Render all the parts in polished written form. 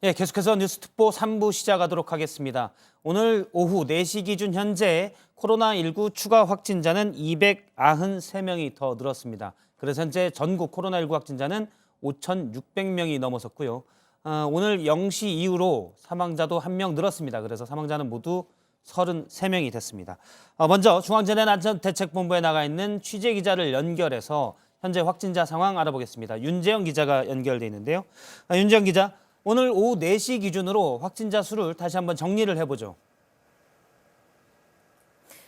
계속해서 뉴스특보 3부 시작하도록 하겠습니다. 오늘 오후 4시 기준 현재 코로나19 추가 확진자는 293명이 더 늘었습니다. 그래서 현재 전국 코로나19 확진자는 5,600명이 넘어섰고요. 오늘 0시 이후로 사망자도 1명 늘었습니다. 그래서 사망자는 모두 33명이 됐습니다. 먼저 중앙재난안전대책본부에 나가 있는 취재기자를 연결해서 현재 확진자 상황 알아보겠습니다. 윤재영 기자가 연결돼 있는데요. 윤재영 기자, 오늘 오후 4시 기준으로 확진자 수를 다시 한번 정리를 해보죠.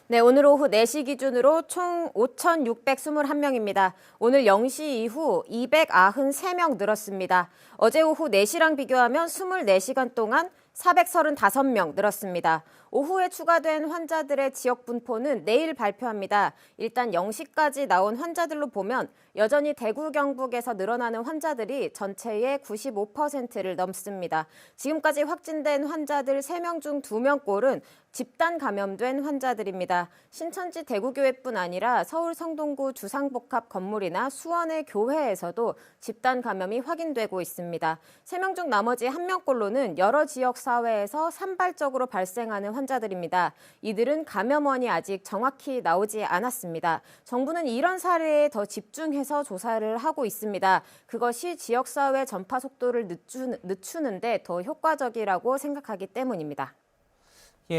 네, 오늘 오후 4시 기준으로 총 5,621명입니다. 오늘 0시 이후 293명 늘었습니다. 어제 오후 4시랑 비교하면 24시간 동안 435명 늘었습니다. 오후에 추가된 환자들의 지역 분포는 내일 발표합니다. 일단 0시까지 나온 환자들로 보면 여전히 대구, 경북에서 늘어나는 환자들이 전체의 95%를 넘습니다. 지금까지 확진된 환자들 3명 중 2명꼴은 집단 감염된 환자들입니다. 신천지 대구교회뿐 아니라 서울 성동구 주상복합 건물이나 수원의 교회에서도 집단 감염이 확인되고 있습니다. 3명 중 나머지 1명꼴로는 여러 지역 사회에서 산발적으로 발생하는 환자들입니다. 이들은 감염원이 아직 정확히 나오지 않았습니다. 정부는 이런 사례에 더 집중해서 조사를 하고 있습니다. 그것이 지역사회 전파 속도를 늦추는데 더 효과적이라고 생각하기 때문입니다.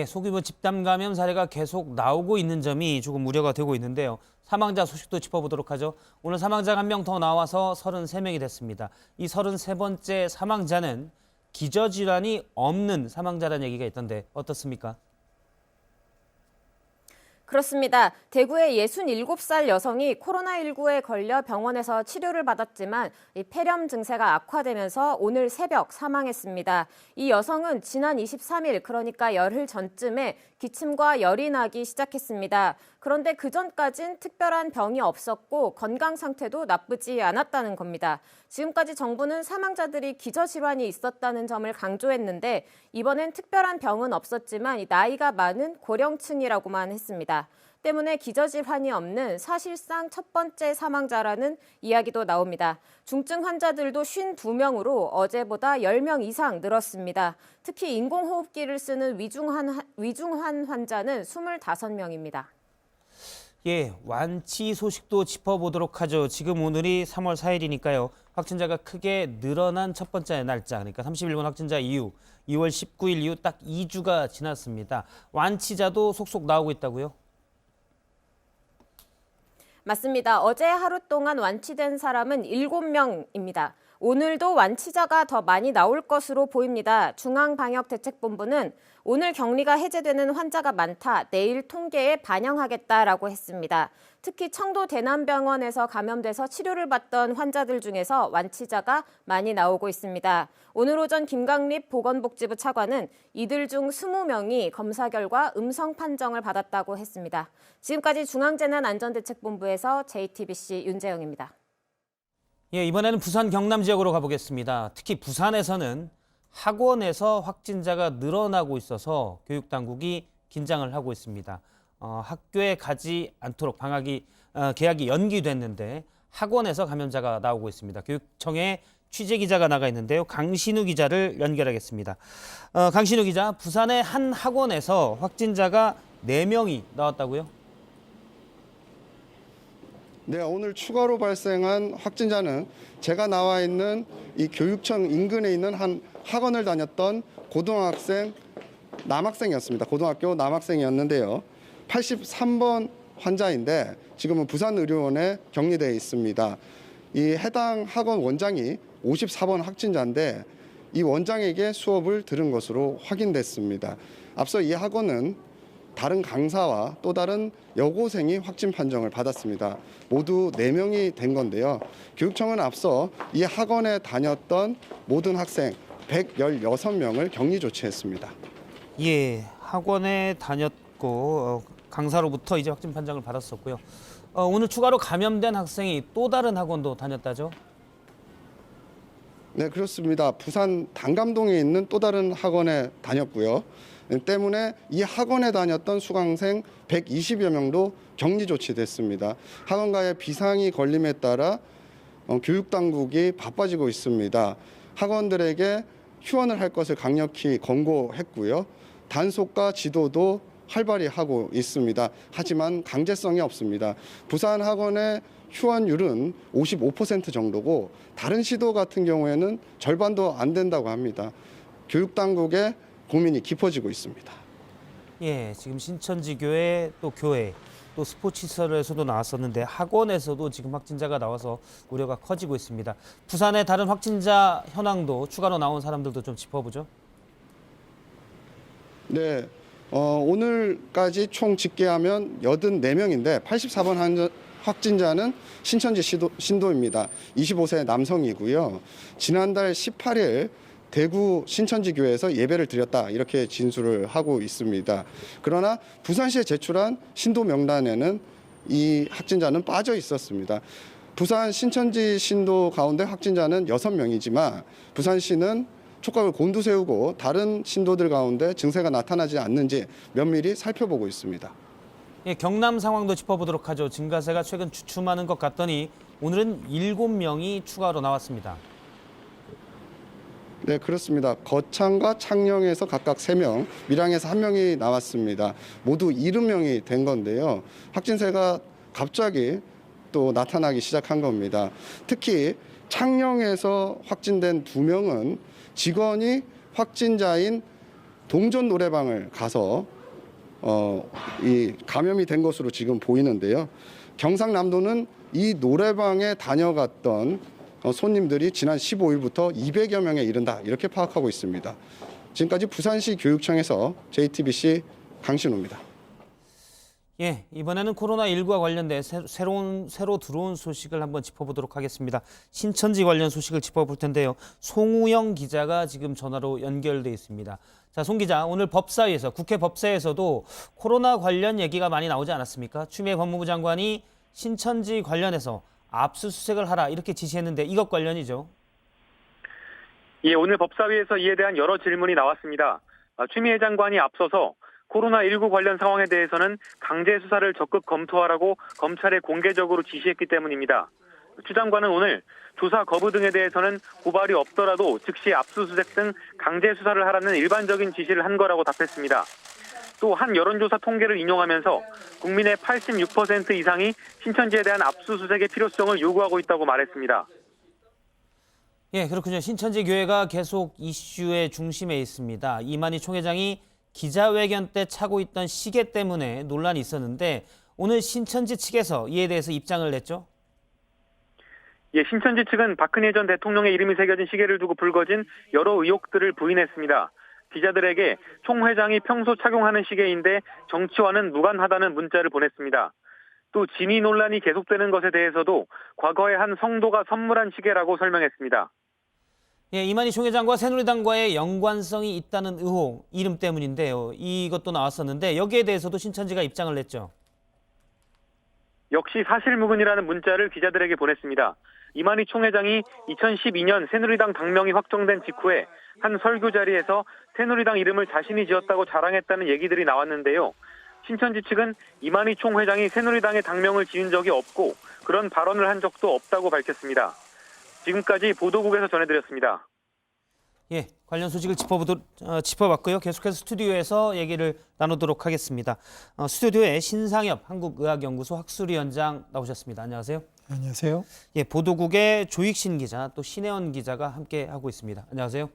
소규모 집단 감염 사례가 계속 나오고 있는 점이 조금 우려가 되고 있는데요. 사망자 소식도 짚어보도록 하죠. 오늘 사망자가 1명 더 나와서 33명이 됐습니다. 이 33번째 사망자는 기저질환이 없는 사망자라는 얘기가 있던데 어떻습니까? 그렇습니다. 대구의 67살 여성이 코로나19에 걸려 병원에서 치료를 받았지만 폐렴 증세가 악화되면서 오늘 새벽 사망했습니다. 이 여성은 지난 23일, 그러니까 열흘 전쯤에 기침과 열이 나기 시작했습니다. 그런데 그전까진 특별한 병이 없었고 건강 상태도 나쁘지 않았다는 겁니다. 지금까지 정부는 사망자들이 기저질환이 있었다는 점을 강조했는데 이번엔 특별한 병은 없었지만 나이가 많은 고령층이라고만 했습니다. 때문에 기저질환이 없는 사실상 첫 번째 사망자라는 이야기도 나옵니다. 중증 환자들도 52명으로 어제보다 10명 이상 늘었습니다. 특히 인공호흡기를 쓰는 위중한 환자는 25명입니다. 완치 소식도 짚어보도록 하죠. 지금 오늘이 3월 4일이니까요. 확진자가 크게 늘어난 첫 번째 날짜, 그러니까 31번 확진자 이후 2월 19일 이후 딱 2주가 지났습니다. 완치자도 속속 나오고 있다고요? 맞습니다. 어제 하루 동안 완치된 사람은 7명입니다. 오늘도 완치자가 더 많이 나올 것으로 보입니다. 중앙방역대책본부는 오늘 격리가 해제되는 환자가 많다, 내일 통계에 반영하겠다라고 했습니다. 특히 청도 대남병원에서 감염돼서 치료를 받던 환자들 중에서 완치자가 많이 나오고 있습니다. 오늘 오전 김강립 보건복지부 차관은 이들 중 20명이 검사 결과 음성 판정을 받았다고 했습니다. 지금까지 중앙재난안전대책본부에서 JTBC 윤재영입니다. 이번에는 부산 경남 지역으로 가보겠습니다. 특히 부산에서는 학원에서 확진자가 늘어나고 있어서 교육당국이 긴장을 하고 있습니다. 학교에 가지 않도록 개학이 연기됐는데 학원에서 감염자가 나오고 있습니다. 교육청에 취재기자가 나가 있는데요. 강신우 기자를 연결하겠습니다. 강신우 기자, 부산의 한 학원에서 확진자가 4명이 나왔다고요? 네, 오늘 추가로 발생한 확진자는 제가 나와 있는 이 교육청 인근에 있는 한 학원을 다녔던 남학생이었습니다. 고등학교 남학생이었는데요. 83번 환자인데 지금은 부산의료원에 격리되어 있습니다. 이 해당 학원 원장이 54번 확진자인데 이 원장에게 수업을 들은 것으로 확인됐습니다. 앞서 이 학원은 다른 강사와 또 다른 여고생이 확진 판정을 받았습니다. 모두 4명이 된 건데요. 교육청은 앞서 이 학원에 다녔던 모든 학생 116명을 격리 조치했습니다. 학원에 다녔고 강사로부터 이제 확진 판정을 받았었고요. 오늘 추가로 감염된 학생이 또 다른 학원도 다녔다죠? 네, 그렇습니다. 부산 단감동에 있는 또 다른 학원에 다녔고요. 때문에 이 학원에 다녔던 수강생 120여 명도 격리 조치됐습니다. 학원가의 비상이 걸림에 따라 교육당국이 바빠지고 있습니다. 학원들에게 휴원을 할 것을 강력히 권고했고요. 단속과 지도도 활발히 하고 있습니다. 하지만 강제성이 없습니다. 부산 학원의 휴원율은 55% 정도고 다른 시도 같은 경우에는 절반도 안 된다고 합니다. 교육당국의 고민이 깊어지고 있습니다. 예, 지금 신천지 교회 또 교회 또 스포츠 시설에서도 나왔었는데 학원에서도 지금 확진자가 나와서 우려가 커지고 있습니다. 부산의 다른 확진자 현황도 추가로 나온 사람들도 좀 짚어보죠. 네, 오늘까지 총 집계하면 84명인데 84번 확진자는 신천지 신도입니다. 25세 남성이고요. 지난달 18일 대구 신천지 교회에서 예배를 드렸다 이렇게 진술을 하고 있습니다. 그러나 부산시에 제출한 신도 명단에는 이 확진자는 빠져 있었습니다. 부산 신천지 신도 가운데 확진자는 6명이지만 부산시는 촉각을 곤두세우고 다른 신도들 가운데 증세가 나타나지 않는지 면밀히 살펴보고 있습니다. 예, 경남 상황도 짚어보도록 하죠. 증가세가 최근 주춤하는 것 같더니 오늘은 7명이 추가로 나왔습니다. 네, 그렇습니다. 거창과 창녕에서 각각 3명, 밀양에서 1명이 나왔습니다. 모두 70명이 된 건데요. 확진세가 갑자기 또 나타나기 시작한 겁니다. 특히 창녕에서 확진된 2명은 직원이 확진자인 동전 노래방을 가서 이 감염이 된 것으로 지금 보이는데요. 경상남도는 이 노래방에 다녀갔던 손님들이 지난 15일부터 200여 명에 이른다 이렇게 파악하고 있습니다. 지금까지 부산시 교육청에서 JTBC 강신호입니다. 예, 이번에는 코로나19와 관련된 새로 들어온 소식을 한번 짚어보도록 하겠습니다. 신천지 관련 소식을 짚어볼 텐데요. 송우영 기자가 지금 전화로 연결돼 있습니다. 자, 송 기자, 오늘 법사위에서 국회 법사위에서도 코로나 관련 얘기가 많이 나오지 않았습니까? 추미애 법무부 장관이 신천지 관련해서 압수수색을 하라 이렇게 지시했는데 이것 관련이죠. 예, 오늘 법사위에서 이에 대한 여러 질문이 나왔습니다. 추미애 장관이 앞서서 코로나19 관련 상황에 대해서는 강제 수사를 적극 검토하라고 검찰에 공개적으로 지시했기 때문입니다. 추 장관은 오늘 조사 거부 등에 대해서는 고발이 없더라도 즉시 압수수색 등 강제 수사를 하라는 일반적인 지시를 한 거라고 답했습니다. 또 한 여론조사 통계를 인용하면서 국민의 86% 이상이 신천지에 대한 압수수색의 필요성을 요구하고 있다고 말했습니다. 예, 그렇군요. 신천지 교회가 계속 이슈의 중심에 있습니다. 이만희 총회장이 기자회견 때 차고 있던 시계 때문에 논란이 있었는데 오늘 신천지 측에서 이에 대해서 입장을 냈죠? 예, 신천지 측은 박근혜 전 대통령의 이름이 새겨진 시계를 두고 불거진 여러 의혹들을 부인했습니다. 기자들에게 총 회장이 평소 착용하는 시계인데 정치와는 무관하다는 문자를 보냈습니다. 또 진위 논란이 계속되는 것에 대해서도 과거에 한 성도가 선물한 시계라고 설명했습니다. 예, 이만희 총회장과 새누리당과의 연관성이 있다는 의혹, 이름 때문인데요. 이것도 나왔었는데 여기에 대해서도 신천지가 입장을 냈죠. 역시 사실무근이라는 문자를 기자들에게 보냈습니다. 이만희 총회장이 2012년 새누리당 당명이 확정된 직후에 한 설교 자리에서 새누리당 이름을 자신이 지었다고 자랑했다는 얘기들이 나왔는데요. 신천지 측은 이만희 총회장이 새누리당의 당명을 지은 적이 없고 그런 발언을 한 적도 없다고 밝혔습니다. 지금까지 보도국에서 전해드렸습니다. 예, 관련 소식을 짚어봤고요. 계속해서 스튜디오에서 얘기를 나누도록 하겠습니다. 스튜디오에 신상엽 한국의학연구소 학술위원장 나오셨습니다. 안녕하세요. 안녕하세요. 예, 보도국의 조익신 기자 또 신혜원 기자가 함께 하고 있습니다. 안녕하세요.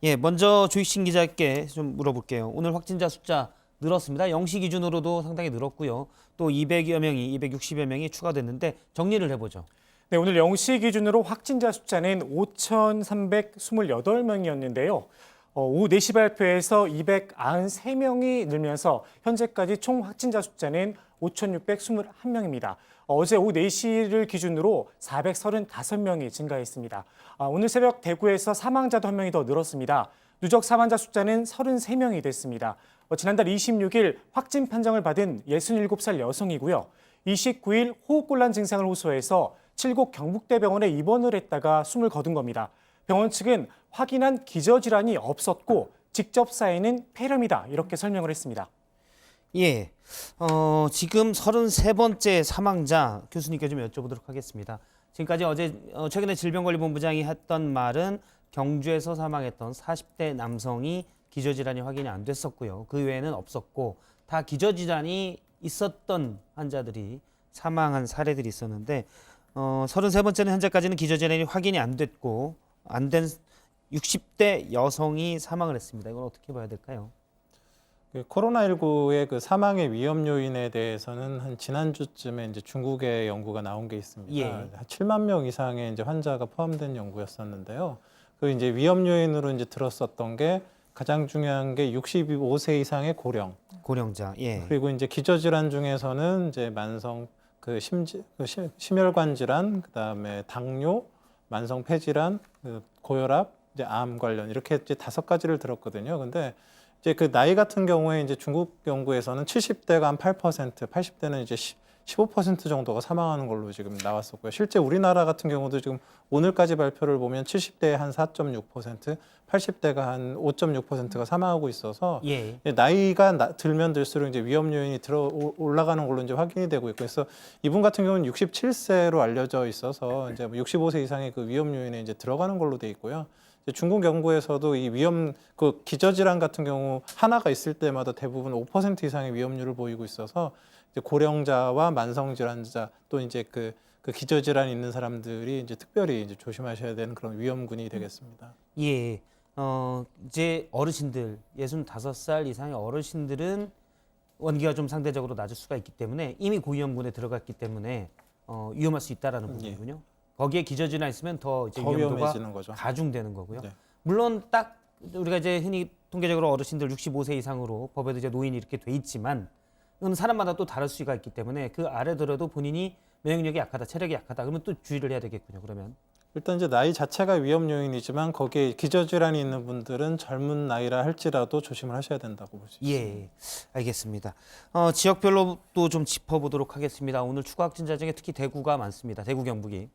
예, 먼저 조익신 기자께 좀 물어볼게요. 오늘 확진자 숫자 늘었습니다. 0시 기준으로도 상당히 늘었고요. 또 200여 명이, 260여 명이 추가됐는데 정리를 해보죠. 네, 오늘 0시 기준으로 확진자 숫자는 5,328명이었는데요. 오후 4시 발표에서 293명이 늘면서 현재까지 총 확진자 숫자는 5,621명입니다. 어제 오후 4시를 기준으로 435명이 증가했습니다. 오늘 새벽 대구에서 사망자도 1명이 더 늘었습니다. 누적 사망자 숫자는 33명이 됐습니다. 지난달 26일 확진 판정을 받은 67살 여성이고요. 29일 호흡곤란 증상을 호소해서 칠곡 경북대병원에 입원을 했다가 숨을 거둔 겁니다. 병원 측은 확인한 기저질환이 없었고 직접 쌓이는 폐렴이다 이렇게 설명을 했습니다. 예, 지금 33번째 사망자 교수님께 좀 여쭤보도록 하겠습니다. 지금까지 최근에 질병관리본부장이 했던 말은 경주에서 사망했던 40대 남성이 기저질환이 확인이 안 됐었고요. 그 외에는 없었고 다 기저질환이 있었던 환자들이 사망한 사례들이 있었는데 33번째는 현재까지는 기저질환이 확인이 안 됐고 안 된 60대 여성이 사망을 했습니다. 이건 어떻게 봐야 될까요? 코로나19의 그 사망의 위험 요인에 대해서는 한 지난주쯤에 이제 중국의 연구가 나온 게 있습니다. 예. 한 7만 명 이상의 이제 환자가 포함된 연구였었는데요. 그 이제 위험 요인으로 이제 들었었던 게 가장 중요한 게 65세 이상의 고령자. 예. 그리고 이제 기저질환 중에서는 이제 만성 심혈관 질환, 그다음에 당뇨, 만성 폐질환, 고혈압, 이제 암 관련 이렇게 이제 5가지를 들었거든요. 근데 이제 그 나이 같은 경우에 이제 중국 연구에서는 70대가 한 8%, 80대는 이제 15% 정도가 사망하는 걸로 지금 나왔었고요. 실제 우리나라 같은 경우도 지금 오늘까지 발표를 보면 70대에 한 4.6%, 80대가 한 5.6%가 사망하고 있어서 예. 나이가 들면 들수록 이제 위험 요인이 올라가는 걸로 이제 확인이 되고 있고, 그래서 이분 같은 경우는 67세로 알려져 있어서 이제 65세 이상의 그 위험 요인에 이제 들어가는 걸로 돼 있고요. 중국 연구에서도 이 그 기저질환 같은 경우 하나가 있을 때마다 대부분 5% 이상의 위험률을 보이고 있어서 이제 고령자와 만성질환자 또 이제 그 기저질환이 있는 사람들이 이제 특별히 이제 조심하셔야 되는 그런 위험군이 되겠습니다. 예. 이제 어르신들 65살 이상의 어르신들은 원기가 좀 상대적으로 낮을 수가 있기 때문에 이미 고위험군에 들어갔기 때문에 위험할 수 있다라는 부분이군요. 거기에 기저질환이 있으면 더 이제 더 위험도가 위험해지는 거죠. 가중되는 거고요. 네. 물론 딱 우리가 이제 흔히 통계적으로 어르신들 65세 이상으로 법에도 이제 노인이 이렇게 돼 있지만 이건 사람마다 또 다를 수가 있기 때문에 그 아래더라도 본인이免疫力이 약하다, 체력이 약하다 그러면 또 주의를 해야 되겠군요. 그러면 일단 이제 나이 자체가 위험 요인이지만 거기에 기저질환이 있는 분들은 젊은 나이라 할지라도 조심을 하셔야 된다고 볼 수 있습니다. 예, 알겠습니다. 지역별로 또 좀 짚어보도록 하겠습니다. 오늘 추가 확진자 중에 특히 대구가 많습니다. 대구 경북이.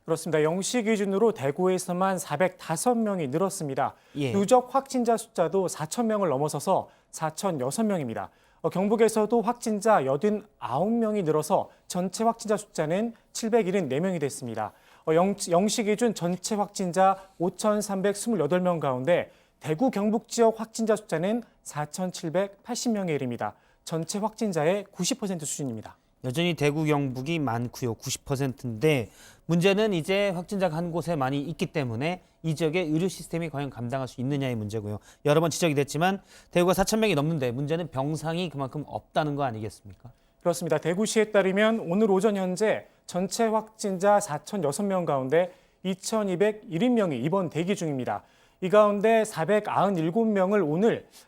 그렇습니다. 0시 기준으로 대구에서만 405명이 늘었습니다. 예. 누적 확진자 숫자도 4,000명을 넘어서서 4,006명입니다. 경북에서도 확진자 89명이 늘어서 전체 확진자 숫자는 774명이 됐습니다. 0시 기준 전체 확진자 5,328명 가운데 대구 경북 지역 확진자 숫자는 4,780명에 이릅니다. 전체 확진자의 90% 수준입니다. 여전히 대구 경북이 많고요. 90%인데 문제는 이제 확진자가 한 곳에 많이 있기 때문에 이 지역의 의료 시스템이 과연 감당할 수 있느냐의 문제고요. 여러 번 지적이 됐지만 대구가 4,000명이 넘는데 문제는 병상이 그만큼 없다는 거 아니겠습니까? 그렇습니다. 대구시에 따르면 오늘 오전 현재 전체 확진자 4,006명 가운데 2,201명이 입원 대기 중입니다. 이 가운데 497명을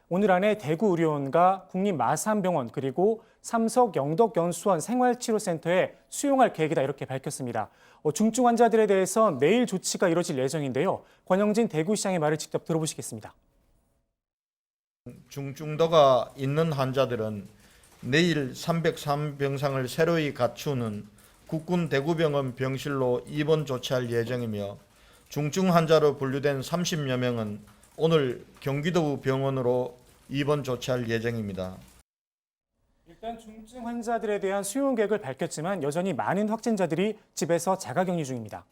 오늘 안에 대구의료원과 국립마산병원 그리고 삼석 영덕연수원 생활치료센터에 수용할 계획이다 이렇게 밝혔습니다. 중증 환자들에 대해서 내일 조치가 이뤄질 예정인데요. 권영진 대구시장의 말을 직접 들어보시겠습니다. 중증도가 있는 환자들은 내일 303병상을 새로이 갖추는 국군 대구병원 병실로 입원 조치할 예정이며 중증 환자로 분류된 30여 명은 오늘 경기도 병원으로 입원 조치할 예정입니다. 일단 중증 환자들에 대한 수용 계획을 밝혔지만 여전히 많은 확진자들이 집에서 자가격리 중입니다.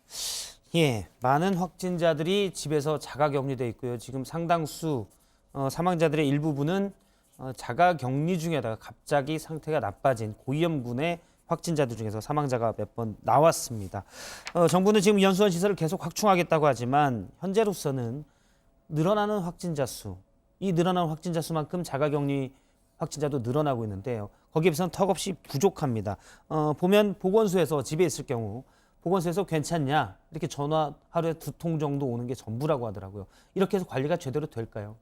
예, 많은 확진자들이 집에서 자가격리돼 있고요. 지금 상당수 사망자들의 일부분은 자가격리 중에다가 갑자기 상태가 나빠진 고위험군의 확진자들 중에서 사망자가 몇 번 나왔습니다. 정부는 지금 연수원 시설을 계속 확충하겠다고 하지만 현재로서는 늘어나는 확진자 수, 이 늘어나는 확진자 수만큼 자가격리 확진자도 늘어나고 있는데요. 거기에 비해서는 턱없이 부족합니다. 보면 보건소에서 집에 있을 경우 보건소에서 괜찮냐 이렇게 전화 하루에 2통 정도 오는 게 전부라고 하더라고요. 이렇게 해서 관리가 제대로 될까요?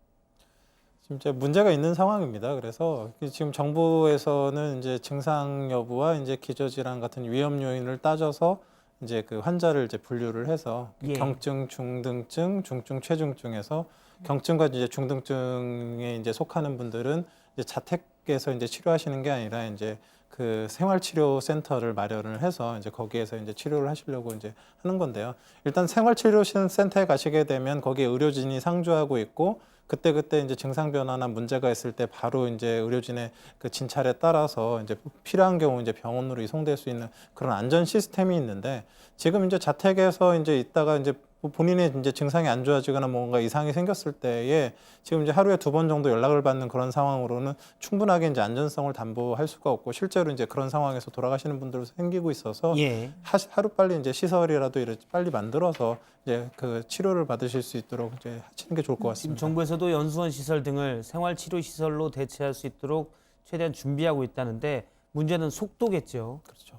진짜 문제가 있는 상황입니다. 그래서 지금 정부에서는 이제 증상 여부와 이제 기저질환 같은 위험 요인을 따져서 이제 그 환자를 이제 분류를 해서 예. 경증, 중등증, 중증, 최중증에서 경증과 이제 중등증에 이제 속하는 분들은 이제 자택에서 이제 치료하시는 게 아니라 이제 그 생활치료센터를 마련을 해서 이제 거기에서 이제 치료를 하시려고 이제 하는 건데요. 일단 생활치료센터에 가시게 되면 거기에 의료진이 상주하고 있고 그때 이제 증상 변화나 문제가 있을 때 바로 이제 의료진의 그 진찰에 따라서 이제 필요한 경우 이제 병원으로 이송될 수 있는 그런 안전 시스템이 있는데 지금 이제 자택에서 이제 있다가 이제 본인의 이제 증상이 안 좋아지거나 뭔가 이상이 생겼을 때에 지금 이제 하루에 2번 정도 연락을 받는 그런 상황으로는 충분하게 이제 안전성을 담보할 수가 없고 실제로 이제 그런 상황에서 돌아가시는 분들도 생기고 있어서 예. 하루 빨리 이제 시설이라도 이렇게 빨리 만들어서 이제 그 치료를 받으실 수 있도록 이제 하시는 게 좋을 것 지금 같습니다. 정부에서도 연수원 시설 등을 생활치료시설로 대체할 수 있도록 최대한 준비하고 있다는데 문제는 속도겠죠. 그렇죠.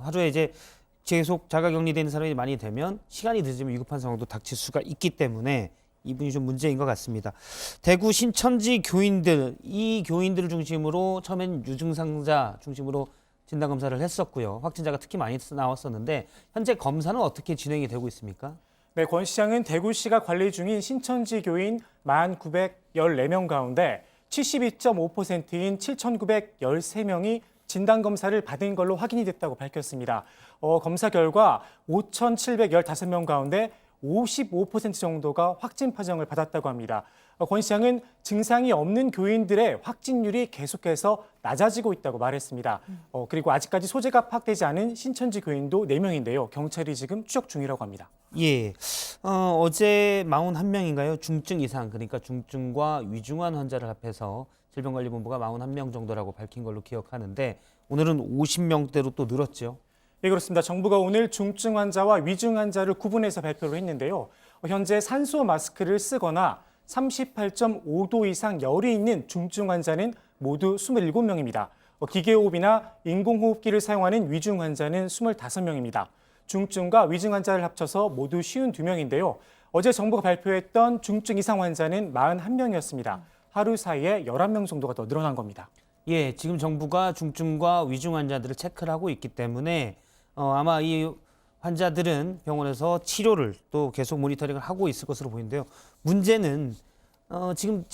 하루에 이제 계속 자가격리되는 사람이 많이 되면 시간이 늦으면 위급한 상황도 닥칠 수가 있기 때문에 이분이 좀 문제인 것 같습니다. 대구 신천지 교인들, 이 교인들을 중심으로 처음엔 유증상자 중심으로 진단검사를 했었고요. 확진자가 특히 많이 나왔었는데 현재 검사는 어떻게 진행이 되고 있습니까? 네, 권 시장은 대구시가 관리 중인 신천지 교인 1,914명 가운데 72.5%인 7,913명이 진단검사를 받은 걸로 확인이 됐다고 밝혔습니다. 검사 결과 5,715명 가운데 55% 정도가 확진 판정을 받았다고 합니다. 권 시장은 증상이 없는 교인들의 확진율이 계속해서 낮아지고 있다고 말했습니다. 그리고 아직까지 소재가 파악되지 않은 신천지 교인도 4명인데요. 경찰이 지금 추적 중이라고 합니다. 예. 어제 41명인가요? 중증 이상, 그러니까 중증과 위중한 환자를 합해서 질병관리본부가 41명 정도라고 밝힌 걸로 기억하는데 오늘은 50명대로 또 늘었죠. 네, 그렇습니다. 정부가 오늘 중증 환자와 위중 환자를 구분해서 발표를 했는데요. 현재 산소 마스크를 쓰거나 38.5도 이상 열이 있는 중증 환자는 모두 27명입니다. 기계호흡이나 인공호흡기를 사용하는 위중 환자는 25명입니다. 중증과 위중 환자를 합쳐서 모두 52명인데요. 어제 정부가 발표했던 중증 이상 환자는 41명이었습니다. 하루 사이에 11명 정도가 더 늘어난 겁니다. 예, 지금 정부가 중증과 위중 환자들을 체크를 하고 있기 때문에 아마 이 환자들은 병원에서 치료를 또 계속 모니터링을 하고 있을 것으로 보이는데요. 문제는 지금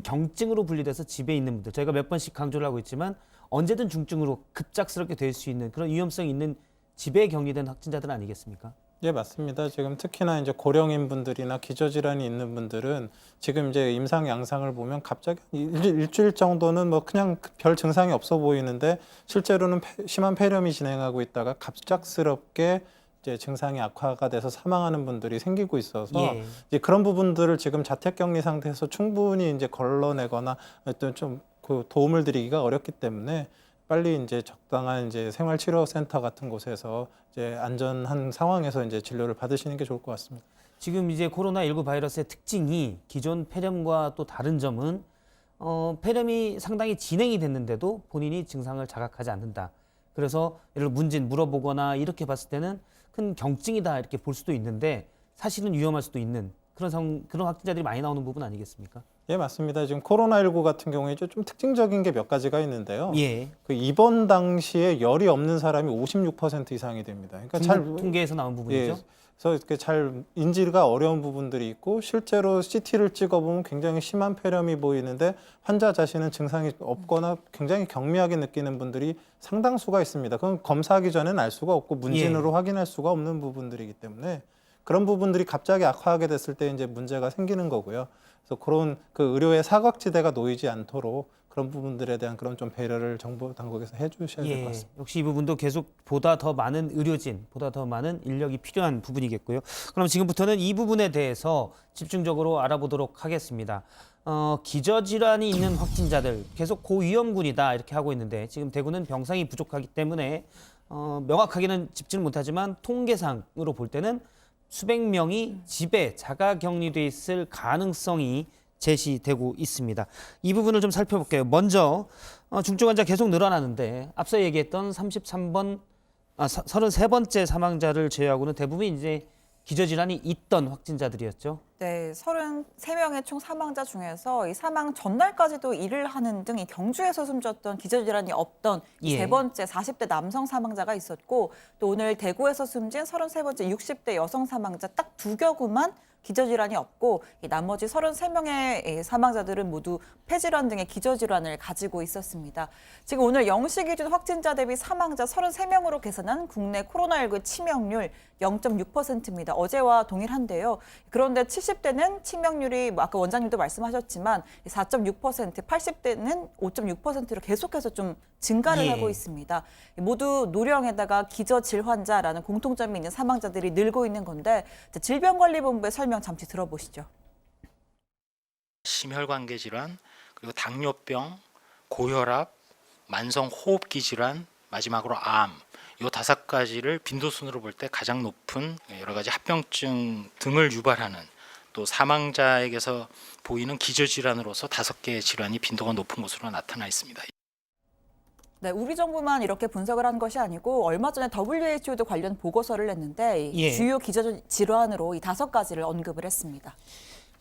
경증으로 분리돼서 집에 있는 분들, 저희가 몇 번씩 강조를 하고 있지만 언제든 중증으로 급작스럽게 될 수 있는 그런 위험성이 있는 집에 격리된 확진자들 아니겠습니까? 예, 맞습니다. 지금 특히나 이제 고령인 분들이나 기저질환이 있는 분들은 지금 이제 임상 양상을 보면 갑자기 일주일 정도는 뭐 그냥 별 증상이 없어 보이는데 실제로는 심한 폐렴이 진행하고 있다가 갑작스럽게 이제 증상이 악화가 돼서 사망하는 분들이 생기고 있어서 예. 이제 그런 부분들을 지금 자택격리 상태에서 충분히 이제 걸러내거나 어떤 좀 그 도움을 드리기가 어렵기 때문에 빨리 이제 적당한 이제 생활치료센터 같은 곳에서 이제 안전한 상황에서 이제 진료를 받으시는 게 좋을 것 같습니다. 지금 이제 코로나19 바이러스의 특징이 기존 폐렴과 또 다른 점은 폐렴이 상당히 진행이 됐는데도 본인이 증상을 자각하지 않는다. 그래서 예를 들어 문진 물어보거나 이렇게 봤을 때는 큰 경증이다 이렇게 볼 수도 있는데 사실은 위험할 수도 있는 그런 확진자들이 많이 나오는 부분 아니겠습니까? 예, 맞습니다. 지금 코로나19 같은 경우에 좀 특징적인 게 몇 가지가 있는데요. 예. 그 입원 당시에 열이 없는 사람이 56% 이상이 됩니다. 그러니까 통계에서 나온 부분이죠. 예, 그래서 이렇게 잘 인지가 어려운 부분들이 있고 실제로 CT를 찍어보면 굉장히 심한 폐렴이 보이는데 환자 자신은 증상이 없거나 굉장히 경미하게 느끼는 분들이 상당수가 있습니다. 그건 검사하기 전에는 알 수가 없고 문진으로 확인할 수가 없는 부분들이기 때문에 그런 부분들이 갑자기 악화하게 됐을 때 이제 문제가 생기는 거고요. 그래서 그런 그 의료의 사각지대가 놓이지 않도록 그런 부분들에 대한 그런 좀 배려를 정부 당국에서 해주셔야 될 것 같습니다. 역시 이 부분도 계속 보다 더 많은 의료진, 보다 더 많은 인력이 필요한 부분이겠고요. 그럼 지금부터는 이 부분에 대해서 집중적으로 알아보도록 하겠습니다. 기저질환이 있는 확진자들 계속 고위험군이다 이렇게 하고 있는데 지금 대구는 병상이 부족하기 때문에 명확하게는 짚지는 못하지만 통계상으로 볼 때는 수백 명이 집에 자가격리돼 있을 가능성이 제시되고 있습니다. 이 부분을 좀 살펴볼게요. 먼저 중증 환자 계속 늘어나는데 앞서 얘기했던 33번째 사망자를 제외하고는 대부분 이제 기저질환이 있던 확진자들이었죠. 네, 33명의 총 사망자 중에서 이 사망 전날까지도 일을 하는 등 이 경주에서 숨졌던 기저질환이 없던 이 세 번째 40대 남성 사망자가 있었고 또 오늘 대구에서 숨진 33번째 60대 여성 사망자 딱 2격우만 기저질환이 없고 이 나머지 33명의 사망자들은 모두 폐질환 등의 기저질환을 가지고 있었습니다. 지금 오늘 0시 기준 확진자 대비 사망자 33명으로 계산한 국내 코로나19 치명률 0.6%입니다. 어제와 동일한데요. 그런데 70대는 치명률이 아까 원장님도 말씀하셨지만 4.6%, 80대는 5.6%로 계속해서 좀 증가를 예. 하고 있습니다. 모두 노령에다가 기저질환자라는 공통점이 있는 사망자들이 늘고 있는 건데 질병관리본부의 설명 잠시 들어보시죠. 심혈관계 질환, 그리고 당뇨병, 고혈압, 만성호흡기 질환, 마지막으로 암, 이 5가지를 빈도순으로 볼 때 가장 높은 여러 가지 합병증 등을 유발하는 또 사망자에게서 보이는 기저질환으로서 5개의 질환이 빈도가 높은 것으로 나타나 있습니다. 네, 우리 정부만 이렇게 분석을 한 것이 아니고 얼마 전에 WHO도 관련 보고서를 냈는데 예. 주요 기저질환으로 이 5가지를 언급을 했습니다.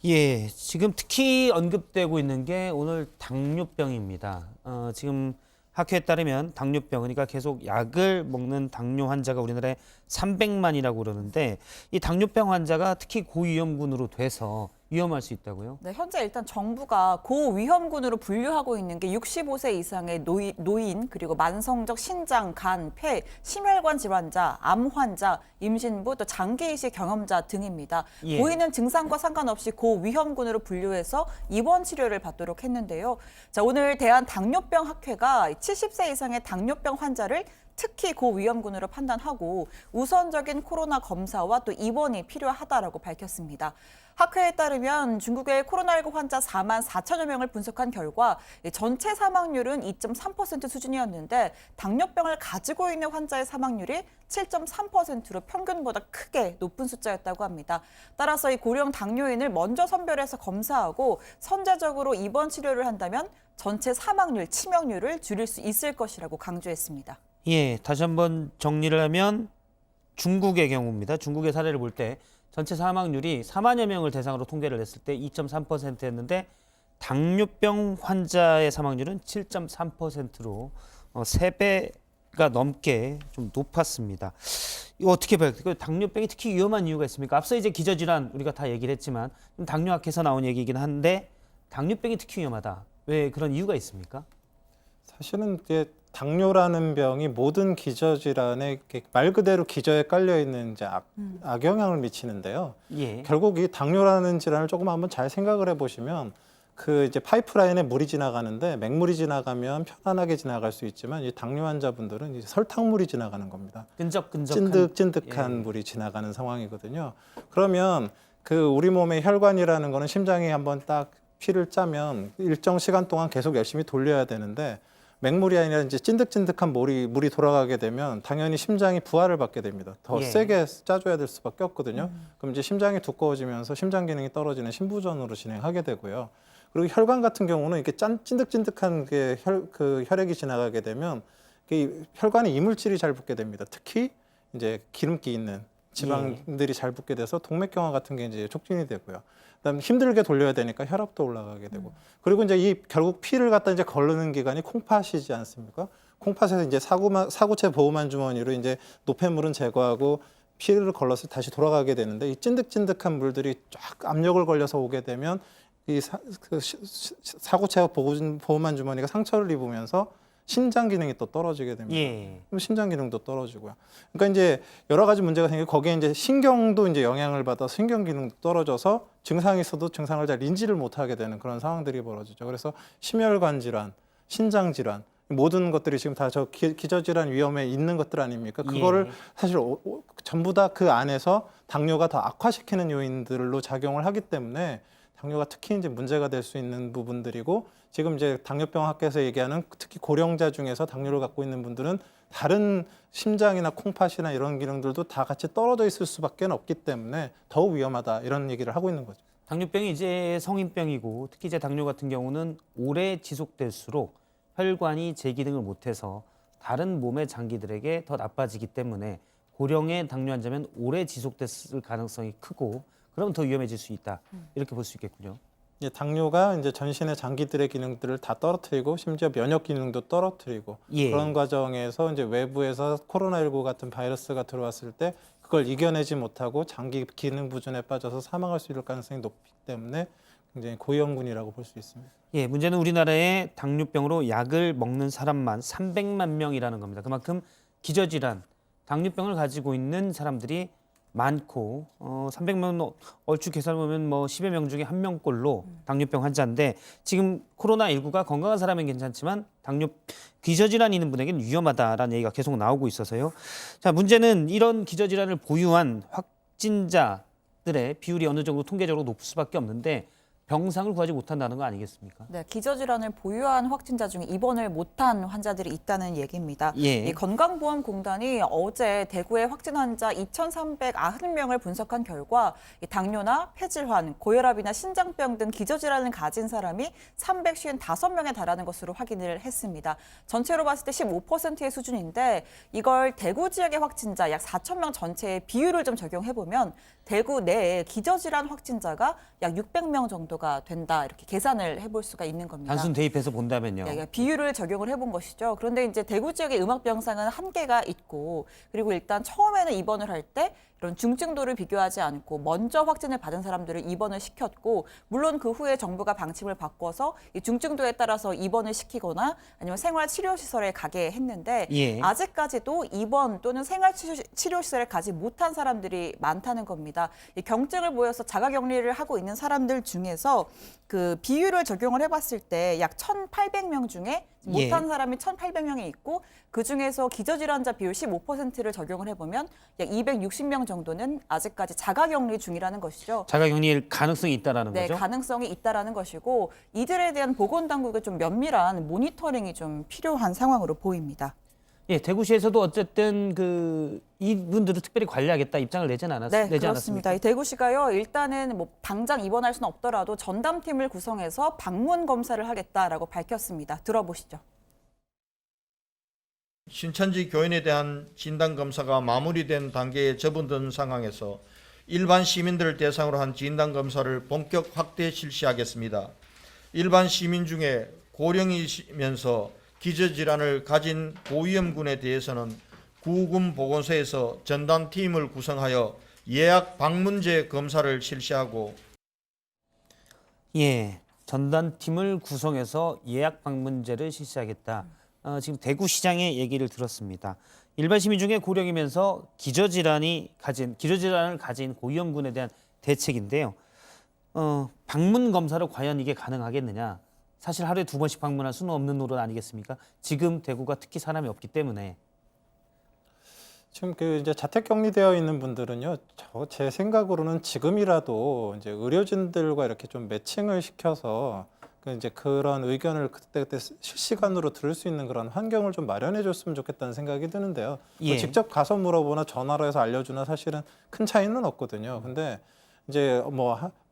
예, 지금 특히 언급되고 있는 게 오늘 당뇨병입니다. 지금 학회에 따르면 당뇨병, 그러니까 계속 약을 먹는 당뇨 환자가 우리나라에 300만이라고 그러는데 이 당뇨병 환자가 특히 고위험군으로 돼서 위험할 수 있다고요? 네, 현재 일단 정부가 고위험군으로 분류하고 있는 게 65세 이상의 노인, 그리고 만성적 신장, 간, 폐, 심혈관 질환자, 암 환자, 임신부, 또 장기 이식 경험자 등입니다. 예. 보이는 증상과 상관없이 고위험군으로 분류해서 입원 치료를 받도록 했는데요. 자, 오늘 대한당뇨병 학회가 70세 이상의 당뇨병 환자를 특히 고위험군으로 판단하고 우선적인 코로나 검사와 또 입원이 필요하다라고 밝혔습니다. 학회에 따르면 중국의 코로나19 환자 4만 4천여 명을 분석한 결과 전체 사망률은 2.3% 수준이었는데 당뇨병을 가지고 있는 환자의 사망률이 7.3%로 평균보다 크게 높은 숫자였다고 합니다. 따라서 이 고령 당뇨인을 먼저 선별해서 검사하고 선제적으로 입원 치료를 한다면 전체 사망률, 치명률을 줄일 수 있을 것이라고 강조했습니다. 예, 다시 한번 정리를 하면 중국의 경우입니다. 중국의 사례를 볼 때 전체 사망률이 4만여 명을 대상으로 통계를 냈을 때 2.3%였는데 당뇨병 환자의 사망률은 7.3%로 3배가 넘게 좀 높았습니다. 이거 어떻게 봐요? 당뇨병이 특히 위험한 이유가 있습니까? 앞서 이제 기저질환 우리가 다 얘기를 했지만 당뇨학회에서 나온 얘기이긴 한데 당뇨병이 특히 위험하다. 왜 그런 이유가 있습니까? 사실은 이제 당뇨라는 병이 모든 기저질환에 말 그대로 기저에 깔려 있는 이제 악영향을 미치는데요. 예. 결국 이 당뇨라는 질환을 조금 한번 잘 생각을 해보시면 그 이제 파이프라인에 물이 지나가는데 맹물이 지나가면 편안하게 지나갈 수 있지만 이 당뇨 환자분들은 이제 설탕물이 지나가는 겁니다. 끈적끈적한 찐득찐득한 예. 물이 지나가는 상황이거든요. 그러면 그 우리 몸의 혈관이라는 거는 심장이 한번 딱 피를 짜면 일정 시간 동안 계속 열심히 돌려야 되는데 맹물이 아니라 이제 찐득찐득한 물이 돌아가게 되면 당연히 심장이 부하를 받게 됩니다. 더 예. 세게 짜줘야 될 수밖에 없거든요. 그럼 이제 심장이 두꺼워지면서 심장 기능이 떨어지는 심부전으로 진행하게 되고요. 그리고 혈관 같은 경우는 이렇게 찐득찐득한 게 혈액이 지나가게 되면 혈관에 이물질이 잘 붙게 됩니다. 특히 이제 기름기 있는 지방들이 잘 붙게 돼서 동맥경화 같은 게 이제 촉진이 되고요. 그다음 힘들게 돌려야 되니까 혈압도 올라가게 되고. 그리고 이제 이 결국 피를 갖다 이제 거르는 기관이 콩팥이지 않습니까? 콩팥에서 이제 사구체 보호만 주머니로 이제 노폐물은 제거하고 피를 걸러서 다시 돌아가게 되는데 이 찐득찐득한 물들이 쫙 압력을 걸려서 오게 되면 이 사구체 보호만 주머니가 상처를 입으면서 신장 기능이 또 떨어지게 됩니다. 예. 그럼 신장 기능도 떨어지고요. 그러니까 이제 여러 가지 문제가 생기고 거기에 이제 신경도 이제 영향을 받아서 신경 기능도 떨어져서 증상이 있어도 증상을 잘 인지를 못하게 되는 그런 상황들이 벌어지죠. 그래서 심혈관 질환, 신장 질환 모든 것들이 지금 다 저 기저질환 위험에 있는 것들 아닙니까? 그거를 사실 전부 다 그 안에서 당뇨가 더 악화시키는 요인들로 작용을 하기 때문에 당뇨가 특히 이제 문제가 될 수 있는 부분들이고 지금 이제 당뇨병 학회에서 얘기하는 특히 고령자 중에서 당뇨를 갖고 있는 분들은 다른 심장이나 콩팥이나 이런 기능들도 다 같이 떨어져 있을 수밖에 없기 때문에 더욱 위험하다 이런 얘기를 하고 있는 거죠. 당뇨병이 이제 성인병이고 특히 이제 당뇨 같은 경우는 오래 지속될수록 혈관이 제 기능을 못해서 다른 몸의 장기들에게 더 나빠지기 때문에 고령의 당뇨 환자면 오래 지속됐을 가능성이 크고 그러면 더 위험해질 수 있다. 이렇게 볼 수 있겠군요. 당뇨가 이제 전신의 장기들의 기능들을 다 떨어뜨리고 심지어 면역 기능도 떨어뜨리고 예. 그런 과정에서 이제 외부에서 코로나19 같은 바이러스가 들어왔을 때 그걸 이겨내지 못하고 장기 기능 부진에 빠져서 사망할 수 있을 가능성이 높기 때문에 굉장히 고위험군이라고 볼 수 있습니다. 예, 문제는 우리나라에 당뇨병으로 약을 먹는 사람만 300만 명이라는 겁니다. 그만큼 기저질환, 당뇨병을 가지고 있는 사람들이 많고 300명 얼추 계산 보면 뭐 10여 명 중에 1명꼴로 당뇨병 환자인데 지금 코로나19가 건강한 사람은 괜찮지만 기저질환이 있는 분에게는 위험하다라는 얘기가 계속 나오고 있어서요. 자, 문제는 이런 기저질환을 보유한 확진자들의 비율이 어느 정도 통계적으로 높을 수밖에 없는데 병상을 구하지 못한다는 거 아니겠습니까? 네, 기저질환을 보유한 확진자 중에 입원을 못한 환자들이 있다는 얘기입니다. 예. 이 건강보험공단이 어제 대구의 확진 환자 2,390명을 분석한 결과 이 당뇨나 폐질환, 고혈압이나 신장병 등 기저질환을 가진 사람이 355명에 달하는 것으로 확인을 했습니다. 전체로 봤을 때 15%의 수준인데 이걸 대구 지역의 확진자 약 4,000명 전체의 비율을 좀 적용해보면 대구 내에 기저질환 확진자가 약 600명 정도가 된다 이렇게 계산을 해볼 수가 있는 겁니다. 단순 대입해서 본다면요. 네, 비율을 적용을 해본 것이죠. 그런데 이제 대구 지역의 음압병상은 한계가 있고 그리고 일단 처음에는 입원을 할 때 이런 중증도를 비교하지 않고 먼저 확진을 받은 사람들을 입원을 시켰고 물론 그 후에 정부가 방침을 바꿔서 이 중증도에 따라서 입원을 시키거나 아니면 생활치료시설에 가게 했는데 예. 아직까지도 입원 또는 생활치료시설에 가지 못한 사람들이 많다는 겁니다. 이 경증을 보여서 자가격리를 하고 있는 사람들 중에서 그 비율을 적용을 해봤을 때 약 1,800명 중에 못한 사람이 1,800명이 있고 그중에서 기저질환자 비율 15%를 적용을 해보면 약 260명 정도는 아직까지 자가격리 중이라는 것이죠. 자가격리일 가능성이 있다라는 네, 거죠? 가능성이 있다라는 것이고 이들에 대한 보건당국의 좀 면밀한 모니터링이 좀 필요한 상황으로 보입니다. 예, 대구시에서도 어쨌든 이분들을 특별히 관리하겠다 입장을 내지 네, 않았습니까? 그렇습니다. 이 대구시가요, 일단은 뭐 당장 입원할 수는 없더라도 전담팀을 구성해서 방문 검사를 하겠다라고 밝혔습니다. 들어보시죠. 신천지 교인에 대한 진단검사가 마무리된 단계에 접어든 상황에서 일반 시민들을 대상으로 한 진단검사를 본격 확대 실시하겠습니다. 일반 시민 중에 고령이면서 기저질환을 가진 고위험군에 대해서는 구군 보건소에서 전담팀을 구성하여 예약 방문제 검사를 실시하고 예, 전담팀을 구성해서 예약 방문제를 실시하겠다. 지금 대구시장의 얘기를 들었습니다. 일반 시민 중에 고령이면서 기저질환을 가진 고위험군에 대한 대책인데요. 방문 검사로 과연 이게 가능하겠느냐? 사실 하루에 2번씩 방문할 수는 없는 노릇 아니겠습니까? 지금 대구가 특히 사람이 없기 때문에. 지금 이제 자택 격리되어 있는 분들은요, 제 생각으로는 지금이라도 이제 의료진들과 이렇게 좀 매칭을 시켜서 이제 그런 의견을 그때그때 실시간으로 들을 수 있는 그런 환경을 좀 마련해 줬으면 좋겠다는 생각이 드는데요. 예. 뭐 직접 가서 물어보나 전화로 해서 알려주나 사실은 큰 차이는 없거든요. 근데 이제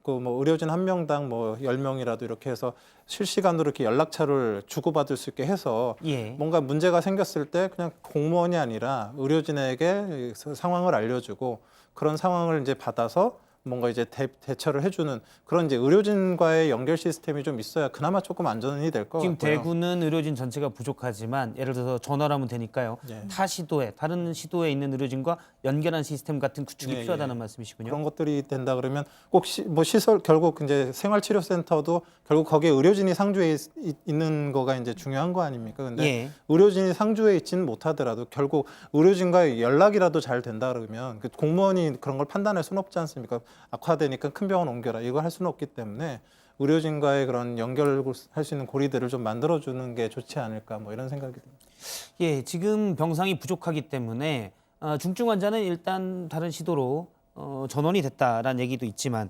의료진 한 명당 10명이라도 이렇게 해서 실시간으로 이렇게 연락처를 주고받을 수 있게 해서 예. 뭔가 문제가 생겼을 때 그냥 공무원이 아니라 의료진에게 상황을 알려주고 그런 상황을 이제 받아서 뭔가 이제 대처를 해주는 그런 이제 의료진과의 연결 시스템이 좀 있어야 그나마 조금 안전이 될 것 같고요. 지금 대구는 의료진 전체가 부족하지만 예를 들어서 전화를 하면 되니까요. 예. 다른 시도에 있는 의료진과 연결한 시스템 같은 구축이 예, 필요하다는 예. 말씀이시군요. 그런 것들이 된다 그러면 꼭 시설 결국 이제 생활치료센터도 결국 거기에 의료진이 상주해 있는 거가 이제 중요한 거 아닙니까? 근데 예. 의료진이 상주해 있지는 못하더라도 결국 의료진과의 연락이라도 잘 된다 그러면 그 공무원이 그런 걸 판단할 수는 없지 않습니까? 악화되니까 큰 병원 옮겨라 이거 할 수는 없기 때문에 의료진과의 그런 연결할 수 있는 고리들을 좀 만들어주는 게 좋지 않을까 이런 생각이 듭니다. 예, 지금 병상이 부족하기 때문에 중증 환자는 일단 다른 시도로 전원이 됐다라는 얘기도 있지만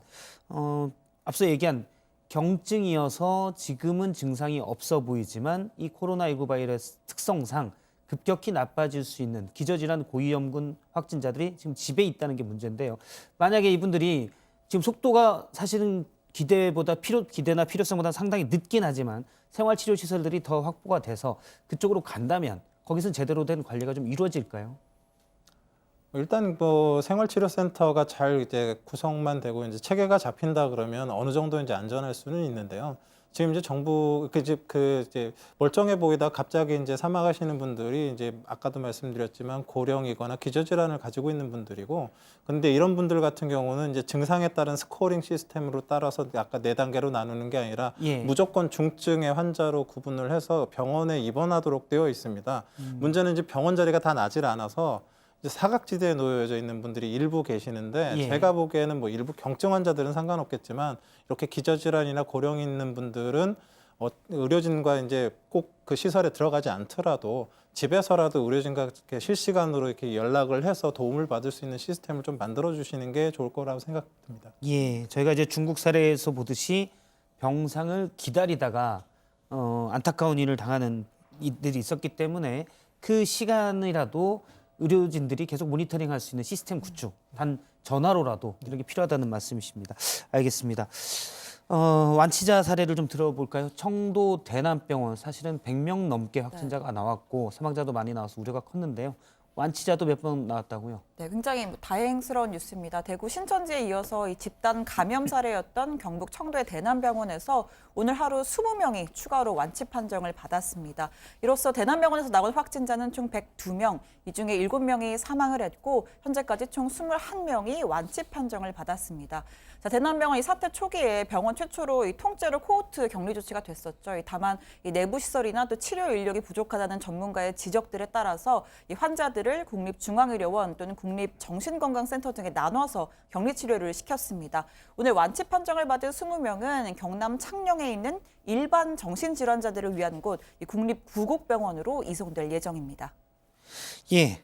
앞서 얘기한 경증이어서 지금은 증상이 없어 보이지만 이 코로나19 바이러스 특성상 급격히 나빠질 수 있는 기저질환 고위험군 확진자들이 지금 집에 있다는 게 문제인데요. 만약에 이분들이 지금 속도가 사실은 기대나 필요성보다 상당히 늦긴 하지만 생활치료시설들이 더 확보가 돼서 그쪽으로 간다면 거기서 제대로 된 관리가 좀 이루어질까요? 일단 생활치료센터가 잘 이제 구성만 되고 이제 체계가 잡힌다 그러면 어느 정도 이제 안전할 수는 있는데요. 지금 이제 정부 이제 멀쩡해 보이다 갑자기 이제 사망하시는 분들이 이제 아까도 말씀드렸지만 고령이거나 기저질환을 가지고 있는 분들이고, 근데 이런 분들 같은 경우는 이제 증상에 따른 스코어링 시스템으로 따라서 아까 4단계로 나누는 게 아니라 예. 무조건 중증의 환자로 구분을 해서 병원에 입원하도록 되어 있습니다. 문제는 이제 병원 자리가 다 나질 않아서 이제 사각지대에 놓여져 있는 분들이 일부 계시는데 예. 제가 보기에는 뭐 일부 경증 환자들은 상관없겠지만 이렇게 기저질환이나 고령이 있는 분들은 의료진과 이제 꼭 그 시설에 들어가지 않더라도 집에서라도 의료진과 이렇게 실시간으로 이렇게 연락을 해서 도움을 받을 수 있는 시스템을 좀 만들어 주시는 게 좋을 거라고 생각됩니다. 예, 저희가 이제 중국 사례에서 보듯이 병상을 기다리다가 안타까운 일을 당하는 이들이 있었기 때문에 그 시간이라도 의료진들이 계속 모니터링할 수 있는 시스템 구축, 단 전화로라도 이런 게 필요하다는 말씀이십니다. 알겠습니다. 완치자 사례를 좀 들어볼까요? 청도 대남병원 사실은 100명 넘게 확진자가 나왔고 사망자도 많이 나와서 우려가 컸는데요. 완치자도 몇 번 나왔다고요? 네, 굉장히 다행스러운 뉴스입니다. 대구 신천지에 이어서 이 집단 감염 사례였던 경북 청도의 대남병원에서 오늘 하루 20명이 추가로 완치 판정을 받았습니다. 이로써 대남병원에서 나온 확진자는 총 102명, 이 중에 7명이 사망을 했고 현재까지 총 21명이 완치 판정을 받았습니다. 자, 대남병원 이 사태 초기에 병원 최초로 이 통째로 코호트 격리 조치가 됐었죠. 다만 이 내부 시설이나 또 치료 인력이 부족하다는 전문가의 지적들에 따라서 이 환자들을 국립중앙의료원 또는 국립정신건강센터 등에 나눠서 격리 치료를 시켰습니다. 오늘 완치 판정을 받은 20명은 경남 창녕에 있는 일반 정신질환자들을 위한 곳 국립구곡병원으로 이송될 예정입니다. 예.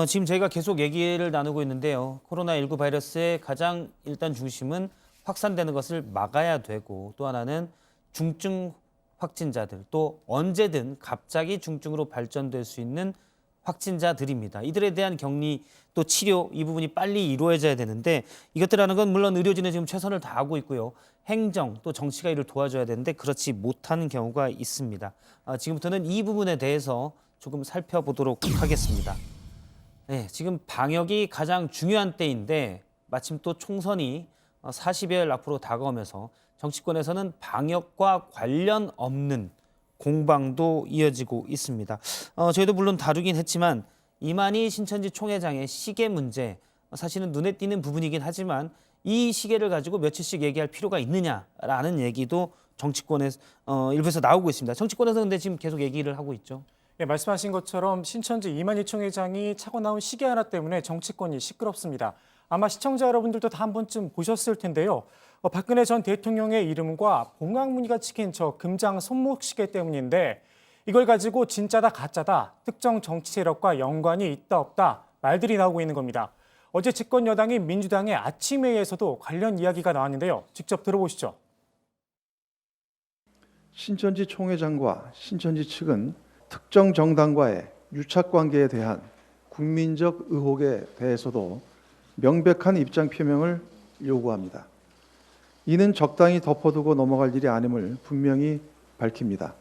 지금 저희가 계속 얘기를 나누고 있는데요. 코로나19 바이러스의 가장 일단 중심은 확산되는 것을 막아야 되고 또 하나는 중증 확진자들 또 언제든 갑자기 중증으로 발전될 수 있는 확진자들입니다. 이들에 대한 격리 또 치료 이 부분이 빨리 이루어져야 되는데 이것들하는 건 물론 의료진은 지금 최선을 다하고 있고요. 행정 또 정치가 이를 도와줘야 되는데 그렇지 못하는 경우가 있습니다. 지금부터는 이 부분에 대해서 조금 살펴보도록 하겠습니다. 네, 지금 방역이 가장 중요한 때인데 마침 또 총선이 40여일 앞으로 다가오면서 정치권에서는 방역과 관련 없는 공방도 이어지고 있습니다. 저희도 물론 다루긴 했지만 이만희 신천지 총회장의 시계 문제 사실은 눈에 띄는 부분이긴 하지만 이 시계를 가지고 며칠씩 얘기할 필요가 있느냐라는 얘기도 정치권에 일부에서 나오고 있습니다. 정치권에서 근데 지금 계속 얘기를 하고 있죠. 예, 말씀하신 것처럼 신천지 이만희 총회장이 차고 나온 시계 하나 때문에 정치권이 시끄럽습니다. 아마 시청자 여러분들도 다 한 번쯤 보셨을 텐데요. 박근혜 전 대통령의 이름과 봉황무늬가 찍힌 저 금장 손목시계 때문인데 이걸 가지고 진짜다 가짜다 특정 정치 세력과 연관이 있다 없다 말들이 나오고 있는 겁니다. 어제 집권 여당인 민주당의 아침 회의에서도 관련 이야기가 나왔는데요. 직접 들어보시죠. 신천지 총회장과 신천지 측은 특정 정당과의 유착관계에 대한 국민적 의혹에 대해서도 명백한 입장 표명을 요구합니다. 이는 적당히 덮어두고 넘어갈 일이 아님을 분명히 밝힙니다.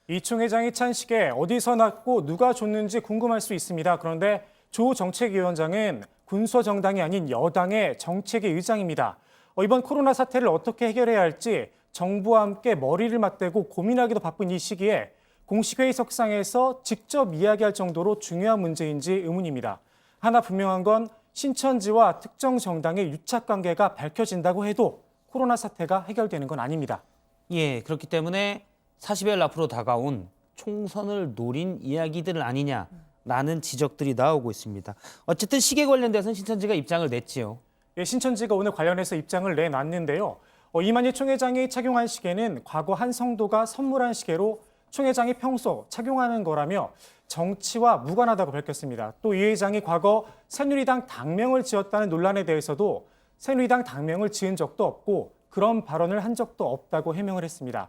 이 총회장이 찬 시계 어디서 났고 누가 줬는지 궁금할 수 있습니다. 그런데 조 정책위원장은 군소정당이 아닌 여당의 정책위 의장입니다. 이번 코로나 사태를 어떻게 해결해야 할지 정부와 함께 머리를 맞대고 고민하기도 바쁜 이 시기에 공식 회의석상에서 직접 이야기할 정도로 중요한 문제인지 의문입니다. 하나 분명한 건 신천지와 특정 정당의 유착관계가 밝혀진다고 해도 코로나 사태가 해결되는 건 아닙니다. 예, 그렇기 때문에 40일 앞으로 다가온 총선을 노린 이야기들 아니냐라는 지적들이 나오고 있습니다. 어쨌든 시계 관련돼서는 신천지가 입장을 냈지요. 예, 신천지가 오늘 관련해서 입장을 내놨는데요. 이만희 총회장이 착용한 시계는 과거 한 성도가 선물한 시계로 총회장이 평소 착용하는 거라며 정치와 무관하다고 밝혔습니다. 또 이 회장이 과거 새누리당 당명을 지었다는 논란에 대해서도 새누리당 당명을 지은 적도 없고 그런 발언을 한 적도 없다고 해명을 했습니다.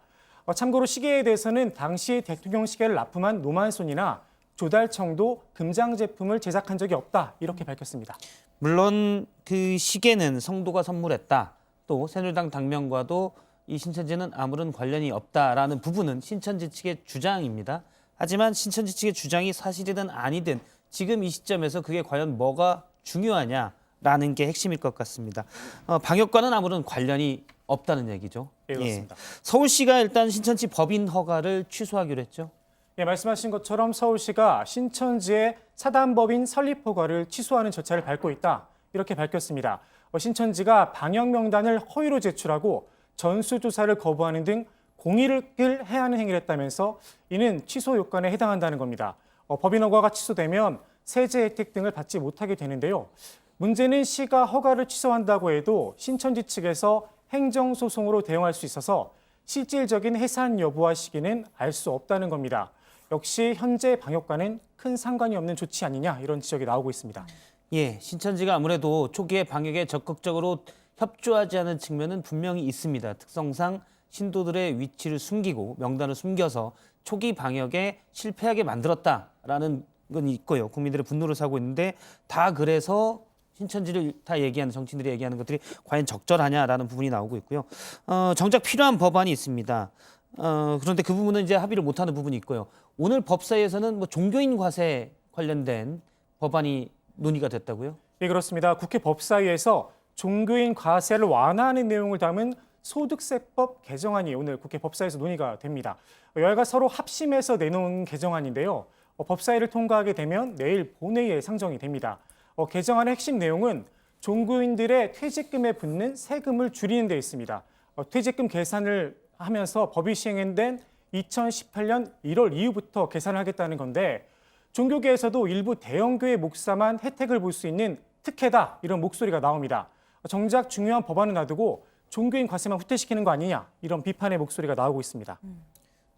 참고로 시계에 대해서는 당시 대통령 시계를 납품한 노만손이나 조달청도 금장 제품을 제작한 적이 없다 이렇게 밝혔습니다. 물론 그 시계는 성도가 선물했다. 또 새누리당 당명과도 이 신천지는 아무런 관련이 없다라는 부분은 신천지 측의 주장입니다. 하지만 신천지 측의 주장이 사실이든 아니든 지금 이 시점에서 그게 과연 뭐가 중요하냐라는 게 핵심일 것 같습니다. 방역과는 아무런 관련이 없다는 얘기죠. 예, 그렇습니다. 서울시가 일단 신천지 법인 허가를 취소하기로 했죠. 예, 말씀하신 것처럼 서울시가 신천지의 사단법인 설립 허가를 취소하는 절차를 밟고 있다 이렇게 밝혔습니다. 신천지가 방역 명단을 허위로 제출하고 전수조사를 거부하는 등 공의를 해야 하는 행위를 했다면서 이는 취소 요건에 해당한다는 겁니다. 법인 허가가 취소되면 세제 혜택 등을 받지 못하게 되는데요. 문제는 시가 허가를 취소한다고 해도 신천지 측에서 행정소송으로 대응할 수 있어서 실질적인 해산 여부와 시기는 알 수 없다는 겁니다. 역시 현재 방역과는 큰 상관이 없는 조치 아니냐 이런 지적이 나오고 있습니다. 예, 신천지가 아무래도 초기에 방역에 적극적으로 협조하지 않은 측면은 분명히 있습니다. 특성상 신도들의 위치를 숨기고 명단을 숨겨서 초기 방역에 실패하게 만들었다라는 건 있고요. 국민들의 분노를 사고 있는데 다 그래서 신천지를 다 얘기하는 정치인들이 얘기하는 것들이 과연 적절하냐라는 부분이 나오고 있고요. 정작 필요한 법안이 있습니다. 그런데 그 부분은 이제 합의를 못하는 부분이 있고요. 오늘 법사위에서는 뭐 종교인 과세 관련된 법안이 논의가 됐다고요? 예, 그렇습니다. 국회 법사위에서 종교인 과세를 완화하는 내용을 담은 소득세법 개정안이 오늘 국회 법사위에서 논의가 됩니다. 여야가 서로 합심해서 내놓은 개정안인데요. 법사위를 통과하게 되면 내일 본회의에 상정이 됩니다. 개정안의 핵심 내용은 종교인들의 퇴직금에 붙는 세금을 줄이는 데 있습니다. 퇴직금 계산을 하면서 법이 시행된 2018년 1월 이후부터 계산을 하겠다는 건데 종교계에서도 일부 대형교회 목사만 혜택을 볼 수 있는 특혜다 이런 목소리가 나옵니다. 정작 중요한 법안을 놔두고 종교인 과세만 후퇴시키는 거 아니냐 이런 비판의 목소리가 나오고 있습니다.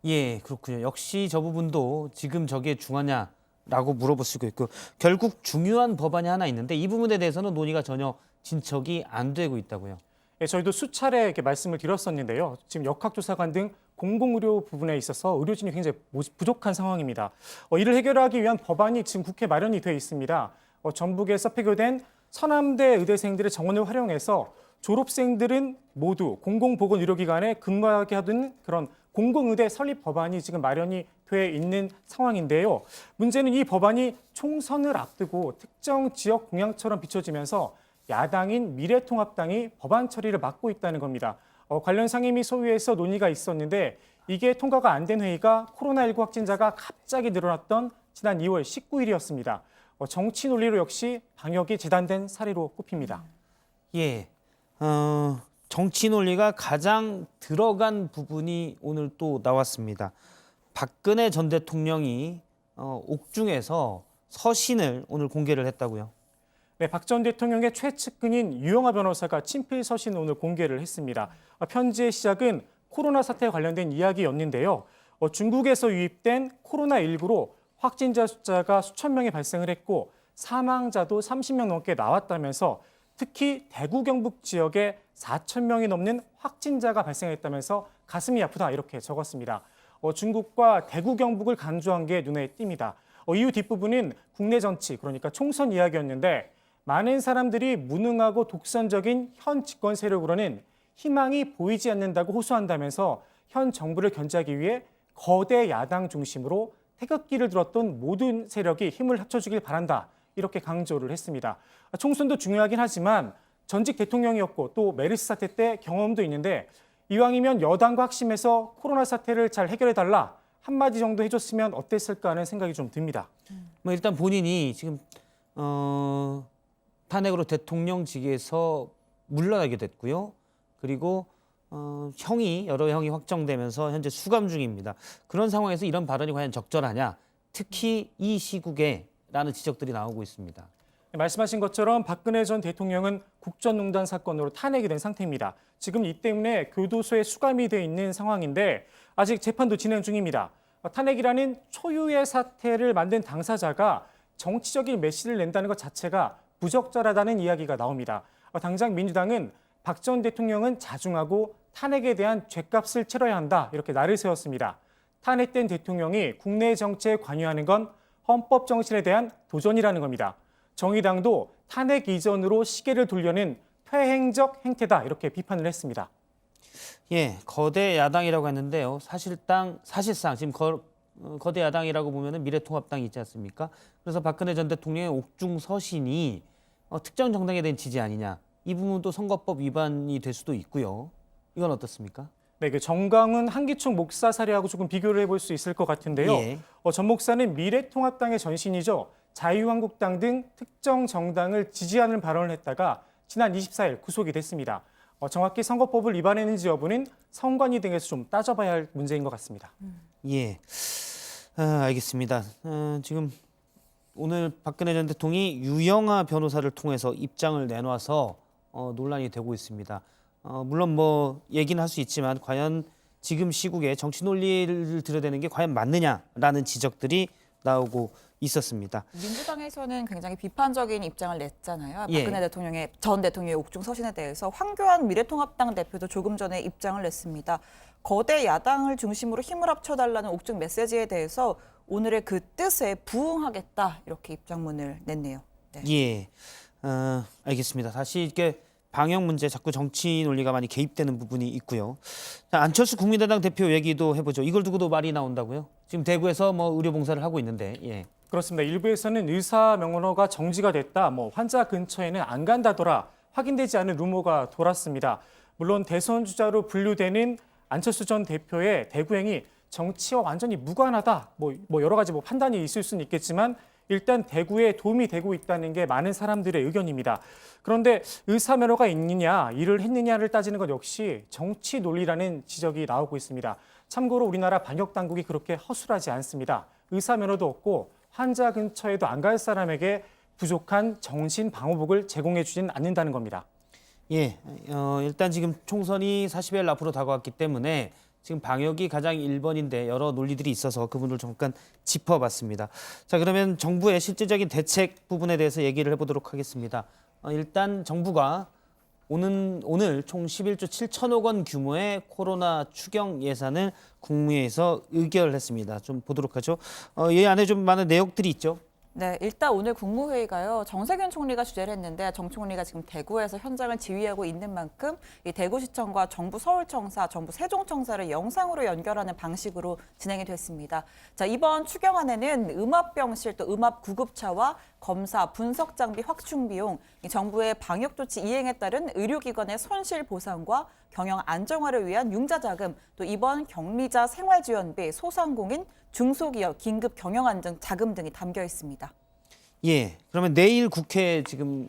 예, 그렇군요. 역시 저 부분도 지금 저게 중하냐라고 물어볼 수가 있고 결국 중요한 법안이 하나 있는데 이 부분에 대해서는 논의가 전혀 진척이 안 되고 있다고요. 예, 저희도 수차례 이렇게 말씀을 드렸었는데요. 지금 역학조사관 등 공공의료 부분에 있어서 의료진이 굉장히 부족한 상황입니다. 이를 해결하기 위한 법안이 지금 국회 마련이 돼 있습니다. 전북에서 폐교된 서남대 의대생들의 정원을 활용해서 졸업생들은 모두 공공보건의료기관에 근무하게 하는 그런 공공의대 설립 법안이 지금 마련이 돼 있는 상황인데요. 문제는 이 법안이 총선을 앞두고 특정 지역 공약처럼 비춰지면서 야당인 미래통합당이 법안 처리를 막고 있다는 겁니다. 관련 상임위 소위에서 논의가 있었는데 이게 통과가 안 된 회의가 코로나19 확진자가 갑자기 늘어났던 지난 2월 19일이었습니다. 정치 논리로 역시 방역이 재단된 사례로 꼽힙니다. 예, 정치 논리가 가장 들어간 부분이 오늘 또 나왔습니다. 박근혜 전 대통령이 옥중에서 서신을 오늘 공개를 했다고요. 네, 박 전 대통령의 최측근인 유영하 변호사가 친필 서신을 오늘 공개를 했습니다. 편지의 시작은 코로나 사태에 관련된 이야기였는데요. 중국에서 유입된 코로나19로 확진자 숫자가 수천 명이 발생을 했고 사망자도 30명 넘게 나왔다면서 특히 대구 경북 지역에 4천 명이 넘는 확진자가 발생했다면서 가슴이 아프다 이렇게 적었습니다. 중국과 대구 경북을 간주한 게 눈에 띕니다. 이후 뒷부분은 국내 정치 그러니까 총선 이야기였는데 많은 사람들이 무능하고 독선적인 현 집권 세력으로는 희망이 보이지 않는다고 호소한다면서 현 정부를 견제하기 위해 거대 야당 중심으로 태극기를 들었던 모든 세력이 힘을 합쳐주길 바란다. 이렇게 강조를 했습니다. 총선도 중요하긴 하지만 전직 대통령이었고 또 메르스 사태 때 경험도 있는데 이왕이면 여당과 합심해서 코로나 사태를 잘 해결해달라. 한마디 정도 해줬으면 어땠을까 하는 생각이 좀 듭니다. 뭐 일단 본인이 지금 탄핵으로 대통령직에서 물러나게 됐고요. 그리고 여러 형이 확정되면서 현재 수감 중입니다. 그런 상황에서 이런 발언이 과연 적절하냐? 특히 이 시국에라는 지적들이 나오고 있습니다. 말씀하신 것처럼 박근혜 전 대통령은 국정농단 사건으로 탄핵이 된 상태입니다. 지금 이 때문에 교도소에 수감이 돼 있는 상황인데 아직 재판도 진행 중입니다. 탄핵이라는 초유의 사태를 만든 당사자가 정치적인 메시지를 낸다는 것 자체가 부적절하다는 이야기가 나옵니다. 당장 민주당은 박 전 대통령은 자중하고 탄핵에 대한 죗값을 치러야 한다 이렇게 날을 세웠습니다. 탄핵된 대통령이 국내 정치에 관여하는 건 헌법 정신에 대한 도전이라는 겁니다. 정의당도 탄핵 이전으로 시계를 돌려는 퇴행적 행태다 이렇게 비판을 했습니다. 예, 거대 야당이라고 했는데요. 사실상 지금 거대 야당이라고 보면은 미래통합당이 있지 않습니까? 그래서 박근혜 전 대통령의 옥중 서신이 특정 정당에 대한 지지 아니냐. 이 부분도 선거법 위반이 될 수도 있고요. 이건 어떻습니까? 네, 정광훈 한기총 목사 사례하고 조금 비교를 해볼 수 있을 것 같은데요. 예. 전 목사는 미래통합당의 전신이죠. 자유한국당 등 특정 정당을 지지하는 발언을 했다가 지난 24일 구속이 됐습니다. 정확히 선거법을 위반했는지 여부는 선관위 등에서 좀 따져봐야 할 문제인 것 같습니다. 예, 알겠습니다. 지금 오늘 박근혜 전 대통령이 유영하 변호사를 통해서 입장을 내놔서 논란이 되고 있습니다. 물론 뭐 얘기는 할 수 있지만 과연 지금 시국에 정치 논리를 들여대는 게 과연 맞느냐라는 지적들이 나오고 있었습니다. 민주당에서는 굉장히 비판적인 입장을 냈잖아요. 예. 박근혜 전 대통령의 옥중 서신에 대해서 황교안 미래통합당 대표도 조금 전에 입장을 냈습니다. 거대 야당을 중심으로 힘을 합쳐달라는 옥중 메시지에 대해서 오늘의 그 뜻에 부응하겠다 이렇게 입장문을 냈네요. 네. 예, 알겠습니다. 다시 이렇게 방역 문제 자꾸 정치 논리가 많이 개입되는 부분이 있고요. 자, 안철수 국민의당 대표 얘기도 해보죠. 이걸 두고도 말이 나온다고요? 지금 대구에서 뭐 의료 봉사를 하고 있는데, 예. 그렇습니다. 일부에서는 의사 명언어가 정지가 됐다, 환자 근처에는 안 간다더라 확인되지 않은 루머가 돌았습니다. 물론 대선 주자로 분류되는 안철수 전 대표의 대구행이 정치와 완전히 무관하다, 여러 가지 판단이 있을 수는 있겠지만 일단 대구에 도움이 되고 있다는 게 많은 사람들의 의견입니다. 그런데 의사 면허가 있느냐, 일을 했느냐를 따지는 것 역시 정치 논리라는 지적이 나오고 있습니다. 참고로 우리나라 방역 당국이 그렇게 허술하지 않습니다. 의사 면허도 없고 환자 근처에도 안 갈 사람에게 부족한 정신 방호복을 제공해 주지는 않는다는 겁니다. 예, 일단 지금 총선이 40일 앞으로 다가왔기 때문에 지금 방역이 가장 1번인데 여러 논리들이 있어서 그 부분을 잠깐 짚어봤습니다. 자, 그러면 정부의 실질적인 대책 부분에 대해서 얘기를 해보도록 하겠습니다. 일단 정부가 오늘 총 11조 7천억 원 규모의 코로나 추경 예산을 국무회의에서 의결했습니다. 좀 보도록 하죠. 이 안에 좀 많은 내용들이 있죠. 네, 일단 오늘 국무회의가요. 정세균 총리가 주재를 했는데 정 총리가 지금 대구에서 현장을 지휘하고 있는 만큼 이 대구시청과 정부 서울청사, 정부 세종청사를 영상으로 연결하는 방식으로 진행이 됐습니다. 자, 이번 추경안에는 음압병실 또 음압구급차와 검사, 분석 장비 확충 비용, 정부의 방역 조치 이행에 따른 의료기관의 손실 보상과 경영 안정화를 위한 융자 자금, 또 이번 격리자 생활지원비, 소상공인, 중소기업 긴급 경영 안정 자금 등이 담겨 있습니다. 예, 그러면 내일 국회에 지금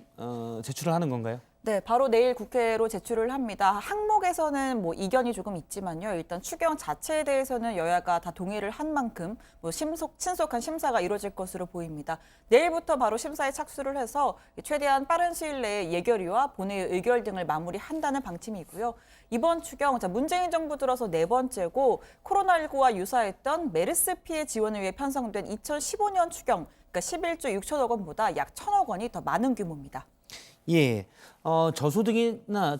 제출을 하는 건가요? 네, 바로 내일 국회로 제출을 합니다. 항목에서는 이견이 조금 있지만요. 일단 추경 자체에 대해서는 여야가 다 동의를 한 만큼 신속한 심사가 이루어질 것으로 보입니다. 내일부터 바로 심사에 착수를 해서 최대한 빠른 시일 내에 예결위와 본회의 의결 등을 마무리한다는 방침이고요. 이번 추경, 문재인 정부 들어서 네 번째고 코로나19와 유사했던 메르스 피해 지원을 위해 편성된 2015년 추경, 그러니까 11조 6천억 원보다 약 1천억 원이 더 많은 규모입니다. 예,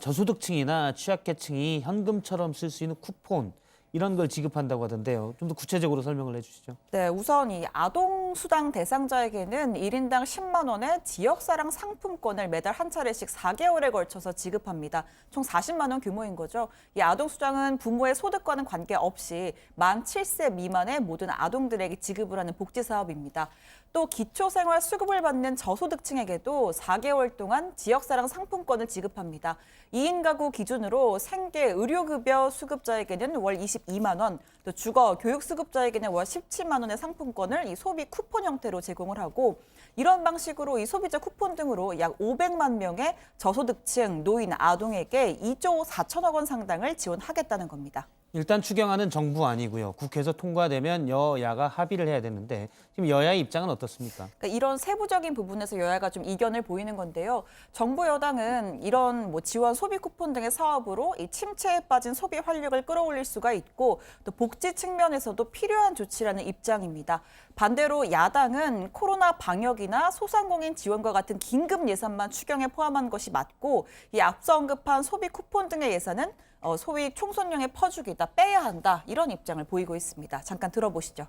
저소득층이나 취약계층이 현금처럼 쓸 수 있는 쿠폰 이런 걸 지급한다고 하던데요. 좀 더 구체적으로 설명을 해주시죠. 네, 우선 이 아동수당 대상자에게는 1인당 10만 원의 지역사랑 상품권을 매달 한 차례씩 4개월에 걸쳐서 지급합니다. 총 40만 원 규모인 거죠. 이 아동수당은 부모의 소득과는 관계없이 만 7세 미만의 모든 아동들에게 지급을 하는 복지사업입니다. 또 기초생활수급을 받는 저소득층에게도 4개월 동안 지역사랑 상품권을 지급합니다. 2인 가구 기준으로 생계 의료급여 수급자에게는 월 22만 원, 또 주거 교육수급자에게는 월 17만 원의 상품권을 이 소비 쿠폰 형태로 제공을 하고 이런 방식으로 이 소비자 쿠폰 등으로 약 500만 명의 저소득층, 노인, 아동에게 2조 4천억 원 상당을 지원하겠다는 겁니다. 일단 추경안은 정부 아니고요. 국회에서 통과되면 여야가 합의를 해야 되는데 지금 여야의 입장은 어떻습니까? 그러니까 이런 세부적인 부분에서 여야가 좀 이견을 보이는 건데요. 정부 여당은 이런 지원 소비 쿠폰 등의 사업으로 이 침체에 빠진 소비 활력을 끌어올릴 수가 있고 또 복지 측면에서도 필요한 조치라는 입장입니다. 반대로 야당은 코로나 방역이나 소상공인 지원과 같은 긴급 예산만 추경에 포함한 것이 맞고 이 앞서 언급한 소비 쿠폰 등의 예산은 소위 총선용의 퍼주기다, 빼야 한다 이런 입장을 보이고 있습니다. 잠깐 들어보시죠.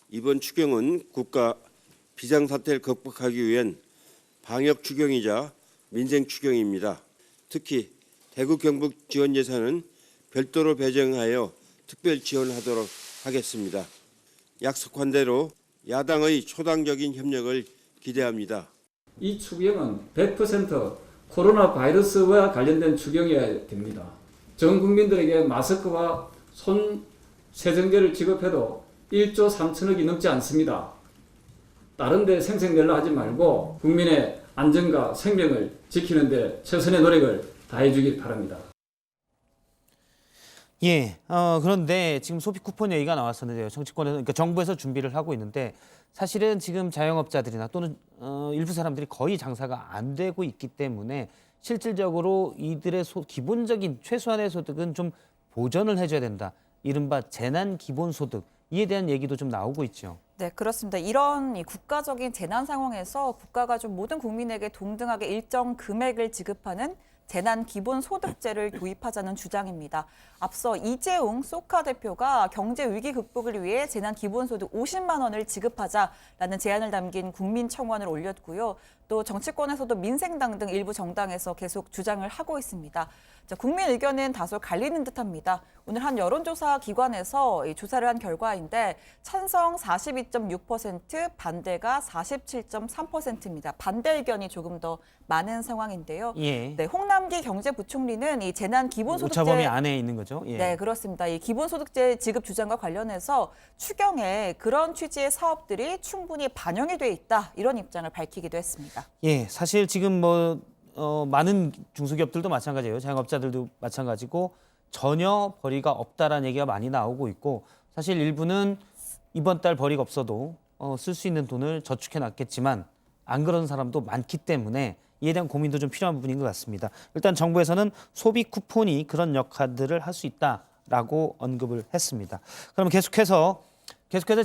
이번 추경은 국가 비상사태를 극복하기 위한 방역 추경이자 민생 추경입니다. 특히 대구 경북 지원 예산은 별도로 배정하여 특별 지원하도록 하겠습니다. 약속한 대로 야당의 초당적인 협력을 기대합니다. 이 추경은 100% 코로나 바이러스와 관련된 추경이어야 됩니다. 전 국민들에게 마스크와 손 세정제를 지급해도 1조 3천억이 넘지 않습니다. 다른 데 생색낼라 하지 말고 국민의 안전과 생명을 지키는 데 최선의 노력을 다해 주길 바랍니다. 예, 그런데 지금 소비 쿠폰 얘기가 나왔었는데요. 정치권에서, 그러니까 정부에서 준비를 하고 있는데 사실은 지금 자영업자들이나 또는 일부 사람들이 거의 장사가 안 되고 있기 때문에 실질적으로 이들의 기본적인 최소한의 소득은 좀 보전을 해줘야 된다. 이른바 재난 기본소득 이에 대한 얘기도 좀 나오고 있죠. 네, 그렇습니다. 이런 이 국가적인 재난 상황에서 국가가 좀 모든 국민에게 동등하게 일정 금액을 지급하는 재난 기본소득제를 도입하자는 주장입니다. 앞서 이재용 소카 대표가 경제 위기 극복을 위해 재난 기본소득 50만 원을 지급하자라는 제안을 담긴 국민청원을 올렸고요. 또 정치권에서도 민생당 등 일부 정당에서 계속 주장을 하고 있습니다. 자, 국민 의견은 다소 갈리는 듯합니다. 오늘 한 여론조사 기관에서 조사를 한 결과인데 찬성 42.6%, 반대가 47.3%입니다. 반대 의견이 조금 더 많은 상황인데요. 예. 네, 홍남기 경제부총리는 이 재난 기본소득제 오차범위 안에 있는 거죠. 예. 네, 그렇습니다. 이 기본소득제 지급 주장과 관련해서 추경에 그런 취지의 사업들이 충분히 반영이 돼 있다 이런 입장을 밝히기도 했습니다. 예, 사실 지금 많은 중소기업들도 마찬가지예요. 자영업자들도 마찬가지고 전혀 벌이가 없다라는 얘기가 많이 나오고 있고 사실 일부는 이번 달 벌이가 없어도 쓸 수 있는 돈을 저축해 놨겠지만 안 그런 사람도 많기 때문에 이에 대한 고민도 좀 필요한 부분인 것 같습니다. 일단 정부에서는 소비 쿠폰이 그런 역할들을 할 수 있다라고 언급을 했습니다. 그럼 계속해서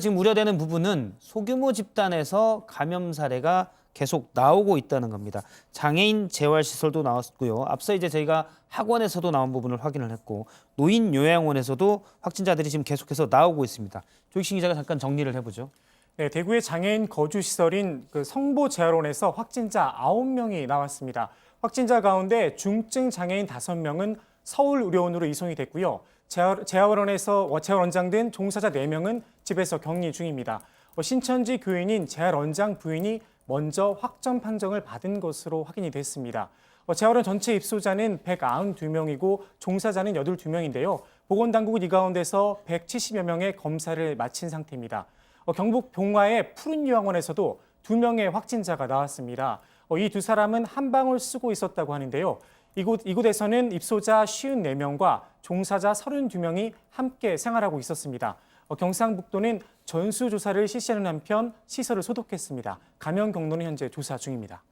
지금 우려되는 부분은 소규모 집단에서 감염 사례가 계속 나오고 있다는 겁니다. 장애인 재활시설도 나왔고요. 앞서 이제 저희가 학원에서도 나온 부분을 확인을 했고 노인 요양원에서도 확진자들이 지금 계속해서 나오고 있습니다. 조익신 기자가 잠깐 정리를 해보죠. 네, 대구의 장애인 거주시설인 성보재활원에서 확진자 9명이 나왔습니다. 확진자 가운데 중증 장애인 5명은 서울의료원으로 이송이 됐고요. 재활원장 등 종사자 4명은 집에서 격리 중입니다. 신천지 교인인 재활원장 부인이 먼저 확정 판정을 받은 것으로 확인이 됐습니다. 재활원 전체 입소자는 192명이고 종사자는 82명인데요. 보건당국은 이 가운데서 170여 명의 검사를 마친 상태입니다. 경북 봉화의 푸른요양원에서도 2명의 확진자가 나왔습니다. 이 두 사람은 한 방울 쓰고 있었다고 하는데요. 이곳에서는 입소자 54명과 종사자 32명이 함께 생활하고 있었습니다. 경상북도는 전수조사를 실시하는 한편 시설을 소독했습니다. 감염 경로는 현재 조사 중입니다.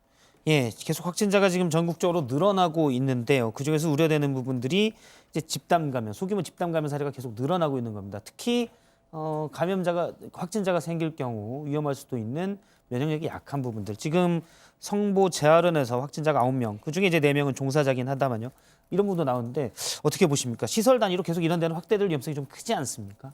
예, 계속 확진자가 지금 전국적으로 늘어나고 있는데요. 그중에서 우려되는 부분들이 이제 집단 감염, 소규모 집단 감염 사례가 계속 늘어나고 있는 겁니다. 특히 확진자가 생길 경우 위험할 수도 있는 면역력이 약한 부분들. 지금 성보 재활원에서 확진자가 9명, 그중에 이제 4명은 종사자긴 하다만요. 이런 부분도 나오는데 어떻게 보십니까? 시설 단위로 계속 이런 데는 확대될 위험성이 좀 크지 않습니까?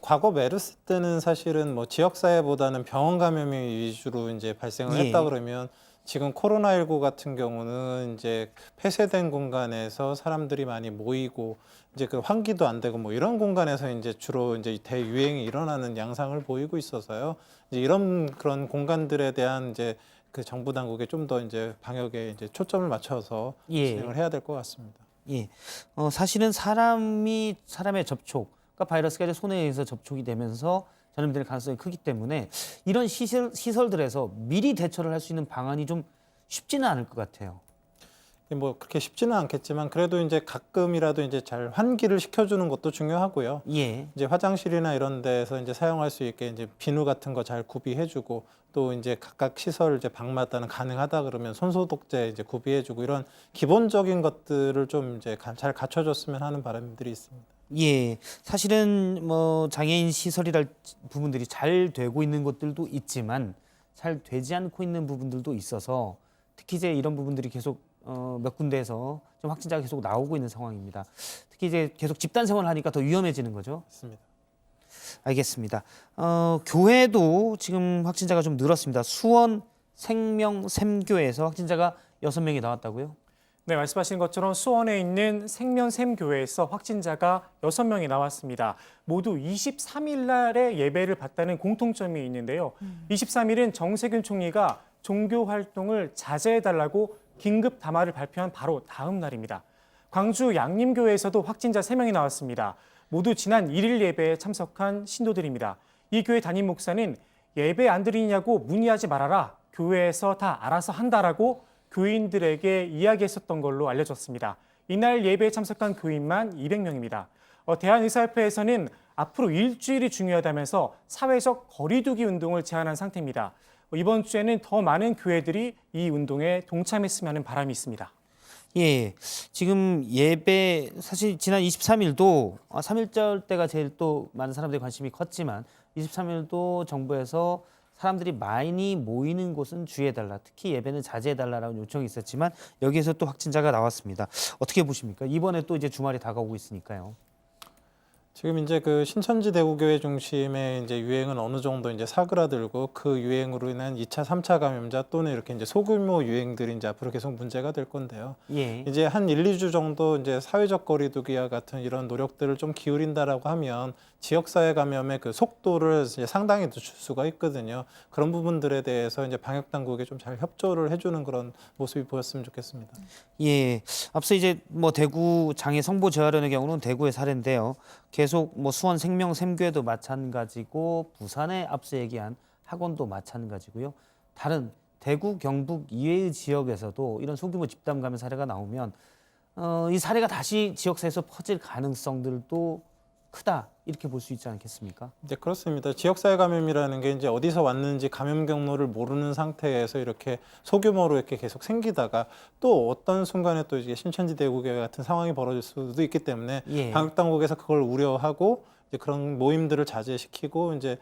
과거 메르스 때는 사실은 지역사회보다는 병원 감염이 위주로 이제 발생을 예. 했다 그러면 지금 코로나19 같은 경우는 이제 폐쇄된 공간에서 사람들이 많이 모이고 이제 환기도 안 되고 이런 공간에서 이제 주로 이제 대유행이 일어나는 양상을 보이고 있어서요. 이제 그런 공간들에 대한 이제 정부 당국에 좀 더 이제 방역에 이제 초점을 맞춰서 진행을 해야 될 것 같습니다. 예. 사실은 사람의 접촉, 그러니까 바이러스가 이제 손에 의해서 접촉이 되면서 전염될 가능성이 크기 때문에 이런 시설들에서 미리 대처를 할 수 있는 방안이 좀 쉽지는 않을 것 같아요. 그렇게 쉽지는 않겠지만 그래도 이제 가끔이라도 이제 잘 환기를 시켜주는 것도 중요하고요. 예. 이제 화장실이나 이런 데서 이제 사용할 수 있게 이제 비누 같은 거 잘 구비해주고 또 이제 각각 시설 이제 방마다는 가능하다 그러면 손소독제 이제 구비해주고 이런 기본적인 것들을 좀 이제 잘 갖춰줬으면 하는 바람들이 있습니다. 예, 사실은 장애인 시설이랄 부분들이 잘 되고 있는 것들도 있지만 잘 되지 않고 있는 부분들도 있어서 특히 이제 이런 부분들이 계속 몇 군데에서 좀 확진자가 계속 나오고 있는 상황입니다. 특히 이제 계속 집단 생활을 하니까 더 위험해지는 거죠. 맞습니다. 알겠습니다. 교회도 지금 확진자가 좀 늘었습니다. 수원 생명샘교회에서 확진자가 6명이 나왔다고요? 네, 말씀하신 것처럼 수원에 있는 생명샘교회에서 확진자가 6명이 나왔습니다. 모두 23일 날에 예배를 받다는 공통점이 있는데요. 23일은 정세균 총리가 종교 활동을 자제해달라고 긴급 담화를 발표한 바로 다음 날입니다. 광주 양림교회에서도 확진자 3명이 나왔습니다. 모두 지난 1일 예배에 참석한 신도들입니다. 이 교회 담임 목사는 예배 안 드리냐고 문의하지 말아라. 교회에서 다 알아서 한다라고 교인들에게 이야기했었던 걸로 알려졌습니다. 이날 예배에 참석한 교인만 200명입니다. 대한의사협회에서는 앞으로 일주일이 중요하다면서 사회적 거리두기 운동을 제안한 상태입니다. 이번 주에는 더 많은 교회들이 이 운동에 동참했으면 하는 바람이 있습니다. 예, 지금 예배 사실 지난 23일도 3.1절 때가 제일 또 많은 사람들이 관심이 컸지만 23일도 정부에서 사람들이 많이 모이는 곳은 주의해달라, 특히 예배는 자제해달라라는 요청이 있었지만 여기에서 또 확진자가 나왔습니다. 어떻게 보십니까? 이번에 또 이제 주말이 다가오고 있으니까요. 지금 이제 그 신천지 대구교회 중심의 이제 유행은 어느 정도 이제 사그라들고 그 유행으로 인한 2차, 3차 감염자 또는 이렇게 이제 소규모 유행들이 이제 앞으로 계속 문제가 될 건데요. 예. 이제 한 1, 2주 정도 이제 사회적 거리두기와 같은 이런 노력들을 좀 기울인다라고 하면 지역사회 감염의 그 속도를 이제 상당히 늦출 수가 있거든요. 그런 부분들에 대해서 이제 방역 당국에 좀 잘 협조를 해주는 그런 모습이 보였으면 좋겠습니다. 예, 앞서 이제 뭐 대구 장애 성보 재활원의 경우는 대구의 사례인데요. 계속 뭐 수원 생명 샘교회도 마찬가지고 부산에 앞서 얘기한 학원도 마찬가지고요. 다른 대구 경북 이외의 지역에서도 이런 소규모 집단 감염 사례가 나오면 이 사례가 다시 지역사회에서 퍼질 가능성들도 크다 이렇게 볼 수 있지 않겠습니까? 네, 그렇습니다. 지역사회 감염이라는 게 이제 어디서 왔는지 감염 경로를 모르는 상태에서 이렇게 소규모로 이렇게 계속 생기다가 또 어떤 순간에 또 이제 신천지 대구교회 같은 상황이 벌어질 수도 있기 때문에 예. 방역 당국에서 그걸 우려하고 이제 그런 모임들을 자제시키고 이제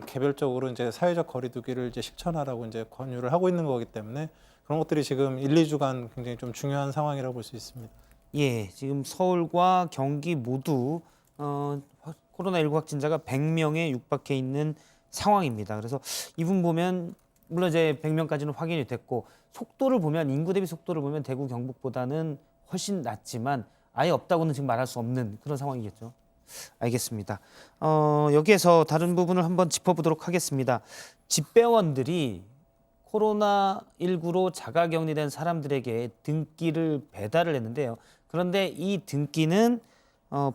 개별적으로 이제 사회적 거리두기를 이제 실천하라고 이제 권유를 하고 있는 거기 때문에 그런 것들이 지금 1, 2주간 굉장히 좀 중요한 상황이라고 볼 수 있습니다. 예, 지금 서울과 경기 모두 코로나19 확진자가 100명에 육박해 있는 상황입니다. 그래서 이분 보면 물론 이제 100명까지는 확인이 됐고 속도를 보면 인구 대비 속도를 보면 대구 경북보다는 훨씬 낮지만 아예 없다고는 지금 말할 수 없는 그런 상황이겠죠. 알겠습니다. 여기에서 다른 부분을 한번 짚어보도록 하겠습니다. 집배원들이 코로나19로 자가격리된 사람들에게 등기를 배달을 했는데요. 그런데 이 등기는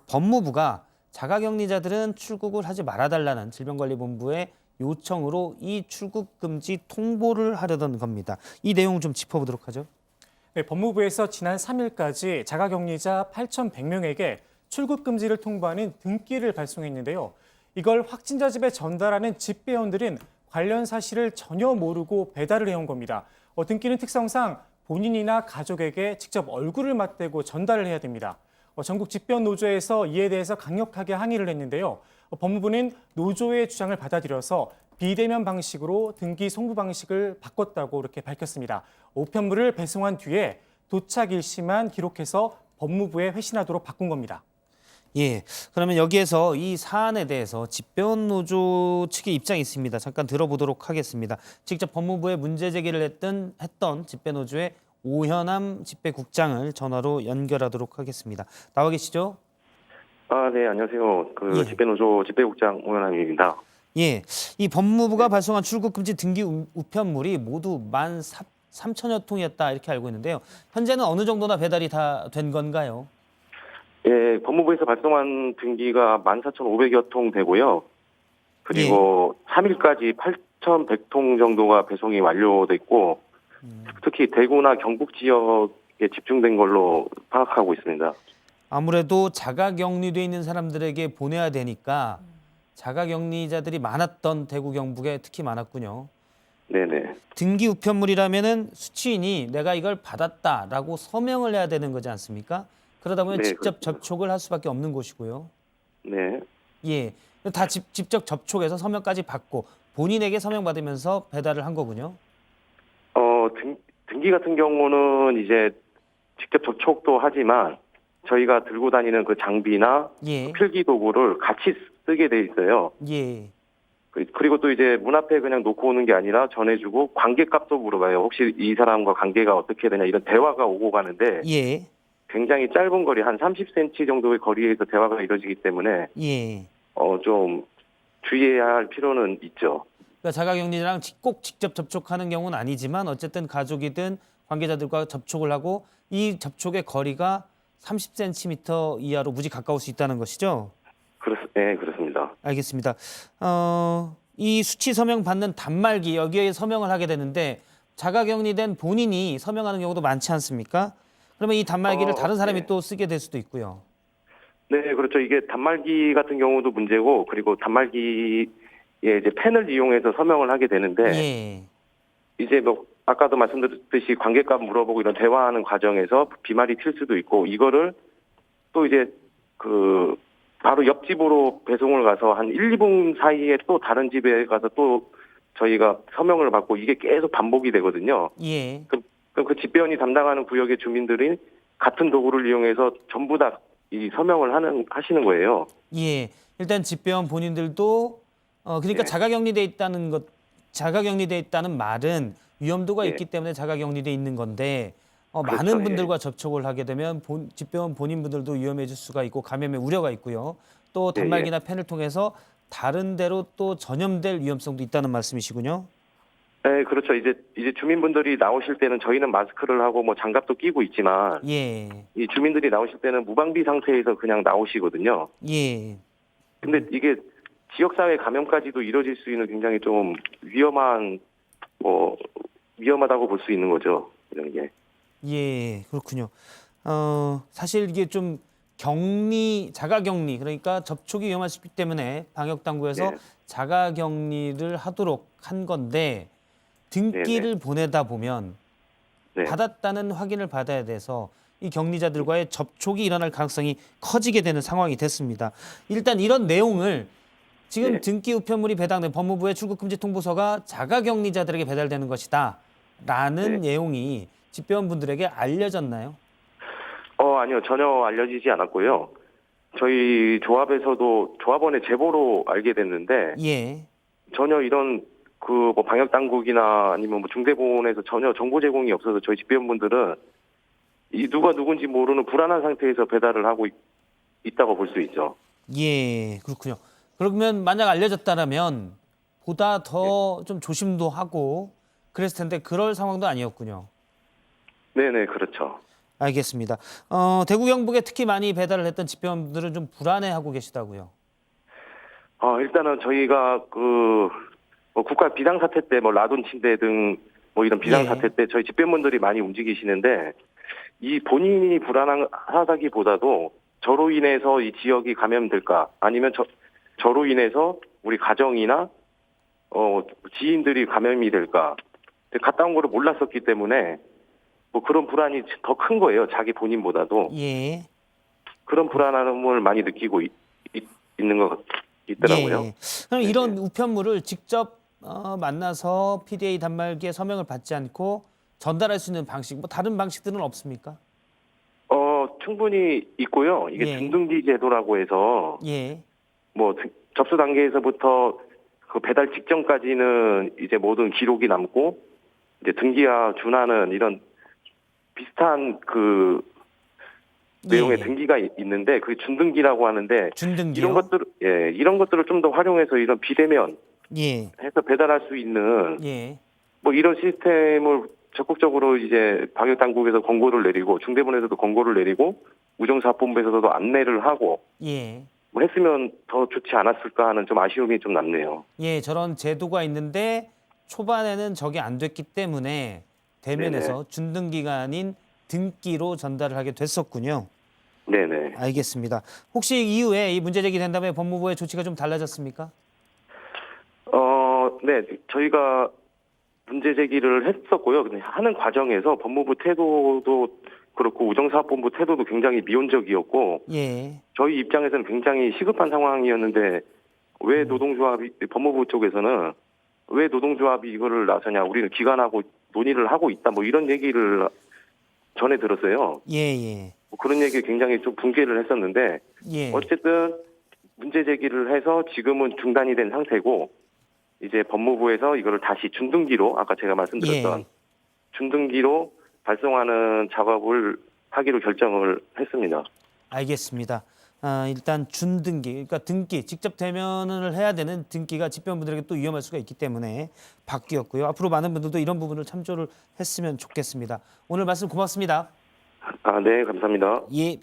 법무부가 자가격리자들은 출국을 하지 말아달라는 질병관리본부의 요청으로 이 출국 금지 통보를 하려던 겁니다. 이 내용 좀 짚어보도록 하죠. 네, 법무부에서 지난 3일까지 자가격리자 8,100명에게 출국 금지를 통보하는 등기를 발송했는데요. 이걸 확진자 집에 전달하는 집배원들은 관련 사실을 전혀 모르고 배달을 해온 겁니다. 등기는 특성상 본인이나 가족에게 직접 얼굴을 맞대고 전달을 해야 됩니다. 전국 집배원 노조에서 이에 대해서 강력하게 항의를 했는데요. 법무부는 노조의 주장을 받아들여서 비대면 방식으로 등기 송부 방식을 바꿨다고 이렇게 밝혔습니다. 우편물을 배송한 뒤에 도착 일시만 기록해서 법무부에 회신하도록 바꾼 겁니다. 예, 그러면 여기에서 이 사안에 대해서 집배원 노조 측의 입장이 있습니다. 잠깐 들어보도록 하겠습니다. 직접 법무부에 문제 제기를 했던 집배노조의 오현암 집배국장을 전화로 연결하도록 하겠습니다. 나와 계시죠? 네, 안녕하세요. 예. 집배노조 집배국장 오현암입니다. 예, 이 법무부가 발송한 출국금지 등기 우편물이 모두 13,000여 통이었다 이렇게 알고 있는데요. 현재는 어느 정도나 배달이 다 된 건가요? 예, 법무부에서 발송한 등기가 14,500여 통 되고요. 그리고 3일까지 8,100통 정도가 배송이 완료됐고, 특히 대구나 경북 지역에 집중된 걸로 파악하고 있습니다. 아무래도 자가격리돼 있는 사람들에게 보내야 되니까 자가격리자들이 많았던 대구 경북에 특히 많았군요. 네네. 등기 우편물이라면은 수취인이 내가 이걸 받았다라고 서명을 해야 되는 거지 않습니까? 그러다 보면 네, 직접 그렇습니다. 접촉을 할 수밖에 없는 곳이고요. 네. 예, 다 직접 접촉해서 서명까지 받고 본인에게 서명 받으면서 배달을 한 거군요. 등기 같은 경우는 이제 직접 접촉도 하지만 저희가 들고 다니는 그 장비나 예, 필기 도구를 같이 쓰게 돼 있어요. 예, 그리고 또 이제 문 앞에 그냥 놓고 오는 게 아니라 전해주고 관계값도 물어봐요. 혹시 이 사람과 관계가 어떻게 되냐 이런 대화가 오고 가는데 예, 굉장히 짧은 거리 한 30cm 정도의 거리에서 대화가 이루어지기 때문에 예. 좀 주의해야 할 필요는 있죠. 그러니까 자가격리자랑 꼭 직접 접촉하는 경우는 아니지만 어쨌든 가족이든 관계자들과 접촉을 하고 이 접촉의 거리가 30cm 이하로 무지 가까울 수 있다는 것이죠. 네, 그렇습니다. 알겠습니다. 이 수치 서명 받는 단말기 여기에 서명을 하게 되는데 자가격리된 본인이 서명하는 경우도 많지 않습니까? 그러면 이 단말기를 다른 사람이 네. 또 쓰게 될 수도 있고요. 네, 그렇죠. 이게 단말기 같은 경우도 문제고, 그리고 단말기에 이제 펜을 이용해서 서명을 하게 되는데, 예. 이제 뭐 아까도 말씀드렸듯이 관계값 물어보고 이런 대화하는 과정에서 비말이 튈 수도 있고, 이거를 또 이제 그 바로 옆집으로 배송을 가서 한 1, 2분 사이에 또 다른 집에 가서 또 저희가 서명을 받고 이게 계속 반복이 되거든요. 예. 그럼 그 집배원이 담당하는 구역의 주민들이 같은 도구를 이용해서 전부 다 이 서명을 하시는 거예요. 예. 일단 집배원 본인들도 그러니까 네. 자가격리돼 있다는 말은 위험도가 예. 있기 때문에 자가격리돼 있는 건데 그렇죠. 많은 예. 분들과 접촉을 하게 되면 집배원 본인분들도 위험해질 수가 있고 감염의 우려가 있고요. 또 단말기나 펜을 통해서 다른 데로 또 전염될 위험성도 있다는 말씀이시군요. 네, 그렇죠. 이제 주민분들이 나오실 때는 저희는 마스크를 하고 뭐 장갑도 끼고 있지만 예. 이 주민들이 나오실 때는 무방비 상태에서 그냥 나오시거든요. 예. 근데 이게 지역사회 감염까지도 이뤄질 수 있는 굉장히 좀 위험하다고 볼 수 있는 거죠. 이런 게. 예, 그렇군요. 사실 이게 좀 자가격리, 그러니까 접촉이 위험하기 때문에 방역당국에서 네. 자가격리를 하도록 한 건데 등기를 보내다 보면 네. 받았다는 확인을 받아야 돼서 이 격리자들과의 접촉이 일어날 가능성이 커지게 되는 상황이 됐습니다. 일단 이런 내용을 지금 네. 등기 우편물이 배당된 법무부의 출국금지 통보서가 자가격리자들에게 배달되는 것이다 라는 내용이 집배원분들에게 알려졌나요? 아니요. 전혀 알려지지 않았고요. 저희 조합원의 제보로 알게 됐는데 예. 전혀 이런 그 뭐 방역 당국이나 아니면 뭐 중대본에서 전혀 정보 제공이 없어서 저희 집배원분들은 이 누가 누군지 모르는 불안한 상태에서 배달을 하고 있다고 볼 수 있죠. 예, 그렇군요. 그러면 만약 알려졌다라면 보다 더 좀 조심도 하고 그랬을 텐데 그럴 상황도 아니었군요. 네네, 그렇죠. 알겠습니다. 대구 경북에 특히 많이 배달을 했던 집배원분들은 좀 불안해하고 계시다고요. 일단은 저희가 국가 비상사태 때 뭐 라돈 침대 등 뭐 이런 비상사태 때 저희 집배원분들이 많이 움직이시는데 이 본인이 불안하다기보다도 저로 인해서 이 지역이 감염될까 아니면 저로 인해서 우리 가정이나 지인들이 감염이 될까 갔다 온 거를 몰랐었기 때문에 뭐 그런 불안이 더 큰 거예요. 자기 본인보다도. 예. 그런 불안함을 많이 느끼고 있는 것 있더라고요. 예. 그럼 이런 우편물을 직접 만나서 PDA 단말기에 서명을 받지 않고 전달할 수 있는 방식, 뭐 다른 방식들은 없습니까? 충분히 있고요. 이게 중등기 제도라고 해서 뭐 접수 단계에서부터 그 배달 직전까지는 이제 모든 기록이 남고 이제 등기와 준하는 이런 비슷한 그 내용의 등기가 있는데 그게 준등기라고 하는데 준등기요? 이런 것들을 좀 더 활용해서 이런 비대면 해서 배달할 수 있는 뭐 이런 시스템을 적극적으로 이제 방역 당국에서 권고를 내리고 중대본에서도 권고를 내리고 우정사업본부에서도 안내를 하고 뭐 했으면 더 좋지 않았을까 하는 좀 아쉬움이 좀 남네요. 예, 저런 제도가 있는데 초반에는 저게 안 됐기 때문에 대면에서 준등기가 아닌 등기로 전달을 하게 됐었군요. 네네. 알겠습니다. 혹시 이후에 이 문제 제기된 다음에 법무부의 조치가 좀 달라졌습니까? 네, 저희가 문제 제기를 했었고요. 근데 하는 과정에서 법무부 태도도 그렇고 우정사업본부 태도도 굉장히 미온적이었고 저희 입장에서는 굉장히 시급한 상황이었는데 왜 법무부 쪽에서는 왜 노동조합이 이거를 나서냐 우리는 기간하고 논의를 하고 있다 뭐 이런 얘기를 전해 들었어요. 뭐 그런 얘기 굉장히 좀 붕괴를 했었는데 어쨌든 문제 제기를 해서 지금은 중단이 된 상태고 이제 법무부에서 이거를 다시 준등기로 아까 제가 말씀드렸던 준등기로 발송하는 작업을 하기로 결정을 했습니다. 알겠습니다. 일단 준등기, 그러니까 등기, 직접 대면을 해야 되는 등기가 집배원분들에게 또 위험할 수가 있기 때문에 바뀌었고요. 앞으로 많은 분들도 이런 부분을 참조를 했으면 좋겠습니다. 오늘 말씀 고맙습니다. 네, 감사합니다. 예,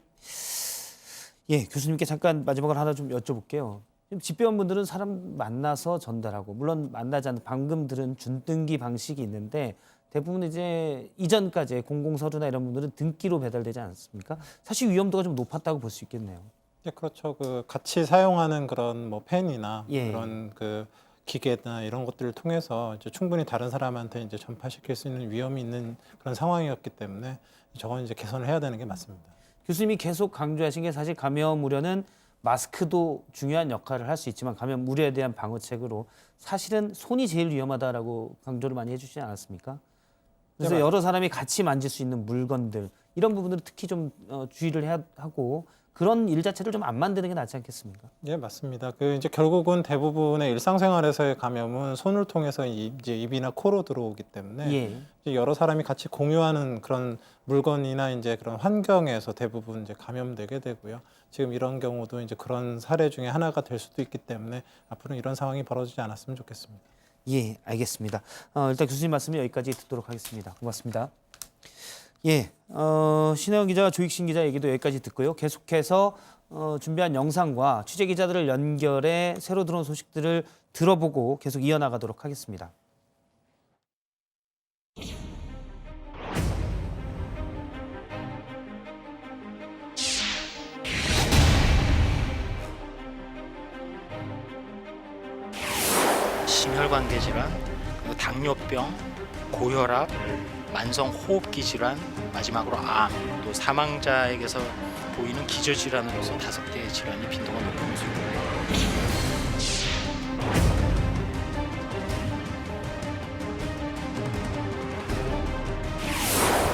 교수님께 잠깐 마지막으로 하나 좀 여쭤볼게요. 집배원분들은 사람 만나서 전달하고 물론 만나지 않는 방금 들은 준등기 방식이 있는데 대부분 이제 이전까지 공공서류나 이런 분들은 등기로 배달되지 않습니까? 사실 위험도가 좀 높았다고 볼 수 있겠네요. 네, 그렇죠. 그 같이 사용하는 그런 뭐 펜이나 예. 그런 그 기계나 이런 것들을 통해서 이제 충분히 다른 사람한테 이제 전파시킬 수 있는 위험이 있는 그런 상황이었기 때문에 저건 이제 개선을 해야 되는 게 맞습니다. 교수님이 계속 강조하신 게 사실 감염 우려는 마스크도 중요한 역할을 할 수 있지만 감염 우려에 대한 방어책으로 사실은 손이 제일 위험하다라고 강조를 많이 해주시지 않았습니까? 그래서 네, 여러 사람이 같이 만질 수 있는 물건들 이런 부분들은 특히 좀 주의를 해야 하고 그런 일 자체를 좀 안 만드는 게 낫지 않겠습니까? 예, 맞습니다. 그 이제 결국은 대부분의 일상생활에서의 감염은 손을 통해서 이제 입이나 코로 들어오기 때문에 예. 이제 여러 사람이 같이 공유하는 그런 물건이나 이제 그런 환경에서 대부분 이제 감염되게 되고요. 지금 이런 경우도 이제 그런 사례 중에 하나가 될 수도 있기 때문에 앞으로 이런 상황이 벌어지지 않았으면 좋겠습니다. 예, 알겠습니다. 일단 교수님 말씀 여기까지 듣도록 하겠습니다. 고맙습니다. 예, 신혜원 기자와 조익신 기자 얘기도 여기까지 듣고요. 계속해서 준비한 영상과 취재 기자들을 연결해 새로 들어온 소식들을 들어보고 계속 이어나가도록 하겠습니다. 심혈관계 질환, 그리고 당뇨병, 고혈압, 만성호흡기 질환, 마지막으로 암, 또 사망자에게서 보이는 기저질환으로서 5개의 질환이 빈도가 높은 것으로 보입니다.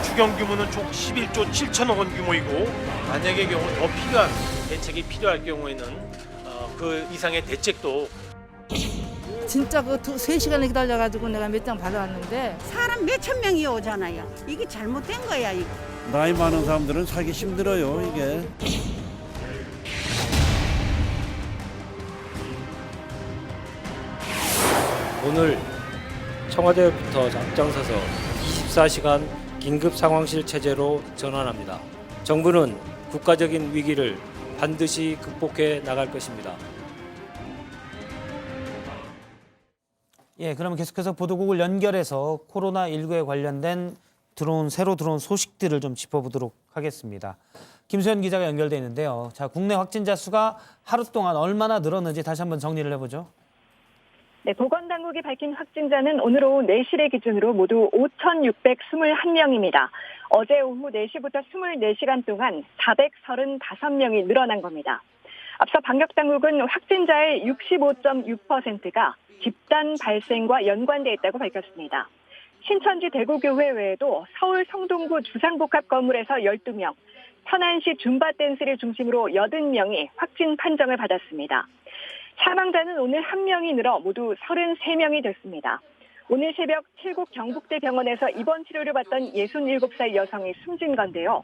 추경 규모는 총 11조 7천억 원 규모이고 만약의 경우 더 필요한 대책이 필요할 경우에는 그 이상의 대책도 진짜 그 3시간을 기다려가지고 내가 몇 장 받아왔는데 사람 몇천 명이 오잖아요. 이게 잘못된 거야, 이거. 나이 많은 사람들은 살기 힘들어요, 이게. 오늘 청와대부터 앞장서서 24시간 긴급 상황실 체제로 전환합니다. 정부는 국가적인 위기를 반드시 극복해 나갈 것입니다. 예, 그러면 계속해서 보도국을 연결해서 코로나19에 관련된 새로 들어온 소식들을 좀 짚어보도록 하겠습니다. 김수현 기자가 연결돼 있는데요. 자, 국내 확진자 수가 하루 동안 얼마나 늘었는지 다시 한번 정리를 해보죠. 네, 보건당국이 밝힌 확진자는 오늘 오후 4시를 기준으로 모두 5,621명입니다. 어제 오후 4시부터 24시간 동안 435명이 늘어난 겁니다. 앞서 방역당국은 확진자의 65.6%가 집단 발생과 연관돼 있다고 밝혔습니다. 신천지 대구교회 외에도 서울 성동구 주상복합 건물에서 12명, 천안시 줌바댄스를 중심으로 80명이 확진 판정을 받았습니다. 사망자는 오늘 1명이 늘어 모두 33명이 됐습니다. 오늘 새벽 칠곡 경북대병원에서 입원 치료를 받던 67살 여성이 숨진 건데요.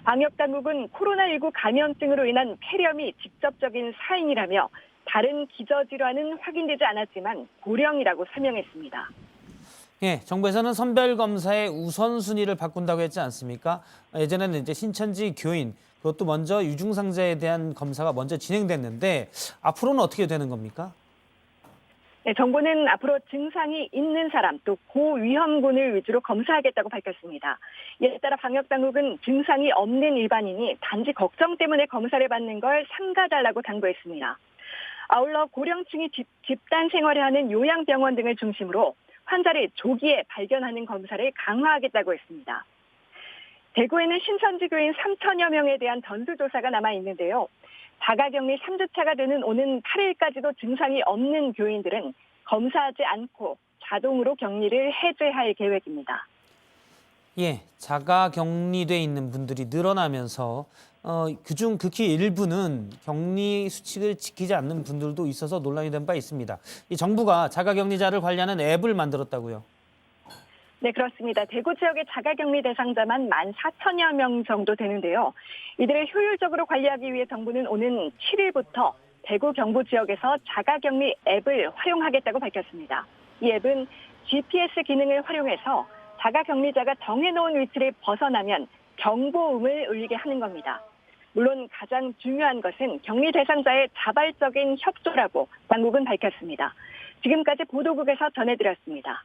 방역당국은 코로나19 감염증으로 인한 폐렴이 직접적인 사인이라며 다른 기저질환은 확인되지 않았지만 고령이라고 설명했습니다. 예, 정부에서는 선별검사의 우선순위를 바꾼다고 했지 않습니까? 예전에는 이제 신천지 교인, 그것도 먼저 유증상자에 대한 검사가 먼저 진행됐는데 앞으로는 어떻게 되는 겁니까? 네, 정부는 앞으로 증상이 있는 사람 또 고위험군을 위주로 검사하겠다고 밝혔습니다. 이에 따라 방역당국은 증상이 없는 일반인이 단지 걱정 때문에 검사를 받는 걸 삼가달라고 당부했습니다. 아울러 고령층이 집단 생활을 하는 요양병원 등을 중심으로 환자를 조기에 발견하는 검사를 강화하겠다고 했습니다. 대구에는 신천지 교인 3천여 명에 대한 전수조사가 남아있는데요. 자가격리 3주차가 되는 오는 8일까지도 증상이 없는 교인들은 검사하지 않고 자동으로 격리를 해제할 계획입니다. 예, 자가격리돼 있는 분들이 늘어나면서 그중 극히 일부는 격리 수칙을 지키지 않는 분들도 있어서 논란이 된 바 있습니다. 이 정부가 자가격리자를 관리하는 앱을 만들었다고요? 네, 그렇습니다. 대구 지역의 자가격리 대상자만 14,000여 명 정도 되는데요. 이들을 효율적으로 관리하기 위해 정부는 오는 7일부터 대구 경부 지역에서 자가격리 앱을 활용하겠다고 밝혔습니다. 이 앱은 GPS 기능을 활용해서 자가격리자가 정해놓은 위치를 벗어나면 경보음을 울리게 하는 겁니다. 물론 가장 중요한 것은 격리 대상자의 자발적인 협조라고 당국은 밝혔습니다. 지금까지 보도국에서 전해드렸습니다.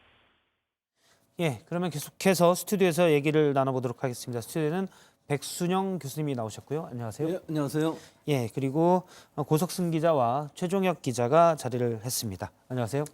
예, 그러면 계속해서 스튜디오에서 얘기를 나눠보도록 하겠습니다. 스튜디오에는 백순영 교수님이 나오셨고요. 안녕하세요. 예, 안녕하세요. 예, 그리고 고석승 기자와 최종혁 기자가 자리를 했습니다. 안녕하세요.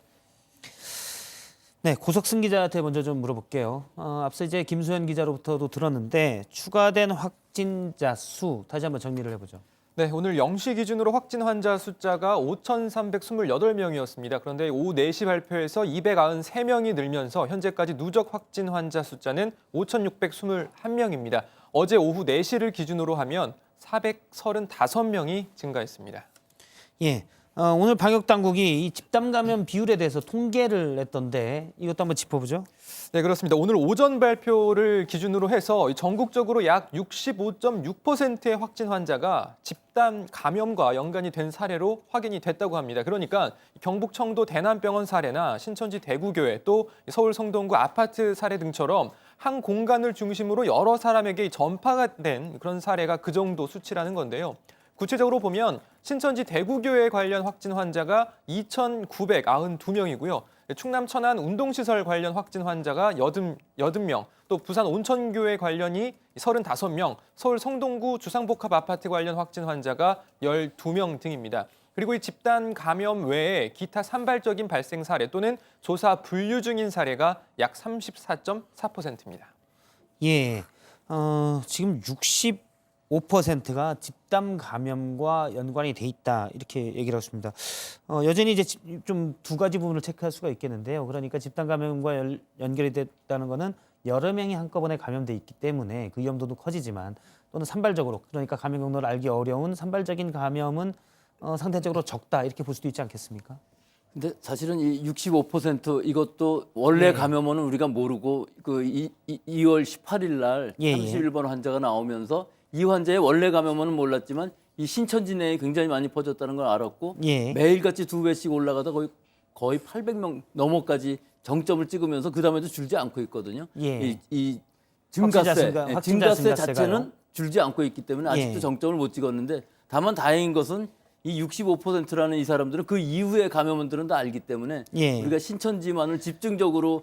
네, 고석승 기자한테 먼저 좀 물어볼게요. 앞서 이제 김수현 기자로부터도 들었는데 추가된 확진자 수 다시 한번 정리를 해보죠. 네, 오늘 0시 기준으로 확진 환자 숫자가 5,328명이었습니다. 그런데 오후 4시 발표에서 293명이 늘면서 현재까지 누적 확진 환자 숫자는 5,621명입니다. 어제 오후 4시를 기준으로 하면 435명이 증가했습니다. 예, 오늘 방역당국이 이 집단 감염 비율에 대해서 통계를 냈던데 이것도 한번 짚어보죠. 네, 그렇습니다. 오늘 오전 발표를 기준으로 해서 전국적으로 약 65.6%의 확진 환자가 집단 감염과 연관이 된 사례로 확인이 됐다고 합니다. 그러니까 경북 청도 대남병원 사례나 신천지 대구교회 또 서울 성동구 아파트 사례 등처럼 한 공간을 중심으로 여러 사람에게 전파가 된 그런 사례가 그 정도 수치라는 건데요. 구체적으로 보면 신천지 대구교회 관련 확진 환자가 2,992명이고요. 충남 천안 운동시설 관련 확진 환자가 80명, 또 부산 온천교회 관련이 35명, 서울 성동구 주상복합아파트 관련 확진 환자가 12명 등입니다. 그리고 이 집단 감염 외에 기타 산발적인 발생 사례 또는 조사 분류 중인 사례가 약 34.4%입니다. 예, 지금 65%가 집단 감염과 연관이 돼 있다 이렇게 얘기를 하고 있습니다. 여전히 이제 좀 두 가지 부분을 체크할 수가 있겠는데요. 그러니까 집단 감염과 연결이 됐다는 것은 여러 명이 한꺼번에 감염돼 있기 때문에 그 위험도도 커지지만 또는 산발적으로 그러니까 감염 경로를 알기 어려운 산발적인 감염은 상대적으로 적다 이렇게 볼 수도 있지 않겠습니까? 근데 사실은 이 65% 이것도 원래 예. 감염원은 우리가 모르고 그 2월 18일 날 예, 예. 31번 환자가 나오면서 이 환자의 원래 감염원은 몰랐지만 이 신천지 내에 굉장히 많이 퍼졌다는 걸 알았고 예. 매일같이 2배씩 올라가다 거의 800명 넘어까지 정점을 찍으면서 그 다음에도 줄지 않고 있거든요. 예. 이 증가세, 확진자 증가세 증가세가요? 자체는 줄지 않고 있기 때문에 아직도 예. 정점을 못 찍었는데 다만 다행인 것은 이 65%라는 이 사람들은 그 이후에 감염원들은 다 알기 때문에 예. 우리가 신천지만을 집중적으로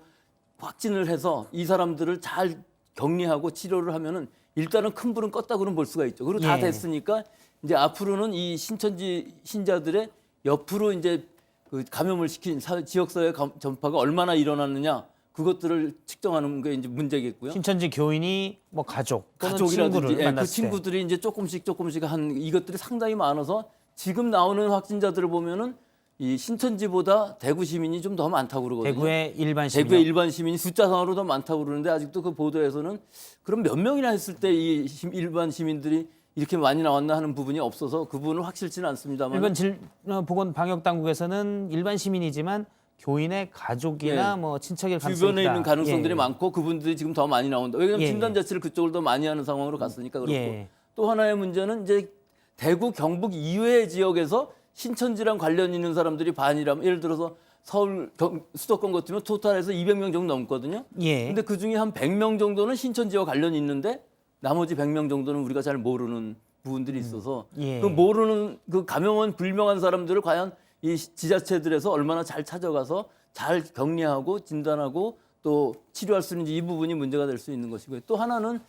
확진을 해서 이 사람들을 잘 격리하고 치료를 하면은 일단은 큰 불은 껐다고는 볼 수가 있죠. 그리고 다 예. 됐으니까 이제 앞으로는 이 신천지 신자들의 옆으로 이제 그 감염을 시킨 지역사회 전파가 얼마나 일어났느냐 그것들을 측정하는 게 이제 문제겠고요. 신천지 교인이 뭐 가족 또는 가족이라든지 친구를 그 만났을 때 친구들이 이제 조금씩 한 이것들이 상당히 많아서 지금 나오는 확진자들을 보면은 이 신천지보다 대구 시민이 좀 더 많다고 그러거든요. 대구의 일반 시민 대구의 일반 시민이 숫자상으로 더 많다고 그러는데 아직도 그 보도에서는 그럼 몇 명이나 했을 때 이 일반 시민들이 이렇게 많이 나왔나 하는 부분이 없어서 그 부분은 확실치는 않습니다만 일반 보건 방역 당국에서는 일반 시민이지만 교인의 가족이나 예. 뭐 친척일 가능성이 주변에 있다. 있는 가능성들이 예. 많고 그분들이 지금 더 많이 나온다. 왜냐하면 예. 진단 자체를 그쪽을 더 많이 하는 상황으로 갔으니까 그렇고 예. 또 하나의 문제는 이제 대구 경북 이외의 지역에서 신천지랑 관련 있는 사람들이 반이라면 예를 들어서 서울 수도권 같으면 토탈에서 200명 정도 넘거든요. 예. 근데 그 중에 한 100명 정도는 신천지와 관련이 있는데 나머지 100명 정도는 우리가 잘 모르는 부분들이 있어서 예. 그 모르는 그 감염원 불명한 사람들을 과연 이 지자체들에서 얼마나 잘 찾아가서 잘 격리하고 진단하고 또 치료할 수 있는지 이 부분이 문제가 될 수 있는 것이고요. 또 하나는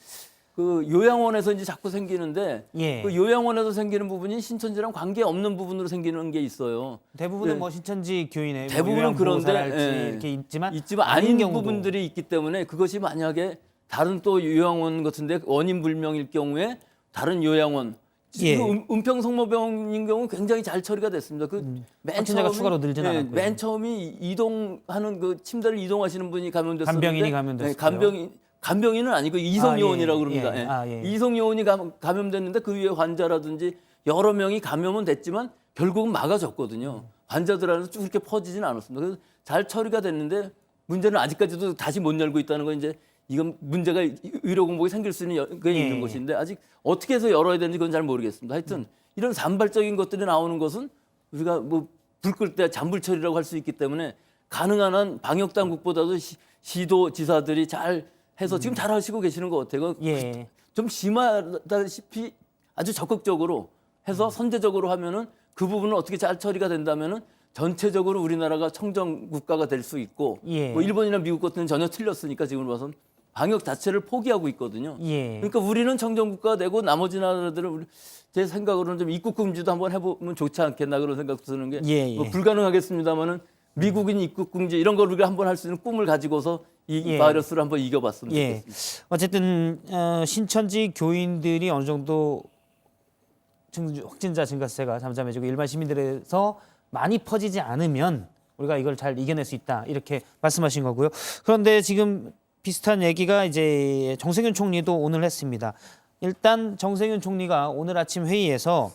그 요양원에서 이제 자꾸 생기는데 예. 그 요양원에서 생기는 부분이 신천지랑 관계 없는 부분으로 생기는 게 있어요. 대부분은 예. 뭐 신천지 교인의 대부분은 그런데 예. 이렇게 있지만 아닌 경우도. 부분들이 있기 때문에 그것이 만약에 다른 또 요양원 같은데 원인 불명일 경우에 다른 요양원 예. 은평성모병인 경우 굉장히 잘 처리가 됐습니다. 맨 확진자가 처음에, 추가로 늘진 않았고요. 맨 처음이 이동하는 그 침대를 이동하시는 분이 감염됐었는데 간병인이 감염됐어요. 간병인은 아니고 이성 요원이라고 그럽니다. 예. 아, 예. 이성 요원이 감염됐는데 그 위에 환자라든지 여러 명이 감염은 됐지만 결국은 막아졌거든요. 환자들 안에서 쭉 이렇게 퍼지진 않았습니다. 그래서 잘 처리가 됐는데 문제는 아직까지도 다시 못 열고 있다는 건 이제 이건 문제가 의료 공복이 생길 수 있는 게 있는 것인데 아직 어떻게 해서 열어야 되는지 그건 잘 모르겠습니다. 하여튼 이런 산발적인 것들이 나오는 것은 우리가 뭐 불 끌 때 잔불 처리라고 할 수 있기 때문에 가능한 한 방역 당국보다도 시도 지사들이 잘 해서 지금 잘 하시고 계시는 것 같아요. 예. 좀 심하다시피 아주 적극적으로 해서 선제적으로 하면은 그 부분은 어떻게 잘 처리가 된다면은 전체적으로 우리나라가 청정 국가가 될 수 있고 예. 뭐 일본이나 미국 같은 건 전혀 틀렸으니까 지금 봐선 방역 자체를 포기하고 있거든요. 예. 그러니까 우리는 청정국가가 되고 나머지 나라들은 제 생각으로는 좀 입국 금지도 한번 해보면 좋지 않겠나 그런 생각도 드는 게 예, 뭐 예. 불가능하겠습니다만은 미국인 입국 금지 이런 걸 우리가 한번 할 수 있는 꿈을 가지고서 이 예. 바이러스를 한번 이겨봤으면 예. 좋겠습니다. 어쨌든 신천지 교인들이 어느 정도 확진자 증가세가 잠잠해지고 일반 시민들에서 많이 퍼지지 않으면 우리가 이걸 잘 이겨낼 수 있다 이렇게 말씀하신 거고요. 그런데 지금 비슷한 얘기가 이제 정세균 총리도 오늘 했습니다. 일단 정세균 총리가 오늘 아침 회의에서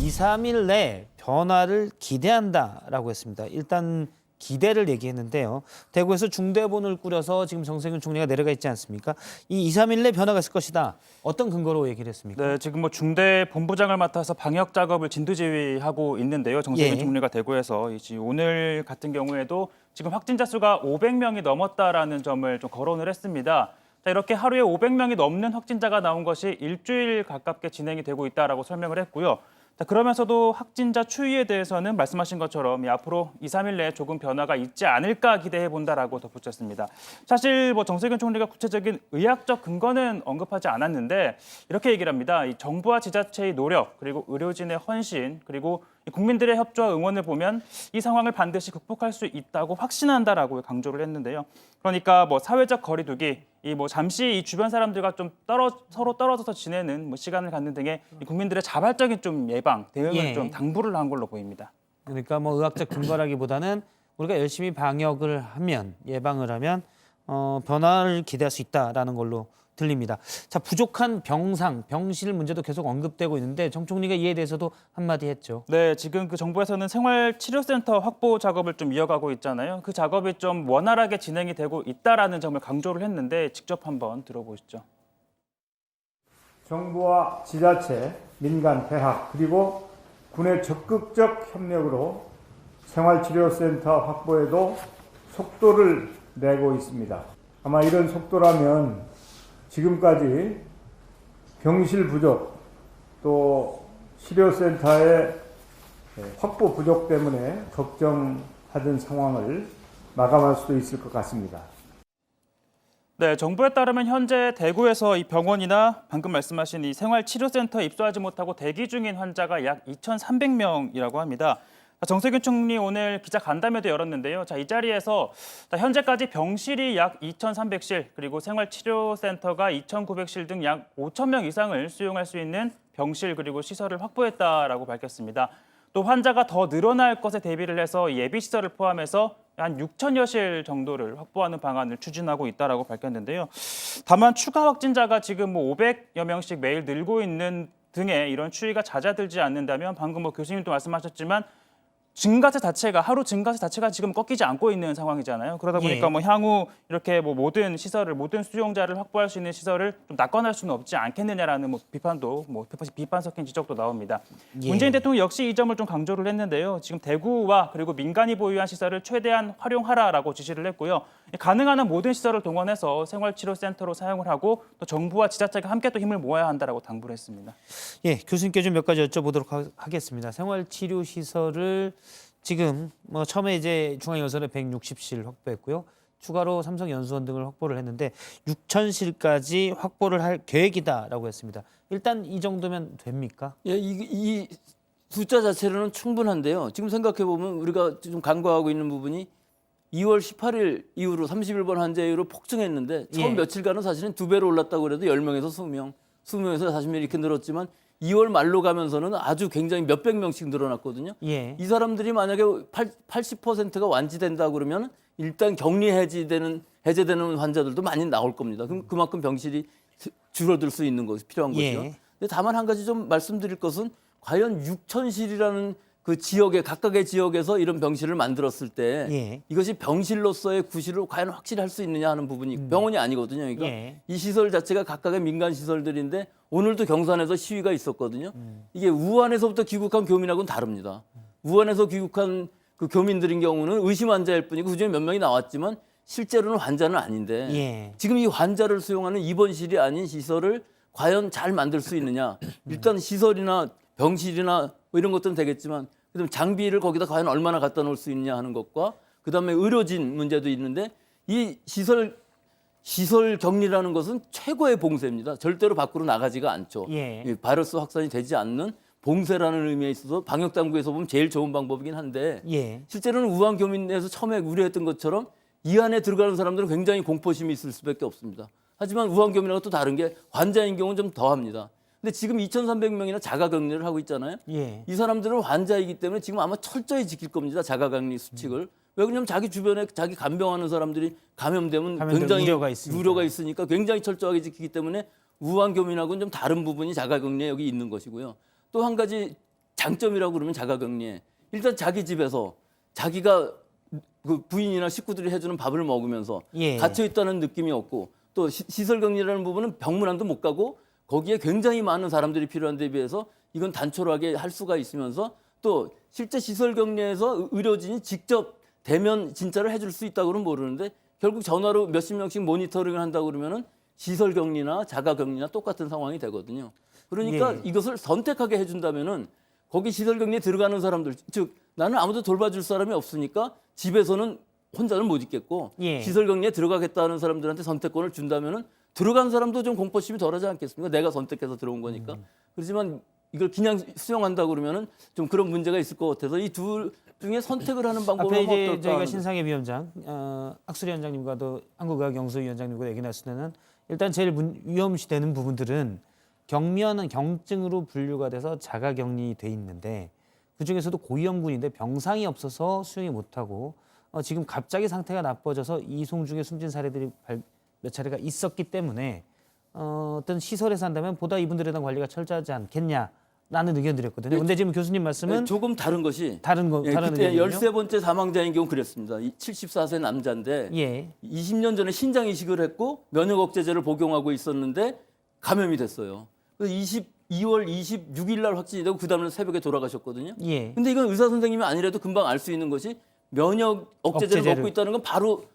2, 3일 내 변화를 기대한다라고 했습니다. 일단 기대를 얘기했는데요. 대구에서 중대본을 꾸려서 지금 정세균 총리가 내려가 있지 않습니까? 이 2, 3일 내 변화가 있을 것이다. 어떤 근거로 얘기를 했습니까? 네, 지금 뭐 중대 본부장을 맡아서 방역 작업을 진두지휘하고 있는데요. 정세균 예. 총리가 대구에서 오늘 같은 경우에도 지금 확진자 수가 500명이 넘었다라는 점을 좀 거론을 했습니다. 자, 이렇게 하루에 500명이 넘는 확진자가 나온 것이 일주일 가깝게 진행이 되고 있다라고 설명을 했고요. 자, 그러면서도 확진자 추이에 대해서는 말씀하신 것처럼 앞으로 2, 3일 내에 조금 변화가 있지 않을까 기대해 본다라고 덧붙였습니다. 사실 뭐 정세균 총리가 구체적인 의학적 근거는 언급하지 않았는데 이렇게 얘기를 합니다. 이 정부와 지자체의 노력 그리고 의료진의 헌신 그리고 국민들의 협조와 응원을 보면 이 상황을 반드시 극복할 수 있다고 확신한다라고 강조를 했는데요. 그러니까 뭐 사회적 거리두기, 잠시 이 주변 사람들과 좀 서로 떨어져서 지내는 시간을 갖는 등의 이 국민들의 자발적인 좀 예방 대응을 예. 좀 당부를 한 걸로 보입니다. 그러니까 뭐 의학적 근거라기보다는 우리가 열심히 방역을 하면 예방을 하면 변화를 기대할 수 있다라는 걸로 들립니다. 자, 부족한 병실 문제도 계속 언급되고 있는데 정 총리가 이에 대해서도 한마디 했죠. 네, 지금 그 정부에서는 생활치료센터 확보 작업을 좀 이어가고 있잖아요. 그 작업이 좀 원활하게 진행이 되고 있다라는 점을 강조를 했는데 직접 한번 들어보시죠. 정부와 지자체, 민간, 대학 그리고 군의 적극적 협력으로 생활치료센터 확보에도 속도를 내고 있습니다. 아마 이런 속도라면 지금까지 병실 부족 또 치료센터의 확보 부족 때문에 걱정하던 상황을 마감할 수도 있을 것 같습니다. 네, 정부에 따르면 현재 대구에서 이 병원이나 방금 말씀하신 이 생활치료센터에 입소하지 못하고 대기 중인 환자가 약 2,300명이라고 합니다. 정세균 총리 오늘 기자 간담회도 열었는데요. 자, 이 자리에서 현재까지 병실이 약 2,300실 그리고 생활치료센터가 2,900실 등 약 5,000명 이상을 수용할 수 있는 병실 그리고 시설을 확보했다라고 밝혔습니다. 또 환자가 더 늘어날 것에 대비를 해서 예비 시설을 포함해서 한 6,000여 실 정도를 확보하는 방안을 추진하고 있다라고 밝혔는데요. 다만 추가 확진자가 지금 500여 명씩 매일 늘고 있는 등의 이런 추이가 잦아들지 않는다면 방금 교수님도 말씀하셨지만 하루 증가세 자체가 지금 꺾이지 않고 있는 상황이잖아요. 그러다 보니까 예. 향후 이렇게 모든 수용자를 확보할 수 있는 시설을 좀 낙관할 수는 없지 않겠느냐라는 비판도 비판 섞인 지적도 나옵니다. 예. 문재인 대통령 역시 이 점을 좀 강조를 했는데요. 지금 대구와 그리고 민간이 보유한 시설을 최대한 활용하라라고 지시를 했고요. 가능한 한 모든 시설을 동원해서 생활치료센터로 사용을 하고 또 정부와 지자체가 함께 또 힘을 모아야 한다라고 당부를 했습니다. 예, 교수님께 좀 몇 가지 여쭤보도록 하겠습니다. 생활치료 시설을 지금 처음에 이제 중앙연설에 160실 확보했고요. 추가로 삼성연수원 등을 확보를 했는데 6,000실까지 확보를 할 계획이다라고 했습니다. 일단 이 정도면 됩니까? 예, 이 숫자 자체로는 충분한데요. 지금 생각해 보면 우리가 좀 간과하고 있는 부분이 2월 18일 이후로 31번 환자 이후로 폭증했는데 처음 예. 며칠간은 사실은 2배로 올랐다고 그래도 10명에서 20명, 20명에서 40명 이렇게 늘었지만 2월 말로 가면서는 아주 굉장히 몇백 명씩 늘어났거든요. 예. 이 사람들이 만약에 80%가 완치된다 그러면 일단 격리 해제되는 환자들도 많이 나올 겁니다. 그럼 그만큼 병실이 줄어들 수 있는 것이 필요한 예. 거죠. 근데 다만 한 가지 좀 말씀드릴 것은 과연 6,000실이라는 그 지역에 각각의 지역에서 이런 병실을 만들었을 때 예. 이것이 병실로서의 구실을 과연 확실히 할 수 있느냐 하는 부분이 병원이 아니거든요. 그러니까 예. 이 시설 자체가 각각의 민간 시설들인데 오늘도 경산에서 시위가 있었거든요. 이게 우한에서부터 귀국한 교민하고는 다릅니다. 우한에서 귀국한 그 교민들인 경우는 의심 환자일 뿐이고 그중에 몇 명이 나왔지만 실제로는 환자는 아닌데 예. 지금 이 환자를 수용하는 입원실이 아닌 시설을 과연 잘 만들 수 있느냐. 일단 시설이나 병실이나 이런 것들은 되겠지만 그다음에 장비를 거기다 과연 얼마나 갖다 놓을 수 있느냐 하는 것과 그다음에 의료진 문제도 있는데 이 시설 시설 격리라는 것은 최고의 봉쇄입니다. 절대로 밖으로 나가지가 않죠. 예. 이 바이러스 확산이 되지 않는 봉쇄라는 의미에 있어서 방역 당국에서 보면 제일 좋은 방법이긴 한데 예. 실제로는 우한 교민에서 처음에 우려했던 것처럼 이 안에 들어가는 사람들은 굉장히 공포심이 있을 수밖에 없습니다. 하지만 우한 교민하고 또 다른 게 환자인 경우는 좀 더합니다. 근데 지금 2,300명이나 자가격리를 하고 있잖아요. 예. 이 사람들은 환자이기 때문에 지금 아마 철저히 지킬 겁니다. 자가격리 수칙을. 왜 그러냐면 자기 주변에 자기 간병하는 사람들이 감염되면 굉장히 우려가 있으니까 굉장히 철저하게 지키기 때문에 우한 교민하고는 좀 다른 부분이 자가격리에 여기 있는 것이고요. 또 한 가지 장점이라고 그러면 자가격리에 일단 자기 집에서 자기가 그 부인이나 식구들이 해주는 밥을 먹으면서 예. 갇혀 있다는 느낌이 없고 또 시설 격리라는 부분은 병문안도 못 가고 거기에 굉장히 많은 사람들이 필요한 데 비해서 이건 단촐하게 할 수가 있으면서 또 실제 시설 격리에서 의료진이 직접 대면 진찰을 해줄 수 있다고 는 모르는데 결국 전화로 몇십 명씩 모니터링을 한다고 그러면은 시설 격리나 자가 격리나 똑같은 상황이 되거든요. 그러니까 예. 이것을 선택하게 해준다면은 거기 시설 격리에 들어가는 사람들, 즉 나는 아무도 돌봐줄 사람이 없으니까 집에서는 혼자는 못 있겠고 예. 시설 격리에 들어가겠다는 사람들한테 선택권을 준다면은 들어간 사람도 좀 공포심이 덜하지 않겠습니까? 내가 선택해서 들어온 거니까. 그렇지만 이걸 그냥 수용한다고 그러면은 좀 그런 문제가 있을 것 같아서 이 둘 중에 선택을 하는 방법은 앞에 이제 어떨까? 저희가 신상의 위원장, 학술위 원장님과도 한국의학연수위원장님과 얘기 나눴을 때는 일단 제일 위험시되는 부분들은 격리하는 경증으로 분류가 돼서 자가격리돼 있는데 그중에서도 고위험군인데 병상이 없어서 수용이 못하고 지금 갑자기 상태가 나빠져서 이송 중에 숨진 사례들이 몇 차례가 있었기 때문에 어떤 시설에서 한다면 보다 이분들에 대한 관리가 철저하지 않겠냐라는 의견들이었거든요. 근데 지금 교수님 말씀은 조금 다른 것이 다른 그때 의견이요? 13번째 사망자인 경우 그랬습니다. 74세 남자인데 예. 20년 전에 신장 이식을 했고 면역 억제제를 복용하고 있었는데 감염이 됐어요. 그래서 22월 26일 날 확진이 되고 그다음날 새벽에 돌아가셨거든요. 예. 근데 이건 의사 선생님이 아니라도 금방 알 수 있는 것이 면역 억제제를 먹고 있다는 건 바로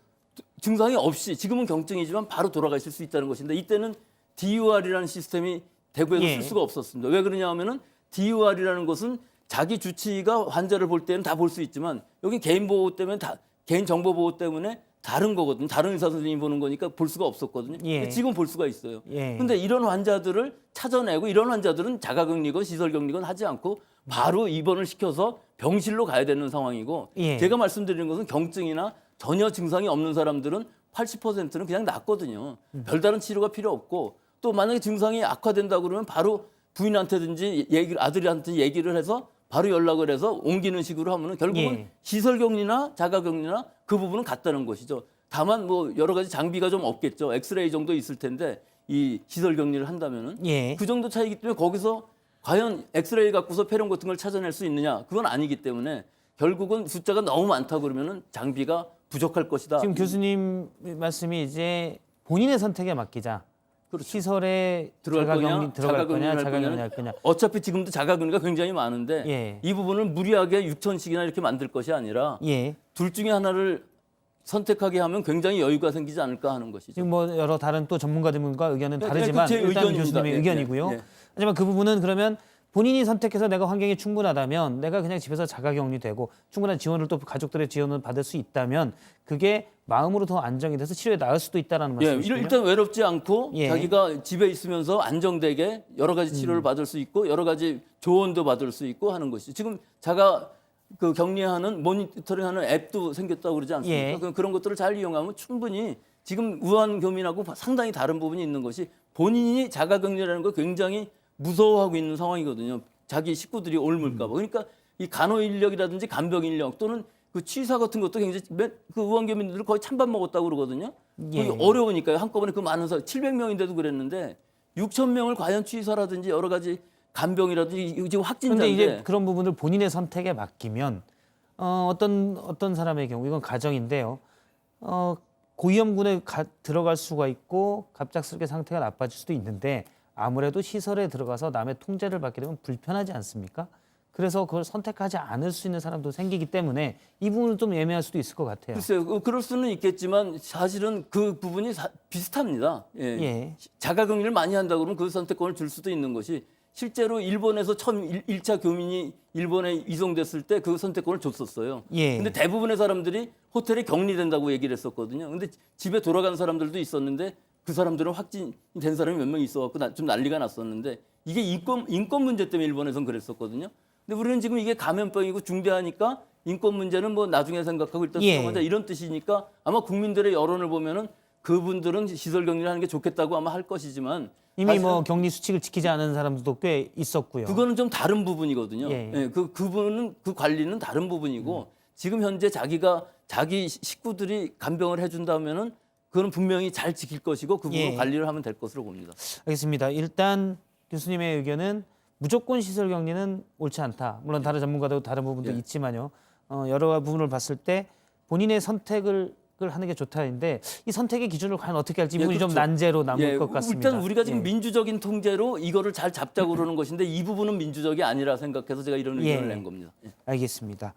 증상이 없이 지금은 경증이지만 바로 돌아가실 수 있다는 것인데 이때는 DUR이라는 시스템이 대구에서 예. 쓸 수가 없었습니다. 왜 그러냐 하면은 DUR이라는 것은 자기 주치의가 환자를 볼 때는 다 볼 수 있지만 여기 개인 보호 때문에 개인 정보 보호 때문에 다른 거거든요. 다른 의사 선생님이 보는 거니까 볼 수가 없었거든요. 예. 지금 볼 수가 있어요. 예. 근데 이런 환자들을 찾아내고 이런 환자들은 자가격리건 시설격리건 하지 않고 바로 입원을 시켜서 병실로 가야 되는 상황이고 예. 제가 말씀드리는 것은 경증이나 전혀 증상이 없는 사람들은 80%는 그냥 낫거든요. 별다른 치료가 필요 없고 또 만약에 증상이 악화된다고 그러면 바로 부인한테든지 아들한테 얘기를 해서 바로 연락을 해서 옮기는 식으로 하면은 결국은 예. 시설격리나 자가격리나 그 부분은 같다는 것이죠. 다만 뭐 여러 가지 장비가 좀 없겠죠. 엑스레이 정도 있을 텐데 이 시설격리를 한다면은 예. 그 정도 차이기 때문에 거기서 과연 엑스레이 갖고서 폐렴 같은 걸 찾아낼 수 있느냐? 그건 아니기 때문에 결국은 숫자가 너무 많다 그러면은 장비가 부족할 것이다. 지금 교수님 말씀이 이제 본인의 선택에 맡기자. 그렇죠. 시설에 들어갈 거냐, 들어갈 거냐, 자가격리 할 거냐. 어차피 지금도 자가격리가 굉장히 많은데 예. 이 부분을 무리하게 6,000씩이나 이렇게 만들 것이 아니라 예. 둘 중에 하나를 선택하게 하면 굉장히 여유가 생기지 않을까 하는 것이죠. 지금 뭐 여러 다른 또 전문가들과 의견은 네, 다르지만 제 일단 의견입니다. 교수님의 예, 의견이고요. 예, 예. 하지만 그 부분은 그러면 본인이 선택해서 내가 환경이 충분하다면 내가 그냥 집에서 자가격리되고 충분한 지원을 또 가족들의 지원을 받을 수 있다면 그게 마음으로 더 안정이 돼서 치료에 나을 수도 있다라는 말씀이시죠. 일단 외롭지 않고 예. 자기가 집에 있으면서 안정되게 여러 가지 치료를 받을 수 있고 여러 가지 조언도 받을 수 있고 하는 것이죠. 지금 자가 그 격리하는 모니터링하는 앱도 생겼다고 그러지 않습니까? 예. 그런 것들을 잘 이용하면 충분히 지금 우한 교민하고 상당히 다른 부분이 있는 것이 본인이 자가 격리라는 걸 굉장히 무서워하고 있는 상황이거든요. 자기 식구들이 옮을까 봐. 그러니까 이 간호 인력이라든지 간병 인력 또는 그 취사 같은 것도 굉장히 그 우한 교민들 거의 찬밥 먹었다고 그러거든요. 예. 그게 어려우니까요. 한꺼번에 그 많은 사람 700명인데도 그랬는데 6,000명을 과연 취사라든지 여러 가지 간병이라든지 지금 확진자인데. 그런데 이제 그런 부분을 본인의 선택에 맡기면 어떤 사람의 경우 이건 가정인데요. 고위험군에 들어갈 수가 있고 갑작스럽게 상태가 나빠질 수도 있는데 아무래도 시설에 들어가서 남의 통제를 받게 되면 불편하지 않습니까? 그래서 그걸 선택하지 않을 수 있는 사람도 생기기 때문에 이 부분은 좀 애매할 수도 있을 것 같아요. 글쎄요. 그럴 수는 있겠지만 사실은 그 부분이 비슷합니다. 예. 예. 자가격리를 많이 한다고 그러면 그 선택권을 줄 수도 있는 것이 실제로 일본에서 처음 1차 교민이 일본에 이송됐을 때 그 선택권을 줬었어요. 예. 근데 대부분의 사람들이 호텔에 격리된다고 얘기를 했었거든요. 근데 집에 돌아간 사람들도 있었는데 그 사람들은 확진된 사람이 몇 명 있어갖고 좀 난리가 났었는데 이게 인권 문제 때문에 일본에서는 그랬었거든요. 근데 우리는 지금 이게 감염병이고 중대하니까 인권 문제는 뭐 나중에 생각하고 일단 수용하자 이런 뜻이니까 아마 국민들의 여론을 보면은 그분들은 시설 격리를 하는 게 좋겠다고 아마 할 것이지만 이미 뭐 격리 수칙을 지키지 않은 사람들도 꽤 있었고요. 그거는 좀 다른 부분이거든요. 예. 예, 그분은 그 관리는 다른 부분이고 지금 현재 자기 식구들이 간병을 해준다면은 그거는 분명히 잘 지킬 것이고 그 부분 관리를 하면 될 것으로 봅니다. 알겠습니다. 일단 교수님의 의견은 무조건 시설 격리는 옳지 않다. 물론 다른 전문가도 다른 부분도 있지만요. 여러 부분을 봤을 때 본인의 선택을 하는 게 좋다는데 이 선택의 기준을 과연 어떻게 할지 부분이 좀 난제로 남을 것 같습니다. 일단 우리가 지금 민주적인 통제로 이거를 잘 잡자고 그러는 것인데 이 부분은 민주적이 아니라 생각해서 제가 이런 의견을 낸 겁니다. 알겠습니다.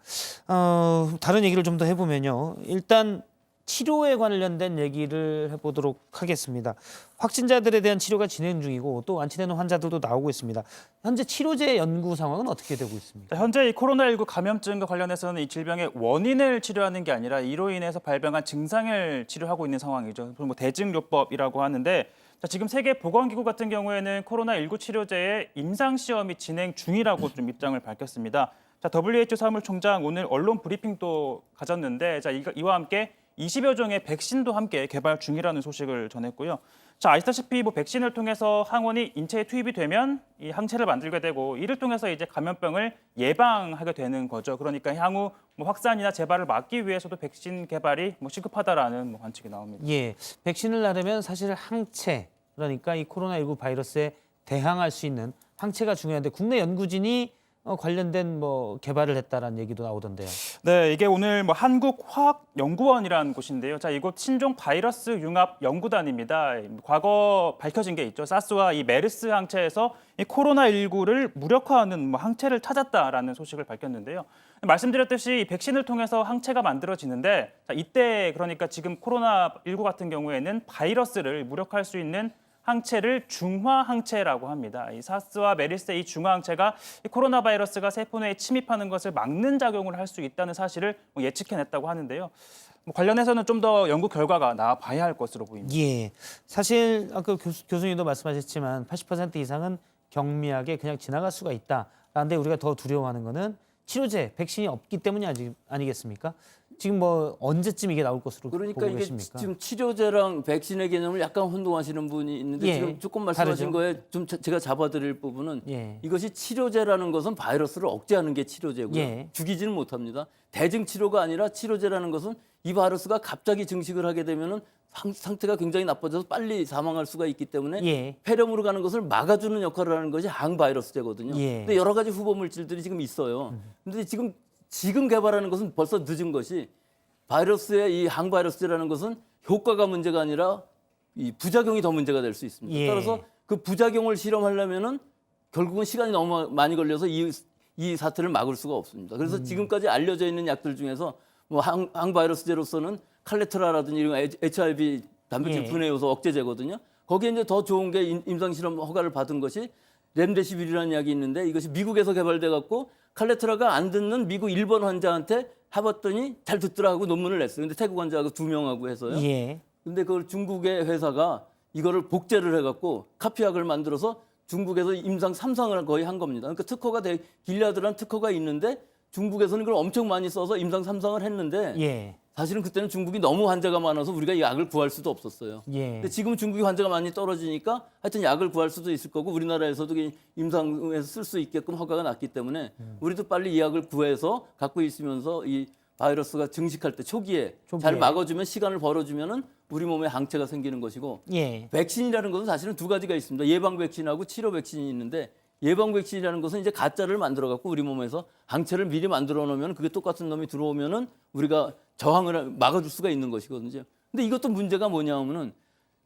다른 얘기를 좀 더 해보면요. 일단 치료에 관련된 얘기를 해보도록 하겠습니다. 확진자들에 대한 치료가 진행 중이고 또 완치되는 환자들도 나오고 있습니다. 현재 치료제 연구 상황은 어떻게 되고 있습니까? 현재 이 코로나19 감염증과 관련해서는 이 질병의 원인을 치료하는 게 아니라 이로 인해서 발병한 증상을 치료하고 있는 상황이죠. 뭐 대증요법이라고 하는데 지금 세계보건기구 같은 경우에는 코로나19 치료제의 임상시험이 진행 중이라고 좀 입장을 밝혔습니다. WHO 사무총장 오늘 언론 브리핑도 가졌는데 이와 함께 20여 종의 백신도 함께 개발 중이라는 소식을 전했고요. 아시다시피 뭐 백신을 통해서 항원이 인체에 투입이 되면 이 항체를 만들게 되고 이를 통해서 이제 감염병을 예방하게 되는 거죠. 그러니까 향후 뭐 확산이나 재발을 막기 위해서도 백신 개발이 뭐 시급하다라는 뭐 관측이 나옵니다. 예, 백신을 나려면 사실 항체, 그러니까 이 코로나19 바이러스에 대항할 수 있는 항체가 중요한데 국내 연구진이 관련된 뭐 개발을 했다라는 얘기도 나오던데요. 네, 이게 오늘 뭐 한국화학연구원이라는 곳인데요. 이곳 신종 바이러스 융합 연구단입니다. 과거 밝혀진 게 있죠. 사스와 이 메르스 항체에서 이 코로나19를 무력화하는 뭐 항체를 찾았다라는 소식을 밝혔는데요. 말씀드렸듯이 이 백신을 통해서 항체가 만들어지는데 이때 그러니까 지금 코로나19 같은 경우에는 바이러스를 무력화할 수 있는 항체를 중화항체라고 합니다. 이 사스와 메르스의 이 중화항체가 이 코로나 바이러스가 세포내에 침입하는 것을 막는 작용을 할 수 있다는 사실을 예측해냈다고 하는데요. 관련해서는 좀 더 연구 결과가 나와봐야 할 것으로 보입니다. 예, 사실 아까 교수님도 말씀하셨지만 80% 이상은 경미하게 그냥 지나갈 수가 있다. 그런데 우리가 더 두려워하는 거는 치료제, 백신이 없기 때문이 아니겠습니까? 지금 뭐 언제쯤 이게 나올 것으로 그러니까 보고 이게 계십니까? 지금 치료제랑 백신의 개념을 약간 혼동하시는 분이 있는데 지금 조금 말씀하신 거에 좀 제가 잡아드릴 부분은 이것이 치료제라는 것은 바이러스를 억제하는 게 치료제고요. 죽이지는 못합니다. 대증 치료가 아니라 치료제라는 것은 이 바이러스가 갑자기 증식을 하게 되면은 상태가 굉장히 나빠져서 빨리 사망할 수가 있기 때문에 폐렴으로 가는 것을 막아주는 역할을 하는 것이 항바이러스제거든요. 근데 여러 가지 후보 물질들이 지금 있어요. 근데 지금 개발하는 것은 벌써 늦은 것이 바이러스의 이 항바이러스제라는 것은 효과가 문제가 아니라 이 부작용이 더 문제가 될 수 있습니다. 따라서 그 부작용을 실험하려면은 결국은 시간이 너무 많이 걸려서 이 사태를 막을 수가 없습니다. 그래서 지금까지 알려져 있는 약들 중에서 뭐 항바이러스제로서는 칼레트라라든지 이런 HIV 단백질 분해 요소 억제제거든요. 거기에 이제 더 좋은 게 임상실험 허가를 받은 것이 렘데시빌이라는 약이 있는데 이것이 미국에서 개발돼 갖고 칼레트라가 안 듣는 미국 1번 환자한테 해봤더니 잘 듣더라 하고 논문을 냈어요. 근데 태국 환자하고 2명하고 해서요. 근데 그걸 중국의 회사가 이거를 복제를 해갖고 카피약을 만들어서 중국에서 임상 3상을 거의 한 겁니다. 그러니까 길리아드라는 특허가 있는데 중국에서는 그걸 엄청 많이 써서 임상 3상을 했는데 사실은 그때는 중국이 너무 환자가 많아서 우리가 이 약을 구할 수도 없었어요. 근데 지금 중국이 환자가 많이 떨어지니까 하여튼 약을 구할 수도 있을 거고 우리나라에서도 임상에서 쓸 수 있게끔 허가가 났기 때문에 우리도 빨리 이 약을 구해서 갖고 있으면서 이 바이러스가 증식할 때 초기에 잘 막아주면 시간을 벌어주면은 우리 몸에 항체가 생기는 것이고 백신이라는 것은 사실은 두 가지가 있습니다. 예방 백신하고 치료 백신이 있는데 예방 백신이라는 것은 이제 가짜를 만들어 갖고 우리 몸에서 항체를 미리 만들어 놓으면 그게 똑같은 놈이 들어오면은 우리가 저항을 막아줄 수가 있는 것이거든요. 근데 이것도 문제가 뭐냐면은